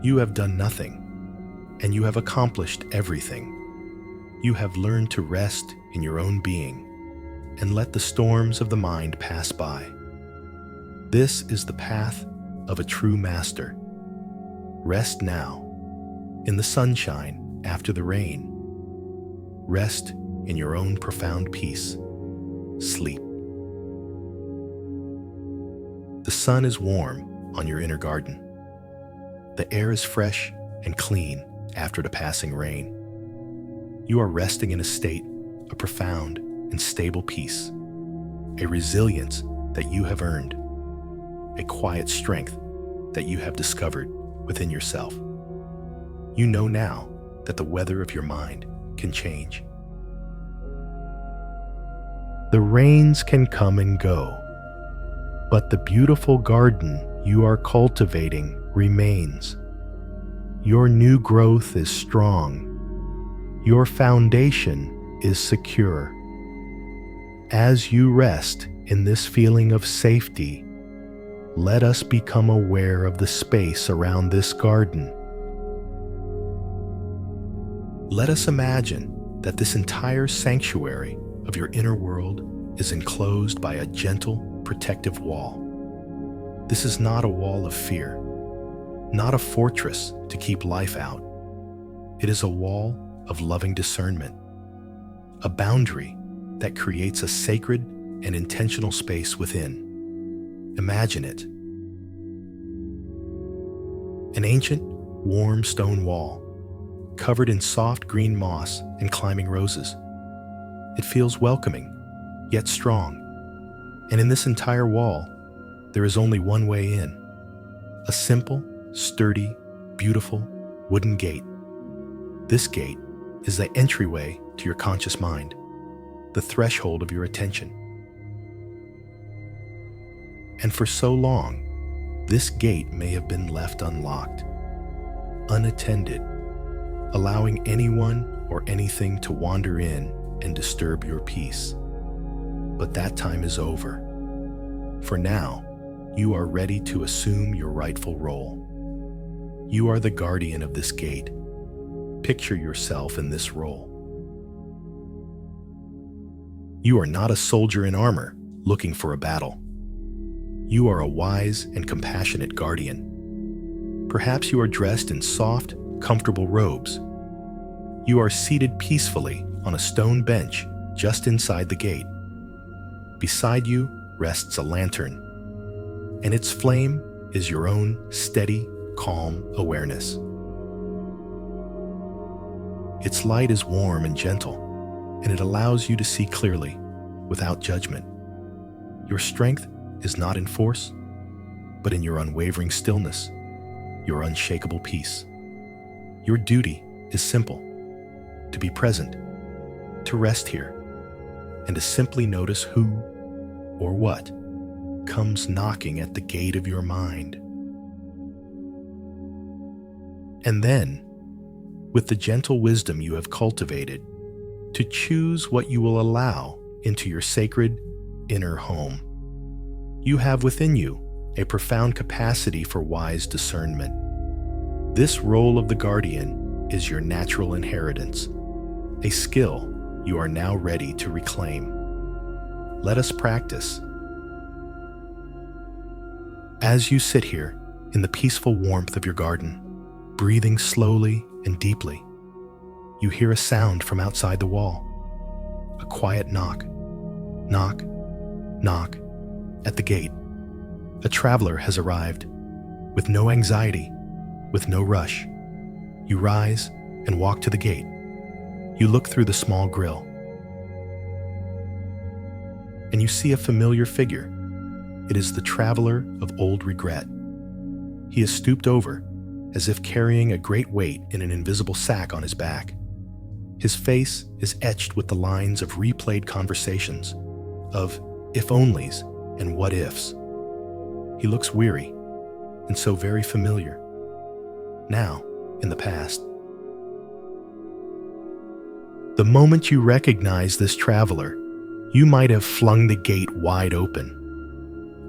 You have done nothing, and you have accomplished everything. You have learned to rest in your own being and let the storms of the mind pass by. This is the path of a true master. Rest now in the sunshine after the rain. Rest in your own profound peace. Sleep. The sun is warm on your inner garden. The air is fresh and clean after the passing rain. You are resting in a state of profound and stable peace, a resilience that you have earned, a quiet strength that you have discovered within yourself. You know now that the weather of your mind can change. The rains can come and go, but the beautiful garden you are cultivating remains. Your new growth is strong. Your foundation is secure. As you rest in this feeling of safety, let us become aware of the space around this garden. Let us imagine that this entire sanctuary of your inner world is enclosed by a gentle, protective wall. This is not a wall of fear, not a fortress to keep life out. It is a wall of loving discernment, a boundary that creates a sacred and intentional space within. Imagine it. An ancient, warm stone wall, covered in soft green moss and climbing roses. It feels welcoming, yet strong. And in this entire wall, there is only one way in. A simple, sturdy, beautiful wooden gate. This gate is the entryway to your conscious mind, the threshold of your attention. And for so long, this gate may have been left unlocked, unattended, allowing anyone or anything to wander in and disturb your peace. But that time is over. For now, you are ready to assume your rightful role. You are the guardian of this gate. Picture yourself in this role. You are not a soldier in armor looking for a battle. You are a wise and compassionate guardian. Perhaps you are dressed in soft, comfortable robes. You are seated peacefully on a stone bench just inside the gate. Beside you rests a lantern, and its flame is your own steady, calm awareness. Its light is warm and gentle, and it allows you to see clearly, without judgment. Your strength is not in force, but in your unwavering stillness, your unshakable peace. Your duty is simple: to be present, to rest here, and to simply notice who or what comes knocking at the gate of your mind. And then, with the gentle wisdom you have cultivated, to choose what you will allow into your sacred inner home. You have within you a profound capacity for wise discernment. This role of the guardian is your natural inheritance, a skill you are now ready to reclaim. Let us practice. As you sit here in the peaceful warmth of your garden, breathing slowly and deeply, you hear a sound from outside the wall. A quiet knock, knock, knock at the gate. A traveler has arrived. With no anxiety, with no rush, you rise and walk to the gate. You look through the small grill, and you see a familiar figure. It is the traveler of old regret. He is stooped over, as if carrying a great weight in an invisible sack on his back. His face is etched with the lines of replayed conversations, of if-onlys and what-ifs. He looks weary, and so very familiar. Now, in the past. The moment you recognize this traveler, you might have flung the gate wide open.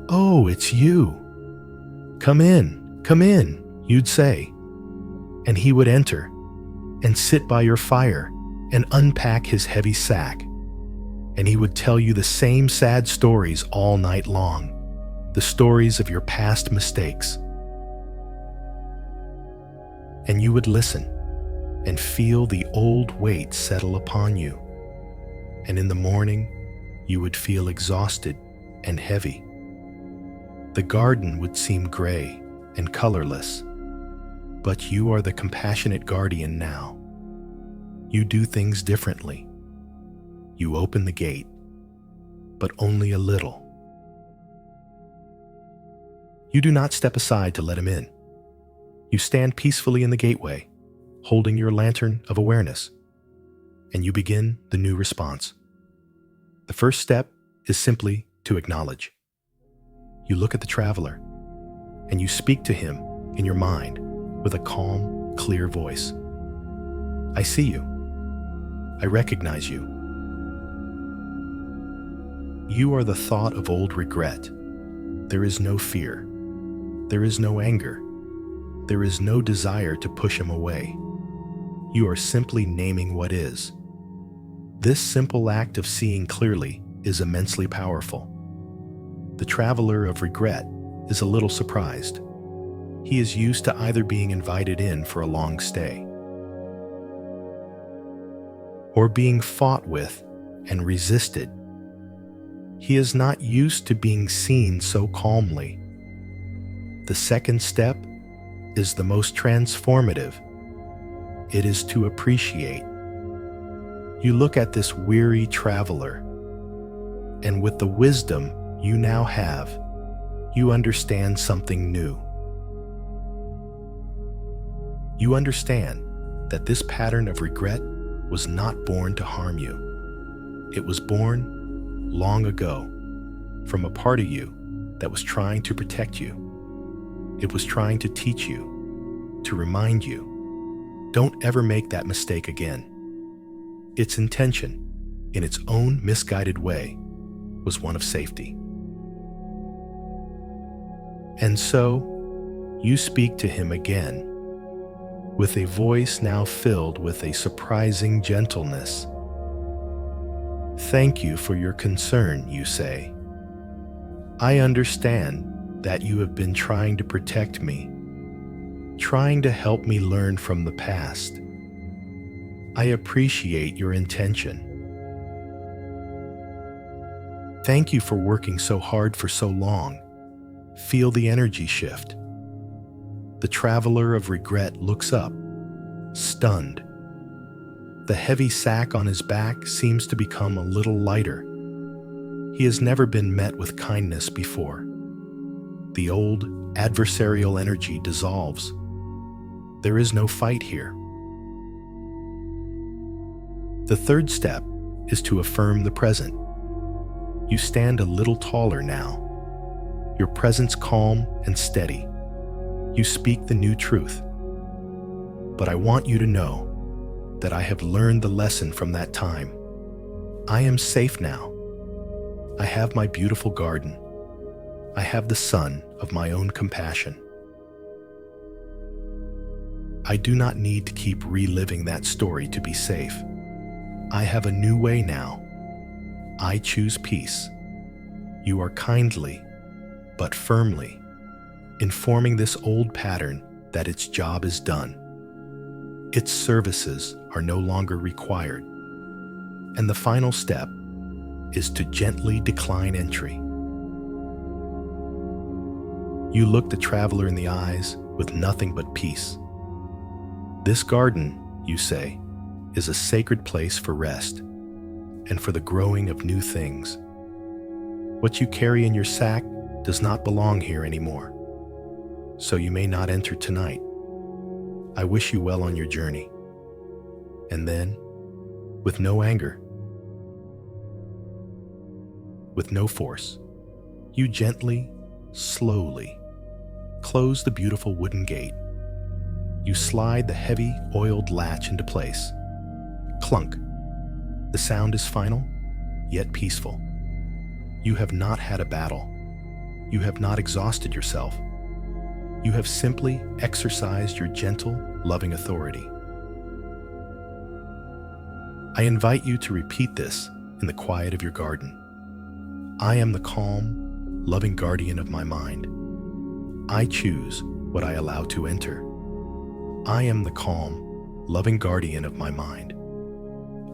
"Oh, it's you. Come in," you'd say. And he would enter and sit by your fire and unpack his heavy sack. And he would tell you the same sad stories all night long, the stories of your past mistakes. And you would listen and feel the old weight settle upon you. And in the morning, you would feel exhausted and heavy. The garden would seem gray and colorless, but you are the compassionate guardian now. You do things differently. You open the gate, but only a little. You do not step aside to let him in. You stand peacefully in the gateway, holding your lantern of awareness, and you begin the new response. The first step is simply to acknowledge. You look at the traveler, and you speak to him in your mind with a calm, clear voice. I see you. I recognize you. You are the thought of old regret. There is no fear. There is no anger. There is no desire to push him away. You are simply naming what is. This simple act of seeing clearly is immensely powerful. The traveler of regret is a little surprised. He is used to either being invited in for a long stay or being fought with and resisted. He is not used to being seen so calmly. The second step is the most transformative. It is to appreciate. You look at this weary traveler, and with the wisdom you now have, you understand something new. You understand that this pattern of regret was not born to harm you. It was born long ago from a part of you that was trying to protect you. It was trying to teach you, to remind you, don't ever make that mistake again. Its intention, in its own misguided way, was one of safety. And so, you speak to him again, with a voice now filled with a surprising gentleness. Thank you for your concern, you say. I understand that you have been trying to protect me, trying to help me learn from the past. I appreciate your intention. Thank you for working so hard for so long. Feel the energy shift. The traveler of regret looks up, stunned. The heavy sack on his back seems to become a little lighter. He has never been met with kindness before. The old adversarial energy dissolves. There is no fight here. The third step is to affirm the present. You stand a little taller now, your presence calm and steady. You speak the new truth. But I want you to know that I have learned the lesson from that time. I am safe now. I have my beautiful garden. I have the sun of my own compassion. I do not need to keep reliving that story to be safe. I have a new way now. I choose peace. You are kindly, but firmly, informing this old pattern that its job is done. Its services are no longer required. And the final step is to gently decline entry. You look the traveler in the eyes with nothing but peace. This garden, you say, is a sacred place for rest and for the growing of new things. What you carry in your sack does not belong here anymore, so you may not enter tonight. I wish you well on your journey. And then, with no anger, with no force, you gently, slowly close the beautiful wooden gate. You slide the heavy, oiled latch into place. Clunk. The sound is final, yet peaceful. You have not had a battle. You have not exhausted yourself. You have simply exercised your gentle, loving authority. I invite you to repeat this in the quiet of your garden. I am the calm, loving guardian of my mind. I choose what I allow to enter. I am the calm, loving guardian of my mind.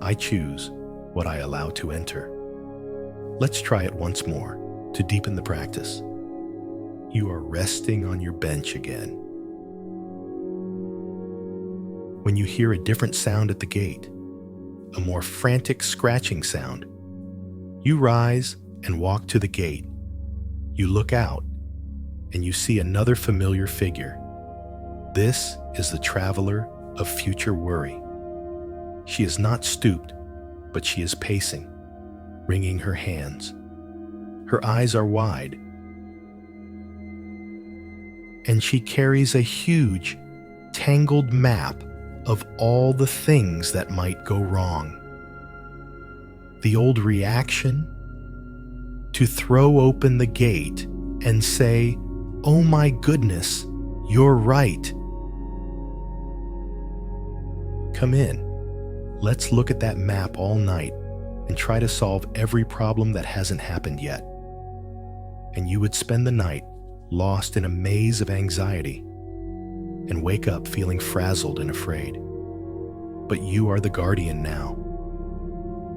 I choose what I allow to enter. Let's try it once more to deepen the practice. You are resting on your bench again. When you hear a different sound at the gate, a more frantic scratching sound. You rise and walk to the gate. You look out, and you see another familiar figure. This is the traveler of future worry. She is not stooped, but she is pacing, wringing her hands. Her eyes are wide, and she carries a huge, tangled map of all the things that might go wrong. The old reaction to throw open the gate and say, "Oh my goodness, you're right. Come in. Let's look at that map all night and try to solve every problem that hasn't happened yet." And you would spend the night lost in a maze of anxiety and wake up feeling frazzled and afraid. But you are the guardian now.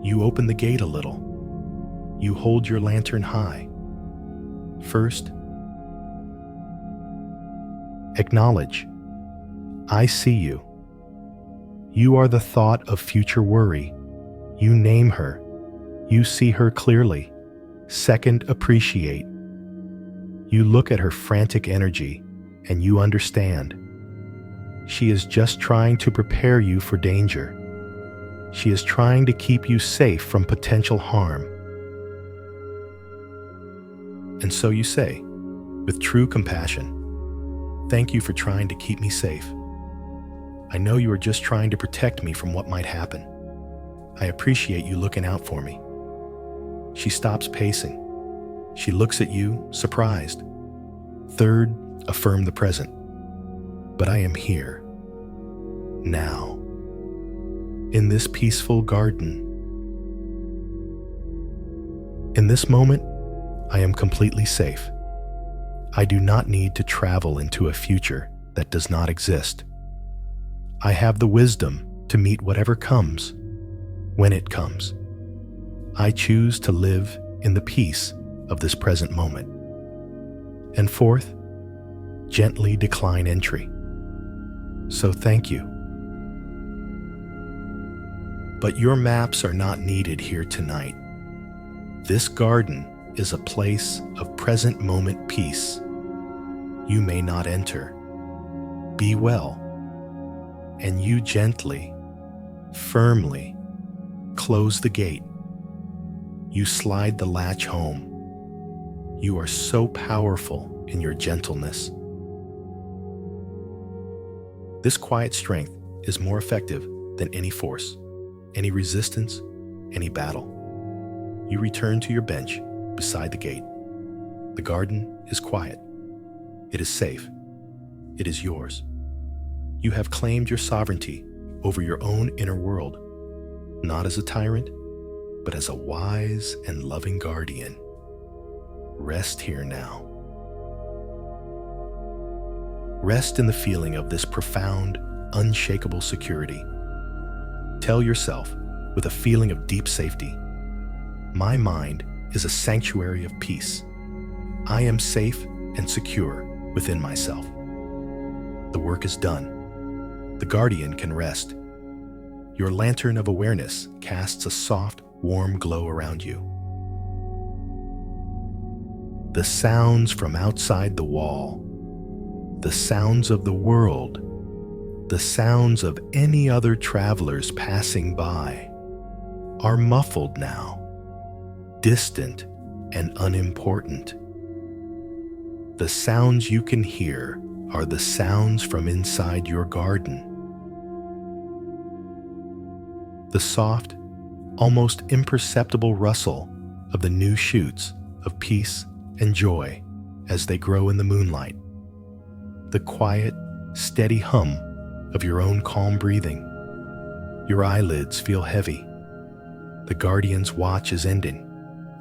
You open the gate a little. You hold your lantern high. First, acknowledge, I see you. You are the thought of future worry. You name her. You see her clearly. Second, appreciate. You look at her frantic energy and you understand. She is just trying to prepare you for danger. She is trying to keep you safe from potential harm. And so you say, with true compassion, "Thank you for trying to keep me safe. I know you are just trying to protect me from what might happen. I appreciate you looking out for me." She stops pacing. She looks at you, surprised. Third, affirm the present. But I am here, now, in this peaceful garden. In this moment, I am completely safe. I do not need to travel into a future that does not exist. I have the wisdom to meet whatever comes, when it comes. I choose to live in the peace of this present moment. And fourth, gently decline entry. So thank you. But your maps are not needed here tonight. This garden is a place of present moment peace. You may not enter. Be well. And you gently, firmly close the gate. You slide the latch home. You are so powerful in your gentleness. This quiet strength is more effective than any force, any resistance, any battle. You return to your bench beside the gate. The garden is quiet. It is safe. It is yours. You have claimed your sovereignty over your own inner world, not as a tyrant, but as a wise and loving guardian. Rest here now. Rest in the feeling of this profound, unshakable security. Tell yourself, with a feeling of deep safety, my mind is a sanctuary of peace. I am safe and secure within myself. The work is done. The guardian can rest. Your lantern of awareness casts a soft, warm glow around you. The sounds from outside the wall, the sounds of the world, the sounds of any other travelers passing by, are muffled now, distant and unimportant. The sounds you can hear are the sounds from inside your garden. The soft, almost imperceptible rustle of the new shoots of peace and joy as they grow in the moonlight. The quiet, steady hum of your own calm breathing. Your eyelids feel heavy. The guardian's watch is ending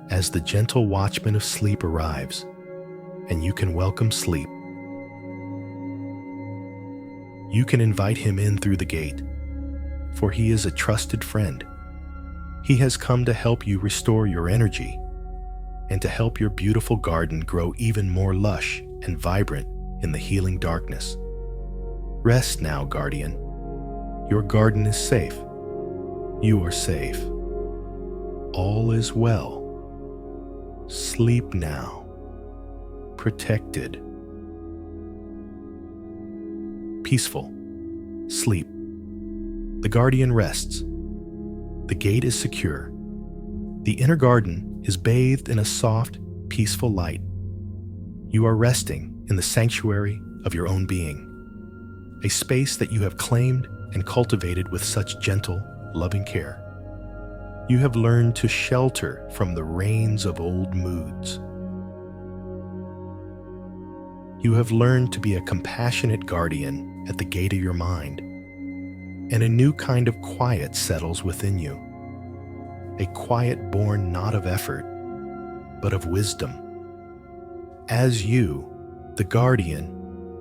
as the gentle watchman of sleep arrives, and you can welcome sleep. You can invite him in through the gate, for he is a trusted friend. He has come to help you restore your energy and to help your beautiful garden grow even more lush and vibrant in the healing darkness. Rest now, guardian. Your garden is safe. You are safe. All is well. Sleep now. Protected. Peaceful. Sleep. The guardian rests. The gate is secure. The inner garden is bathed in a soft, peaceful light. You are resting in the sanctuary of your own being, a space that you have claimed and cultivated with such gentle, loving care. You have learned to shelter from the rains of old moods. You have learned to be a compassionate guardian at the gate of your mind, and a new kind of quiet settles within you, a quiet born not of effort, but of wisdom. As you, the guardian,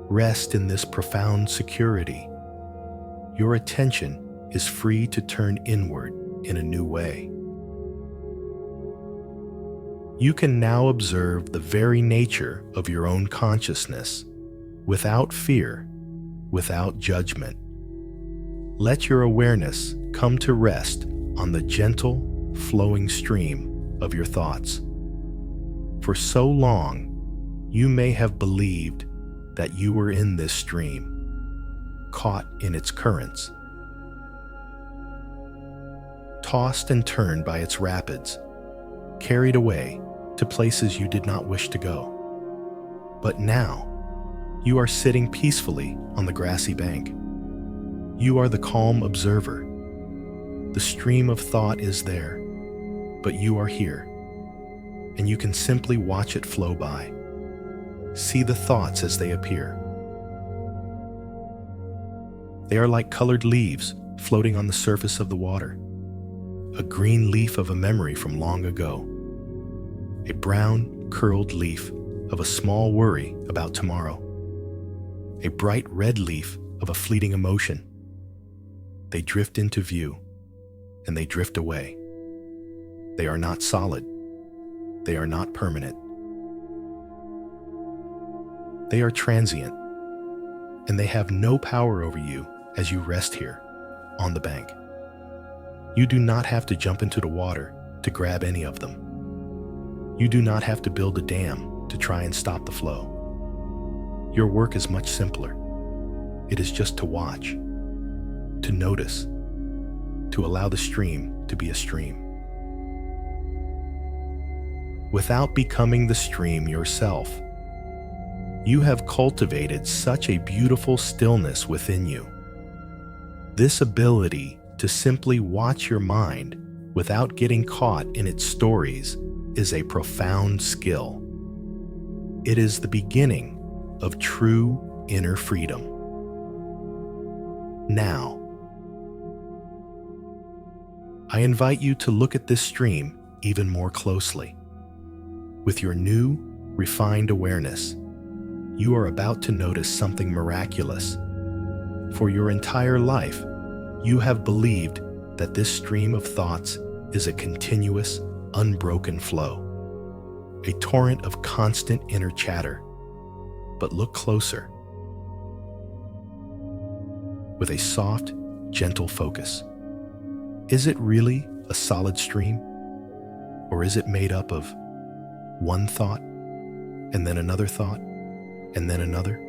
rest in this profound security, your attention is free to turn inward in a new way. You can now observe the very nature of your own consciousness, without fear, without judgment. Let your awareness come to rest on the gentle, flowing stream of your thoughts. For so long, you may have believed that you were in this stream, caught in its currents, tossed and turned by its rapids, carried away to places you did not wish to go. But now, you are sitting peacefully on the grassy bank. You are the calm observer. The stream of thought is there, but you are here, and you can simply watch it flow by. See the thoughts as they appear. They are like colored leaves floating on the surface of the water. A green leaf of a memory from long ago. A brown, curled leaf of a small worry about tomorrow. A bright red leaf of a fleeting emotion. They drift into view, and they drift away. They are not solid. They are not permanent. They are transient, and they have no power over you as you rest here, on the bank. You do not have to jump into the water to grab any of them. You do not have to build a dam to try and stop the flow. Your work is much simpler. It is just to watch, to notice, to allow the stream to be a stream. Without becoming the stream yourself, you have cultivated such a beautiful stillness within you. This ability to simply watch your mind without getting caught in its stories is a profound skill. It is the beginning of true inner freedom. Now, I invite you to look at this stream even more closely. With your new, refined awareness, you are about to notice something miraculous. For your entire life, you have believed that this stream of thoughts is a continuous, unbroken flow, a torrent of constant inner chatter. But look closer. With a soft, gentle focus. Is it really a solid stream? Or is it made up of one thought, and then another thought, and then another?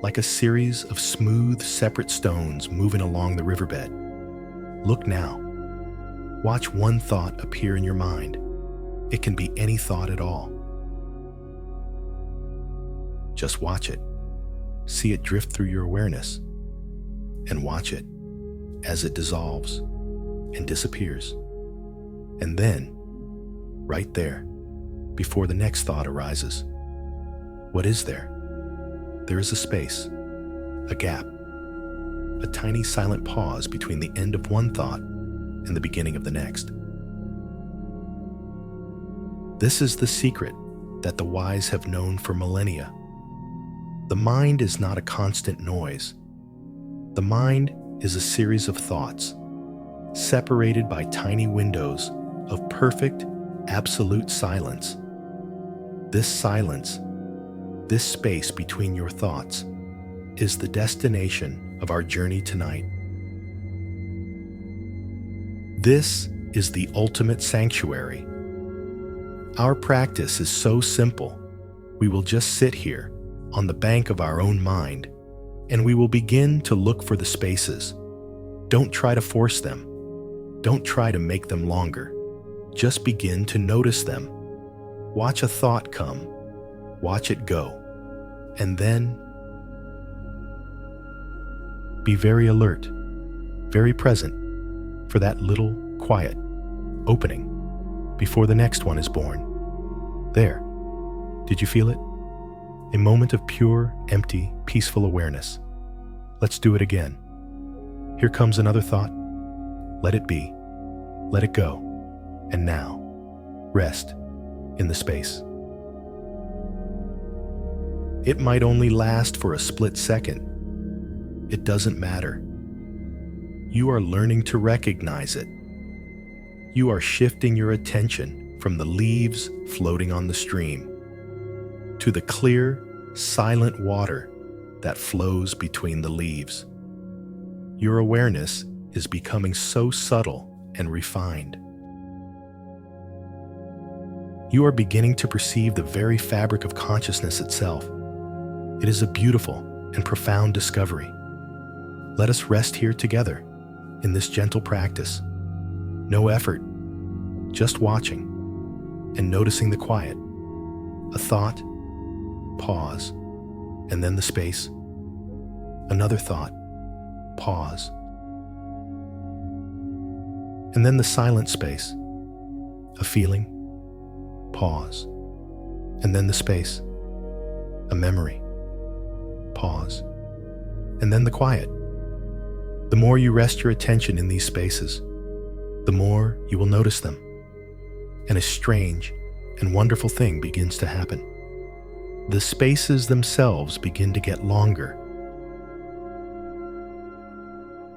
Like a series of smooth, separate stones moving along the riverbed. Look now. Watch one thought appear in your mind. It can be any thought at all. Just watch it. See it drift through your awareness. And watch it as it dissolves and disappears. And then, right there, before the next thought arises, what is there? There is a space, a gap, a tiny silent pause between the end of one thought and the beginning of the next. This is the secret that the wise have known for millennia. The mind is not a constant noise. The mind is a series of thoughts, separated by tiny windows of perfect, absolute silence. This silence, this space between your thoughts, is the destination of our journey tonight. This is the ultimate sanctuary. Our practice is so simple. We will just sit here on the bank of our own mind, and we will begin to look for the spaces. Don't try to force them. Don't try to make them longer. Just begin to notice them. Watch a thought come. Watch it go. And then be very alert, very present for that little quiet opening before the next one is born. There. Did you feel it? A moment of pure, empty, peaceful awareness. Let's do it again. Here comes another thought. Let it be. Let it go. And now, rest in the space. It might only last for a split second. It doesn't matter. You are learning to recognize it. You are shifting your attention from the leaves floating on the stream to the clear, silent water that flows between the leaves. Your awareness is becoming so subtle and refined. You are beginning to perceive the very fabric of consciousness itself. It is a beautiful and profound discovery. Let us rest here together in this gentle practice. No effort, just watching and noticing the quiet. A thought, pause, and then the space. Another thought, pause, and then the silent space. A feeling, pause, and then the space. A memory, pause, and then the quiet. The more you rest your attention in these spaces, the more you will notice them, and a strange and wonderful thing begins to happen. The spaces themselves begin to get longer.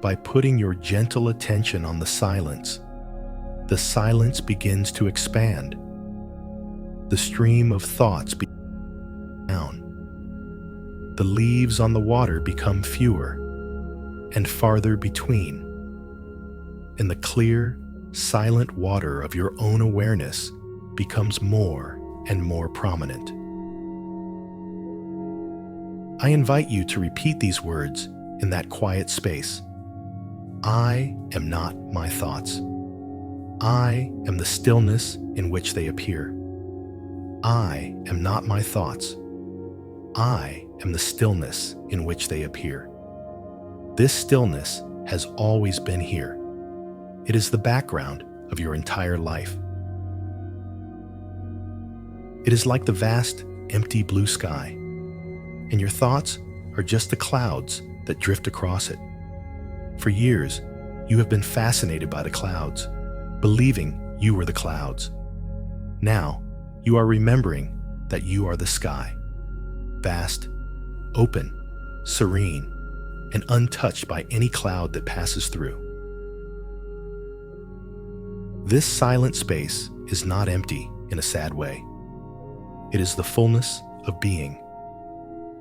By putting your gentle attention on the silence begins to expand. The stream of thoughts begins down. The leaves on the water become fewer and farther between. And the clear, silent water of your own awareness becomes more and more prominent. I invite you to repeat these words in that quiet space. I am not my thoughts. I am the stillness in which they appear. I am not my thoughts. I am the stillness in which they appear. This stillness has always been here. It is the background of your entire life. It is like the vast, empty blue sky, and your thoughts are just the clouds that drift across it. For years, you have been fascinated by the clouds, believing you were the clouds. Now, you are remembering that you are the sky, vast, open, serene, and untouched by any cloud that passes through. This silent space is not empty in a sad way. It is the fullness of being.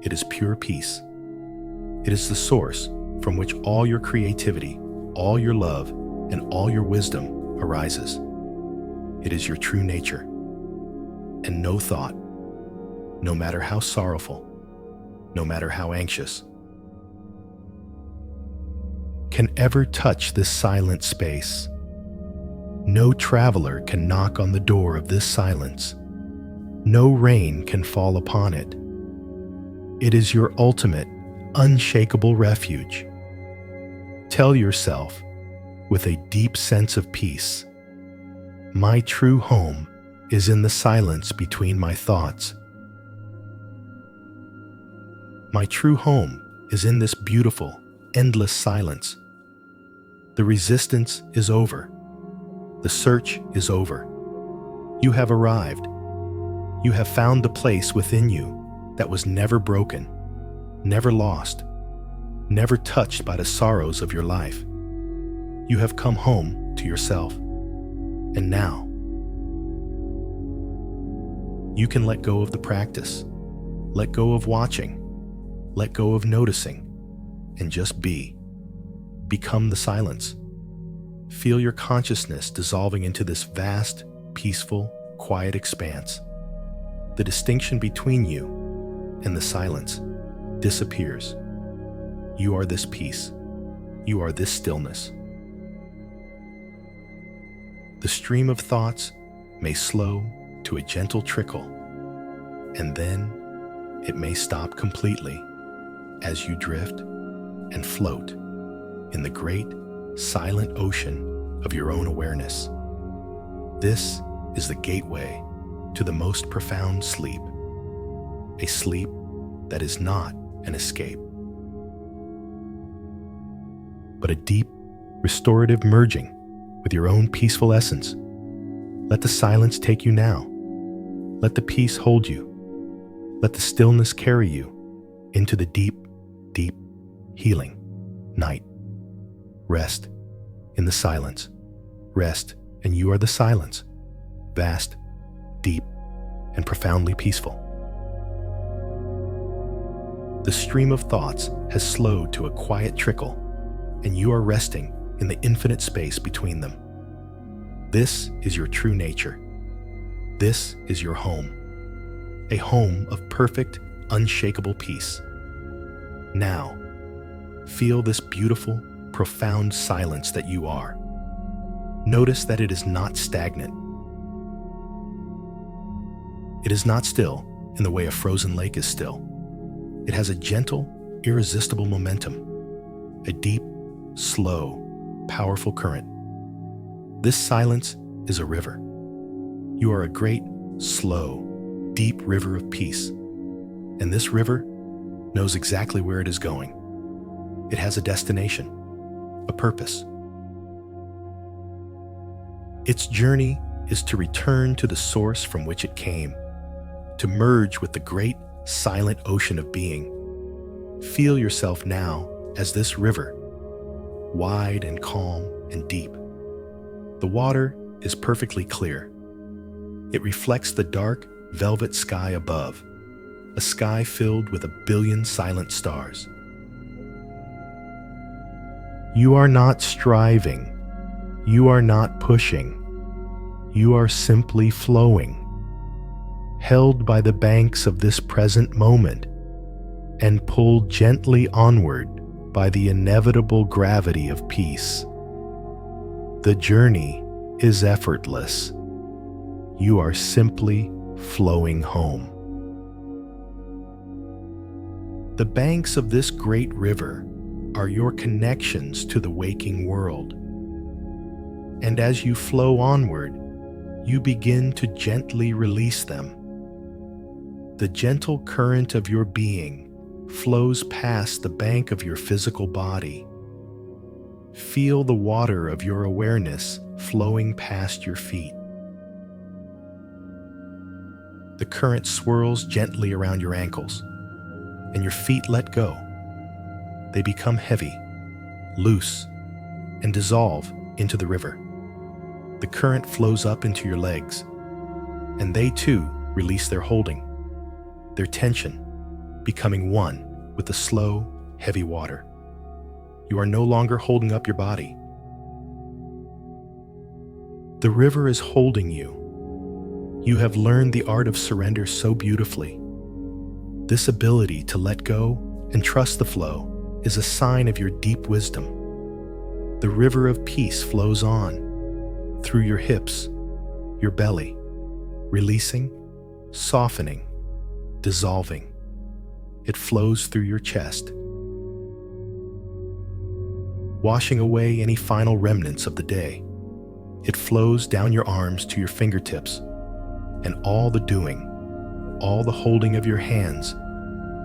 It is pure peace. It is the source from which all your creativity, all your love, and all your wisdom arises. It is your true nature. And no thought, no matter how sorrowful, no matter how anxious, can ever touch this silent space. No traveler can knock on the door of this silence. No rain can fall upon it. It is your ultimate, unshakable refuge. Tell yourself, with a deep sense of peace, my true home is in the silence between my thoughts. My true home is in this beautiful, endless silence. The resistance is over. The search is over. You have arrived. You have found the place within you that was never broken, never lost, never touched by the sorrows of your life. You have come home to yourself. And now, you can let go of the practice, let go of watching, let go of noticing, and just be. Become the silence. Feel your consciousness dissolving into this vast, peaceful, quiet expanse. The distinction between you and the silence disappears. You are this peace. You are this stillness. The stream of thoughts may slow to a gentle trickle, and then it may stop completely as you drift and float in the great, silent ocean of your own awareness. This is the gateway to the most profound sleep, a sleep that is not an escape, but a deep, restorative merging with your own peaceful essence. Let the silence take you now. Let the peace hold you. Let the stillness carry you into the deep, deep, healing night. Rest in the silence. Rest, and you are the silence. Vast, deep, and profoundly peaceful. The stream of thoughts has slowed to a quiet trickle, and you are resting in the infinite space between them. This is your true nature. This is your home, a home of perfect, unshakable peace. Now, feel this beautiful, profound silence that you are. Notice that it is not stagnant. It is not still in the way a frozen lake is still. It has a gentle, irresistible momentum, a deep, slow, powerful current. This silence is a river. You are a great, slow, deep river of peace. And this river knows exactly where it is going. It has a destination, a purpose. Its journey is to return to the source from which it came, to merge with the great, silent ocean of being. Feel yourself now as this river, wide and calm and deep. The water is perfectly clear. It reflects the dark, velvet sky above, a sky filled with 1 billion silent stars. You are not striving. You are not pushing. You are simply flowing, held by the banks of this present moment and pulled gently onward by the inevitable gravity of peace. The journey is effortless. You are simply flowing home. The banks of this great river are your connections to the waking world. And as you flow onward, you begin to gently release them. The gentle current of your being flows past the bank of your physical body. Feel the water of your awareness flowing past your feet. The current swirls gently around your ankles, and your feet let go. They become heavy, loose, and dissolve into the river. The current flows up into your legs, and they too release their holding, their tension, becoming one with the slow, heavy water. You are no longer holding up your body. The river is holding you. You have learned the art of surrender so beautifully. This ability to let go and trust the flow is a sign of your deep wisdom. The river of peace flows on through your hips, your belly, releasing, softening, dissolving. It flows through your chest, washing away any final remnants of the day. It flows down your arms to your fingertips, and all the doing, all the holding of your hands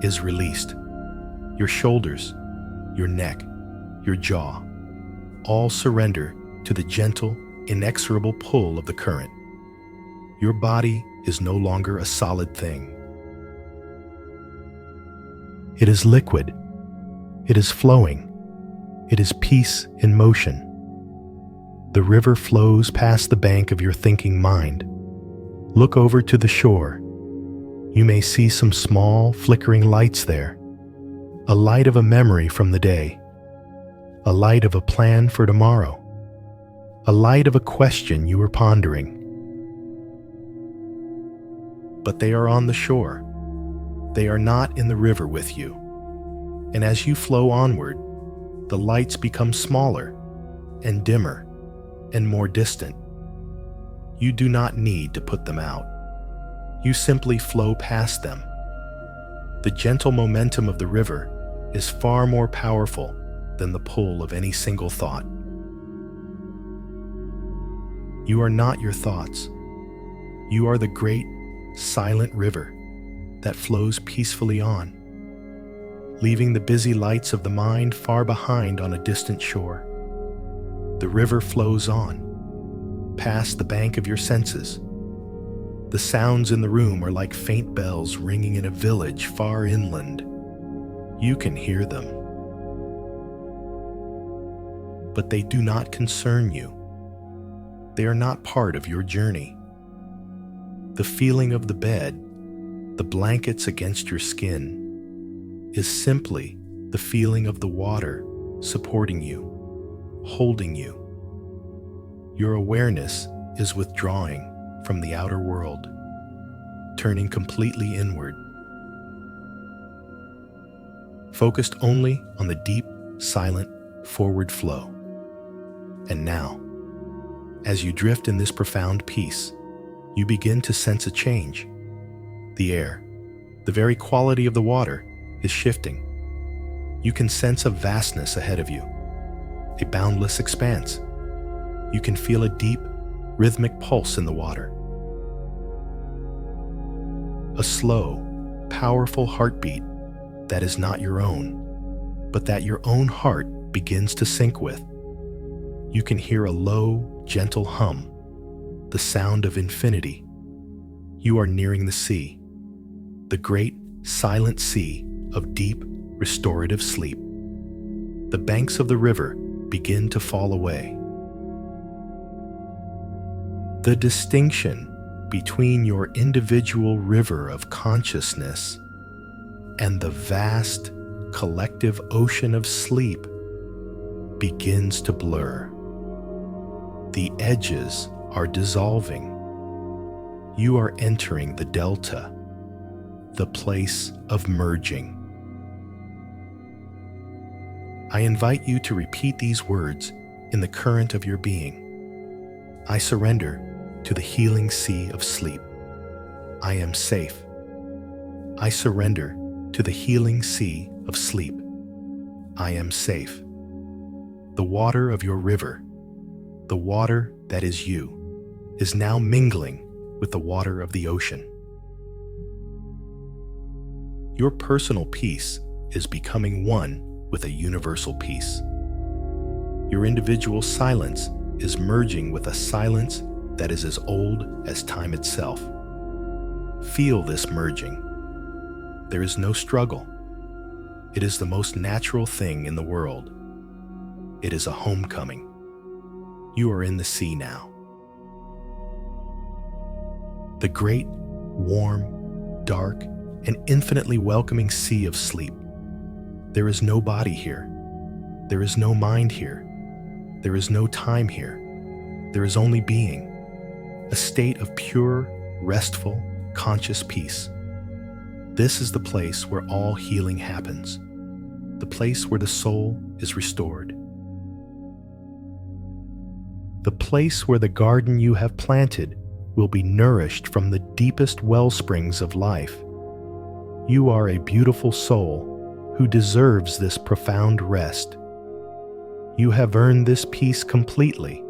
is released. Your shoulders, your neck, your jaw, all surrender to the gentle, inexorable pull of the current. Your body is no longer a solid thing. It is liquid. It is flowing. It is peace in motion. The river flows past the bank of your thinking mind. Look over to the shore. You may see some small, flickering lights there. A light of a memory from the day. A light of a plan for tomorrow. a light of a question you were pondering. But they are on the shore. They are not in the river with you. And as you flow onward, the lights become smaller and dimmer and more distant. You do not need to put them out. You simply flow past them. The gentle momentum of the river is far more powerful than the pull of any single thought. You are not your thoughts. You are the great, silent river that flows peacefully on, leaving the busy lights of the mind far behind on a distant shore. The river flows on, past the bank of your senses. The sounds in the room are like faint bells ringing in a village far inland. You can hear them, but they do not concern you. They are not part of your journey. The feeling of the bed, the blankets against your skin, is simply the feeling of the water supporting you, holding you. Your awareness is withdrawing from the outer world, turning completely inward, focused only on the deep, silent, forward flow. And now, as you drift in this profound peace, you begin to sense a change. The air, the very quality of the water, is shifting. You can sense a vastness ahead of you, a boundless expanse. You can feel a deep, rhythmic pulse in the water. A slow, powerful heartbeat that is not your own, but that your own heart begins to sync with. You can hear a low, gentle hum, the sound of infinity. You are nearing the sea, the great, silent sea of deep, restorative sleep. The banks of the river begin to fall away. The distinction between your individual river of consciousness and the vast, collective ocean of sleep begins to blur. The edges are dissolving. You are entering the delta, the place of merging. I invite you to repeat these words in the current of your being. I surrender to the healing sea of sleep. I am safe. I surrender to the healing sea of sleep. I am safe. The water of your river, the water that is you, is now mingling with the water of the ocean. Your personal peace is becoming one with a universal peace. Your individual silence is merging with a silence that is as old as time itself. Feel this merging. There is no struggle. It is the most natural thing in the world. It is a homecoming. You are in the sea now. The great, warm, dark, and infinitely welcoming sea of sleep. There is no body here. There is no mind here. There is no time here. There is only being, a state of pure, restful, conscious peace. This is the place where all healing happens, the place where the soul is restored, the place where the garden you have planted will be nourished from the deepest wellsprings of life. You are a beautiful soul who deserves this profound rest. You have earned this peace completely.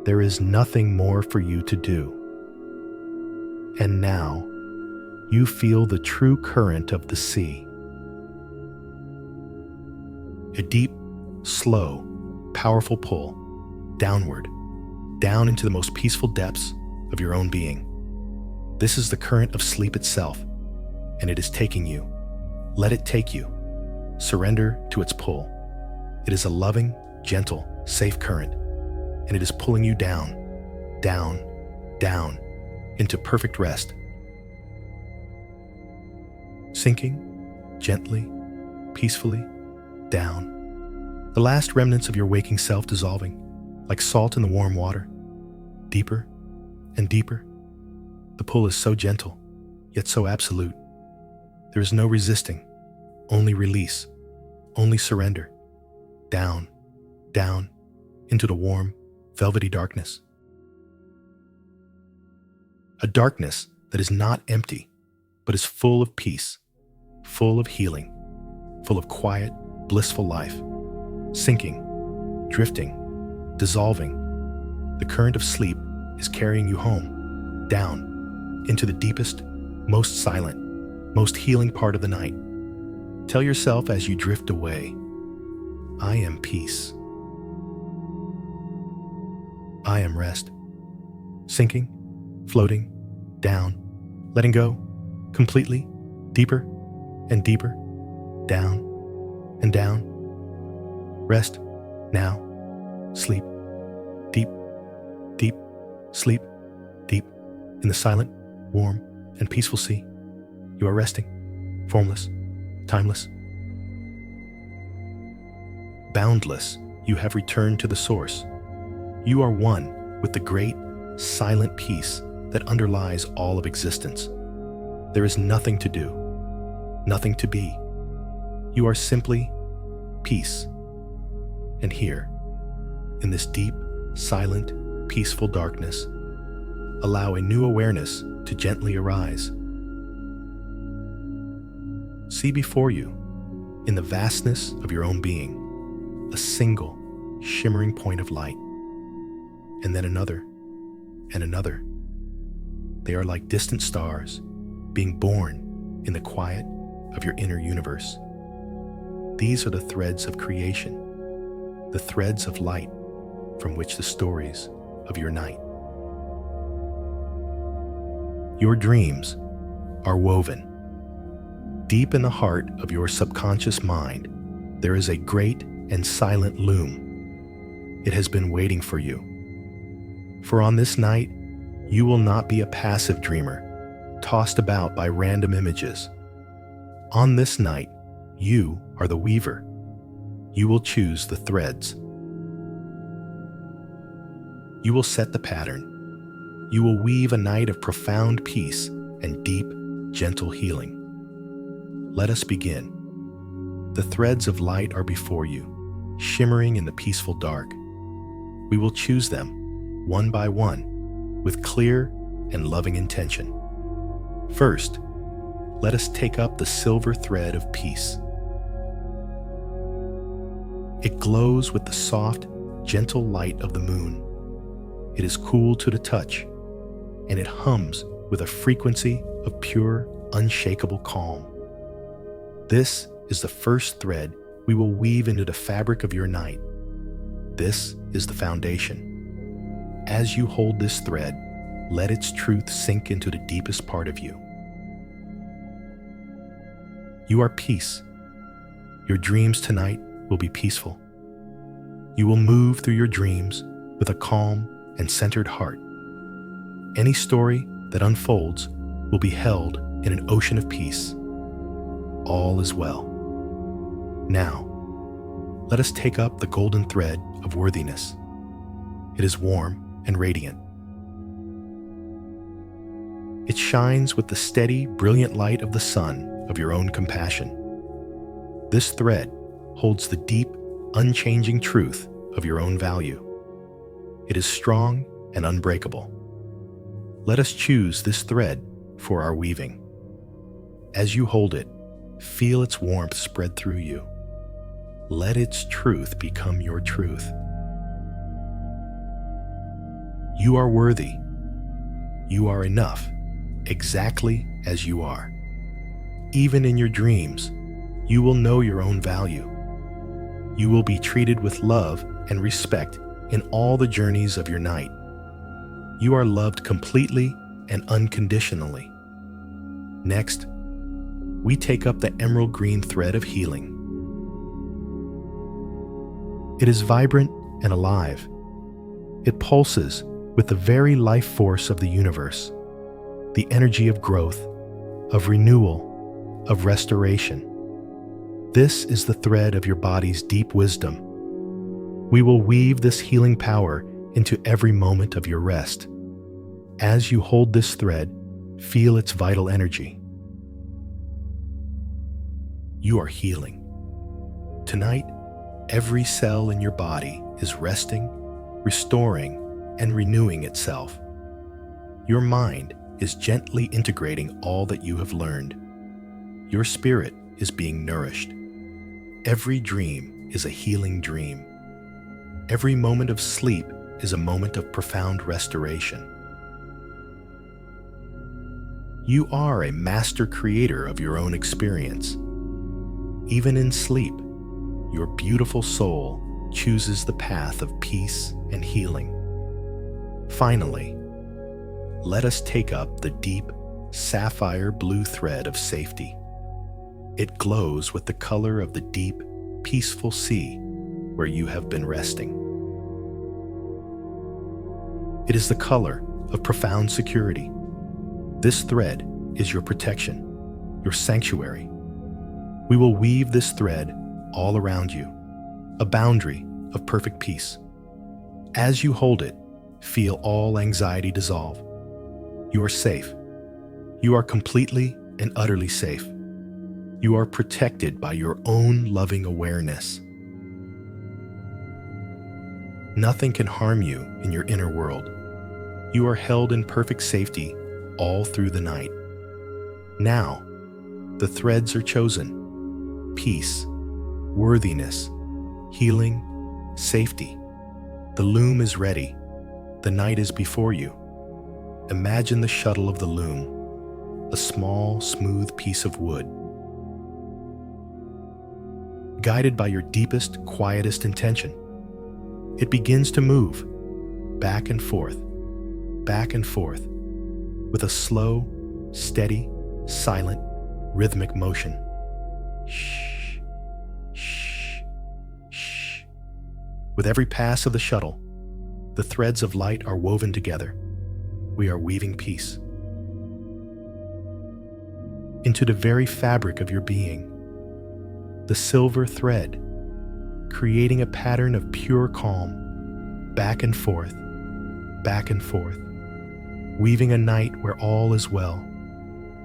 There is nothing more for you to do. And now, you feel the true current of the sea. A deep, slow, powerful pull downward, down into the most peaceful depths of your own being. This is the current of sleep itself, and it is taking you. Let it take you. Surrender to its pull. It is a loving, gentle, safe current, and it is pulling you down, down, down, into perfect rest. Sinking, gently, peacefully, down. The last remnants of your waking self dissolving, like salt in the warm water, deeper and deeper. The pull is so gentle, yet so absolute. There is no resisting, only release, only surrender. Down, down, into the warm, velvety darkness. A darkness that is not empty, but is full of peace, full of healing, full of quiet, blissful life, sinking, drifting, dissolving. The current of sleep is carrying you home, down, into the deepest, most silent, most healing part of the night. Tell yourself as you drift away, I am peace. I am rest. Sinking, floating, down, letting go, completely, deeper and deeper, down and down. Rest, now, sleep, deep, deep, sleep, deep, in the silent, warm, and peaceful sea. You are resting, formless, timeless. Boundless, you have returned to the source. You are one with the great, silent peace that underlies all of existence. There is nothing to do, nothing to be. You are simply peace. And here, in this deep, silent, peaceful darkness, allow a new awareness to gently arise. See before you, in the vastness of your own being, a single, shimmering point of light, and then another, and another. They are like distant stars, being born in the quiet of your inner universe. These are the threads of creation, the threads of light from which the stories of your night. Your dreams are woven. Deep in the heart of your subconscious mind, there is a great and silent loom. It has been waiting for you. For on this night, you will not be a passive dreamer, tossed about by random images. On this night, you are the weaver. You will choose the threads. You will set the pattern. You will weave a night of profound peace and deep, gentle healing. Let us begin. The threads of light are before you, shimmering in the peaceful dark. We will choose them, one by one, with clear and loving intention. First, let us take up the silver thread of peace. It glows with the soft, gentle light of the moon. It is cool to the touch, and it hums with a frequency of pure, unshakable calm. This is the first thread we will weave into the fabric of your night. This is the foundation. As you hold this thread, let its truth sink into the deepest part of you. You are peace. Your dreams tonight will be peaceful. You will move through your dreams with a calm and centered heart. Any story that unfolds will be held in an ocean of peace. All is well. Now, let us take up the golden thread of worthiness. It is warm and radiant. It shines with the steady, brilliant light of the sun of your own compassion. This thread holds the deep, unchanging truth of your own value. It is strong and unbreakable. Let us choose this thread for our weaving. As you hold it, feel its warmth spread through you. Let its truth become your truth. You are worthy. You are enough, exactly as you are. Even in your dreams, you will know your own value. You will be treated with love and respect in all the journeys of your night. You are loved completely and unconditionally. Next, we take up the emerald green thread of healing. It is vibrant and alive. It pulses with the very life force of the universe, the energy of growth, of renewal, of restoration. This is the thread of your body's deep wisdom. We will weave this healing power into every moment of your rest. As you hold this thread, feel its vital energy. You are healing. Tonight, every cell in your body is resting, restoring, and renewing itself. Your mind is gently integrating all that you have learned. Your spirit is being nourished. Every dream is a healing dream. Every moment of sleep is a moment of profound restoration. You are a master creator of your own experience. Even in sleep, your beautiful soul chooses the path of peace and healing. Finally, let us take up the deep, sapphire blue thread of safety. It glows with the color of the deep, peaceful sea where you have been resting. It is the color of profound security. This thread is your protection, your sanctuary. We will weave this thread all around you, a boundary of perfect peace. As you hold it, feel all anxiety dissolve. You are safe. You are completely and utterly safe. You are protected by your own loving awareness. Nothing can harm you in your inner world. You are held in perfect safety all through the night. Now, the threads are chosen: peace, worthiness, healing, safety. The loom is ready. The night is before you. Imagine the shuttle of the loom, a small, smooth piece of wood. Guided by your deepest, quietest intention, it begins to move back and forth, with a slow, steady, silent, rhythmic motion. Shh, shh, shh. With every pass of the shuttle, the threads of light are woven together. We are weaving peace into the very fabric of your being. The silver thread, creating a pattern of pure calm, back and forth, weaving a night where all is well.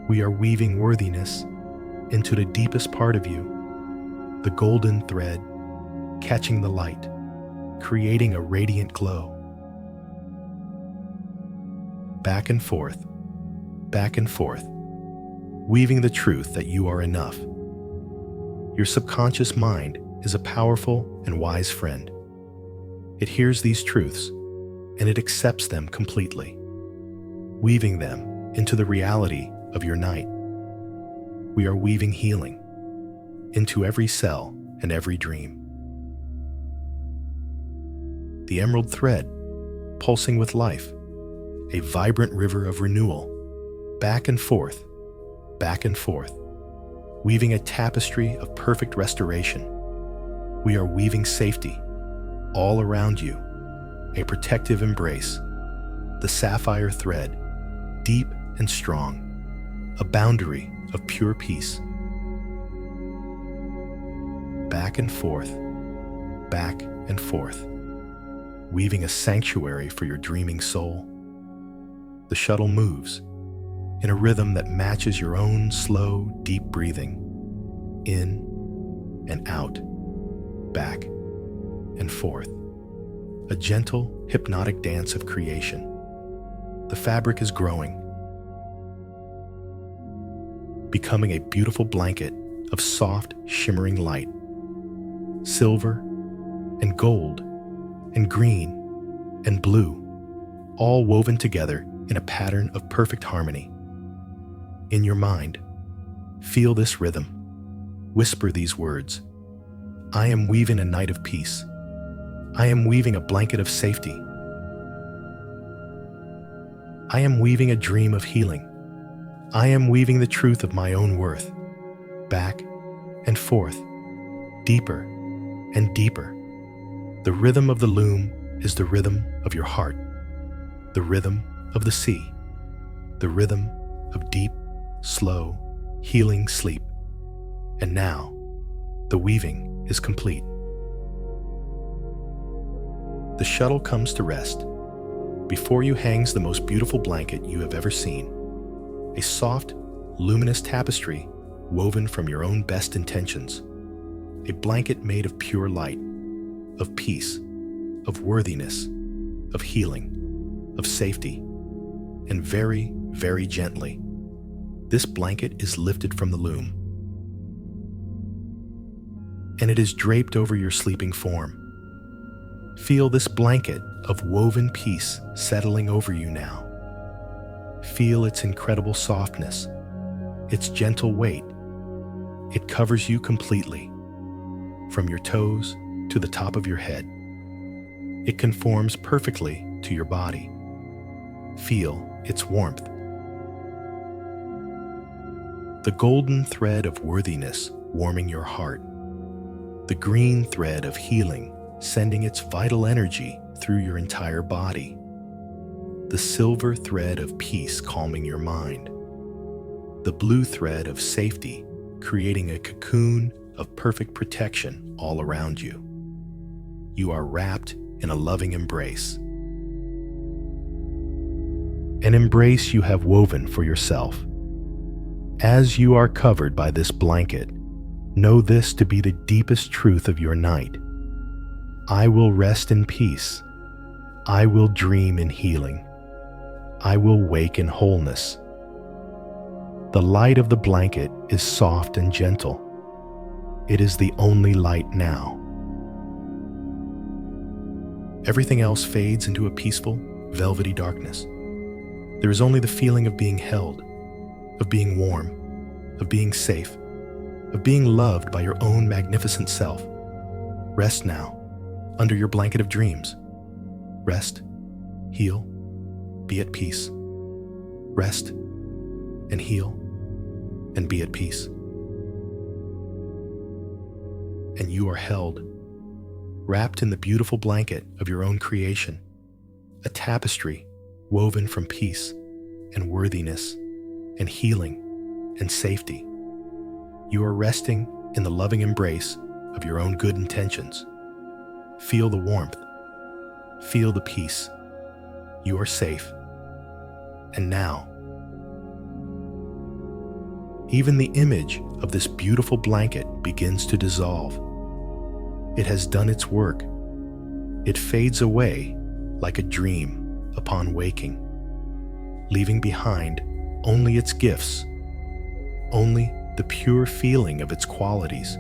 We are weaving worthiness into the deepest part of you, the golden thread, catching the light, creating a radiant glow. Back and forth, weaving the truth that you are enough. Your subconscious mind is a powerful and wise friend. It hears these truths and it accepts them completely, weaving them into the reality of your night. We are weaving healing into every cell and every dream. The emerald thread, pulsing with life, a vibrant river of renewal, back and forth, weaving a tapestry of perfect restoration. We are weaving safety all around you, a protective embrace, the sapphire thread, deep and strong, a boundary of pure peace. Back and forth, weaving a sanctuary for your dreaming soul. The shuttle moves in a rhythm that matches your own slow, deep breathing, in and out, back and forth, a gentle, hypnotic dance of creation. The fabric is growing, becoming a beautiful blanket of soft, shimmering light, silver and gold and green and blue, all woven together in a pattern of perfect harmony. In your mind, feel this rhythm. Whisper these words. I am weaving a night of peace. I am weaving a blanket of safety. I am weaving a dream of healing. I am weaving the truth of my own worth. Back and forth, deeper and deeper. The rhythm of the loom is the rhythm of your heart, the rhythm of the sea, the rhythm of deep, slow, healing sleep. And now, the weaving is complete. The shuttle comes to rest. Before you hangs the most beautiful blanket you have ever seen, a soft, luminous tapestry woven from your own best intentions, a blanket made of pure light, of peace, of worthiness, of healing, of safety, and very, very gently, this blanket is lifted from the loom, and it is draped over your sleeping form. Feel this blanket of woven peace settling over you now. Feel its incredible softness, its gentle weight. It covers you completely, from your toes to the top of your head. It conforms perfectly to your body. Feel its warmth. The golden thread of worthiness warming your heart. The green thread of healing sending its vital energy through your entire body. The silver thread of peace calming your mind. The blue thread of safety creating a cocoon of perfect protection all around you. You are wrapped in a loving embrace. An embrace you have woven for yourself. As you are covered by this blanket, know this to be the deepest truth of your night. I will rest in peace. I will dream in healing. I will wake in wholeness. The light of the blanket is soft and gentle. It is the only light now. Everything else fades into a peaceful, velvety darkness. There is only the feeling of being held, of being warm, of being safe, of being loved by your own magnificent self. Rest now, under your blanket of dreams. Rest, heal, be at peace. Rest and heal and be at peace. And you are held, wrapped in the beautiful blanket of your own creation, a tapestry woven from peace and worthiness and healing and safety. You are resting in the loving embrace of your own good intentions. Feel the warmth. Feel the peace. You are safe. And now, even the image of this beautiful blanket begins to dissolve. It has done its work. It fades away like a dream upon waking, leaving behind only its gifts, only the pure feeling of its qualities.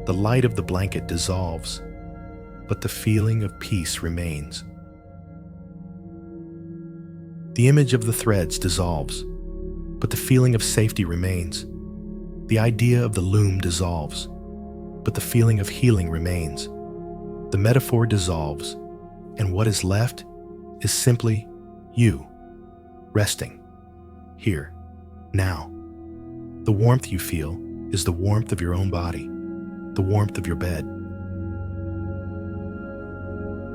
The light of the blanket dissolves, but the feeling of peace remains. The image of the threads dissolves, but the feeling of safety remains. The idea of the loom dissolves, but the feeling of healing remains. The metaphor dissolves, and what is left is simply you, resting, here, now. The warmth you feel is the warmth of your own body, the warmth of your bed.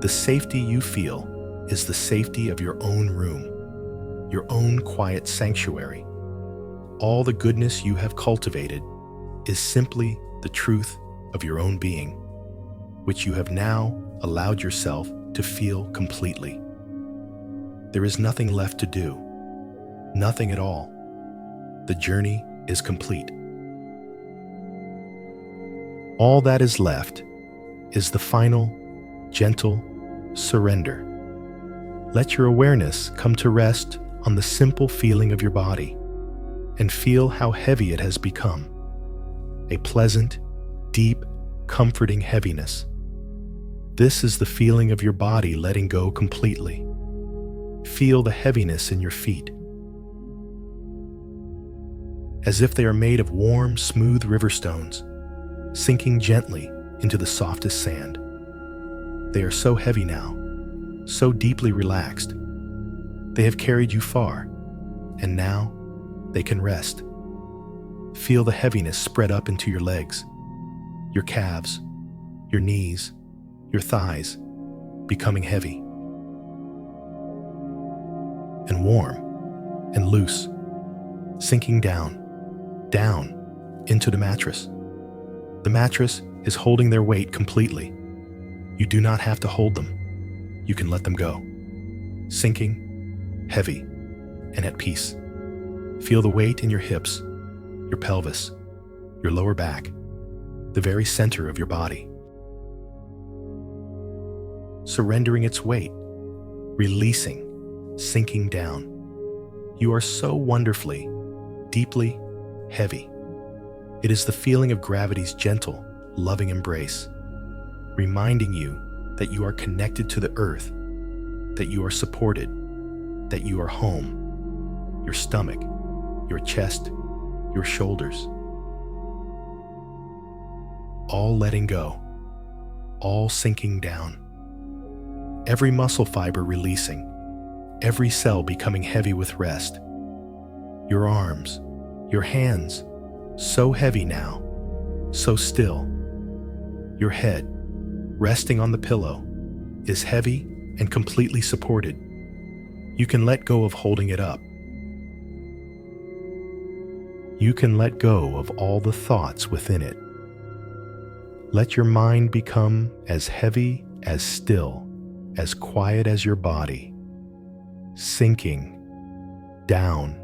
The safety you feel is the safety of your own room, your own quiet sanctuary. All the goodness you have cultivated is simply the truth of your own being, which you have now allowed yourself to feel completely. There is nothing left to do, nothing at all. The journey is complete. All that is left is the final, gentle surrender. Let your awareness come to rest on the simple feeling of your body and feel how heavy it has become. A pleasant, deep, comforting heaviness. This is the feeling of your body letting go completely. Feel the heaviness in your feet, as if they are made of warm, smooth river stones, sinking gently into the softest sand. They are so heavy now, so deeply relaxed. They have carried you far, and now they can rest. Feel the heaviness spread up into your legs, your calves, your knees, your thighs, becoming heavy and warm and loose, sinking down into the mattress. The mattress is holding their weight completely. You do not have to hold them. you can let them go, sinking, heavy, and at peace. Feel the weight in your hips, your pelvis, your lower back, the very center of your body. Surrendering its weight, releasing, sinking down. You are so wonderfully, deeply heavy. It is the feeling of gravity's gentle, loving embrace, reminding you that you are connected to the earth, that you are supported, that you are home, your stomach, your chest, your shoulders. All letting go, all sinking down. Every muscle fiber releasing, every cell becoming heavy with rest. Your arms, your hands, so heavy now, so still. Your head, resting on the pillow, is heavy and completely supported. You can let go of holding it up. You can let go of all the thoughts within it. Let your mind become as heavy, as still, as quiet as your body, sinking down.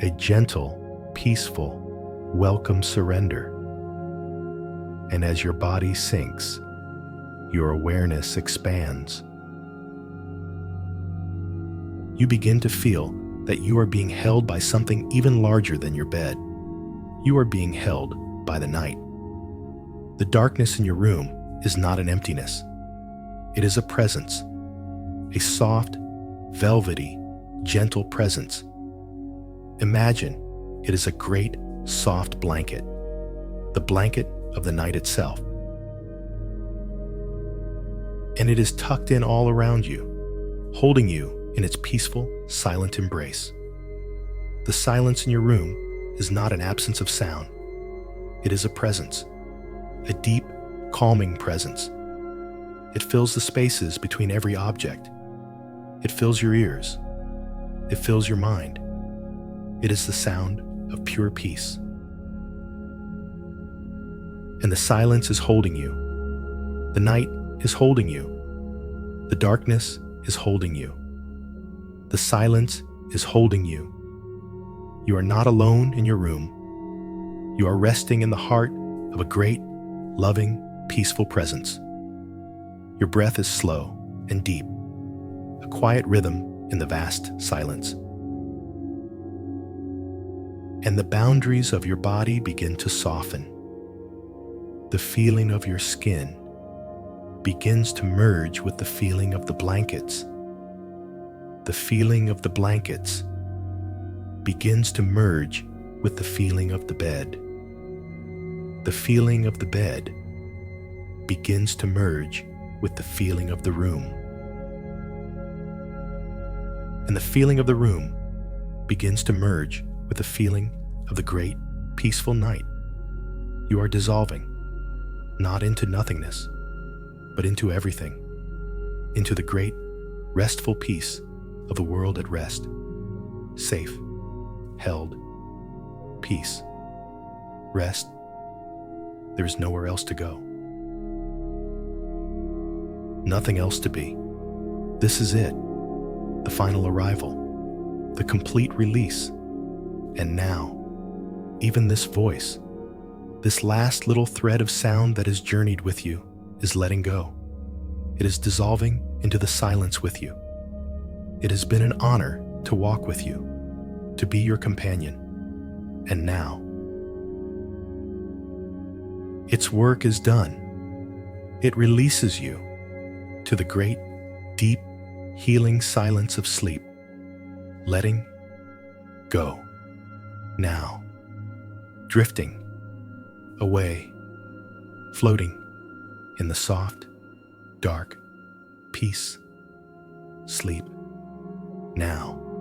A gentle, peaceful, welcome surrender. And as your body sinks, your awareness expands. You begin to feel that you are being held by something even larger than your bed. You are being held by the night. The darkness in your room is not an emptiness. It is a presence, a soft, velvety, gentle presence. Imagine it is a great, soft blanket, the blanket of the night itself. And it is tucked in all around you, holding you in its peaceful, silent embrace. The silence in your room is not an absence of sound. It is a presence, a deep, calming presence. It fills the spaces between every object. It fills your ears. It fills your mind. It is the sound of pure peace. And the silence is holding you. The night is holding you. The darkness is holding you. The silence is holding you. You are not alone in your room. You are resting in the heart of a great, loving, peaceful presence. Your breath is slow and deep, a quiet rhythm in the vast silence. And the boundaries of your body begin to soften. The feeling of your skin begins to merge with the feeling of the blankets. The feeling of the blankets begins to merge with the feeling of the bed. The feeling of the bed begins to merge with the feeling of the room. And the feeling of the room begins to merge with the feeling of the great, peaceful night. You are dissolving, not into nothingness, but into everything, into the great, restful peace of the world at rest, safe, held, peace, rest. There is nowhere else to go. Nothing else to be. This is it, the final arrival, the complete release. And now, even this voice, this last little thread of sound that has journeyed with you, is letting go. It is dissolving into the silence with you. It has been an honor to walk with you, to be your companion. And now, its work is done. It releases you to the great, deep, healing silence of sleep, letting go. Now, drifting away, floating in the soft, dark peace, sleep now.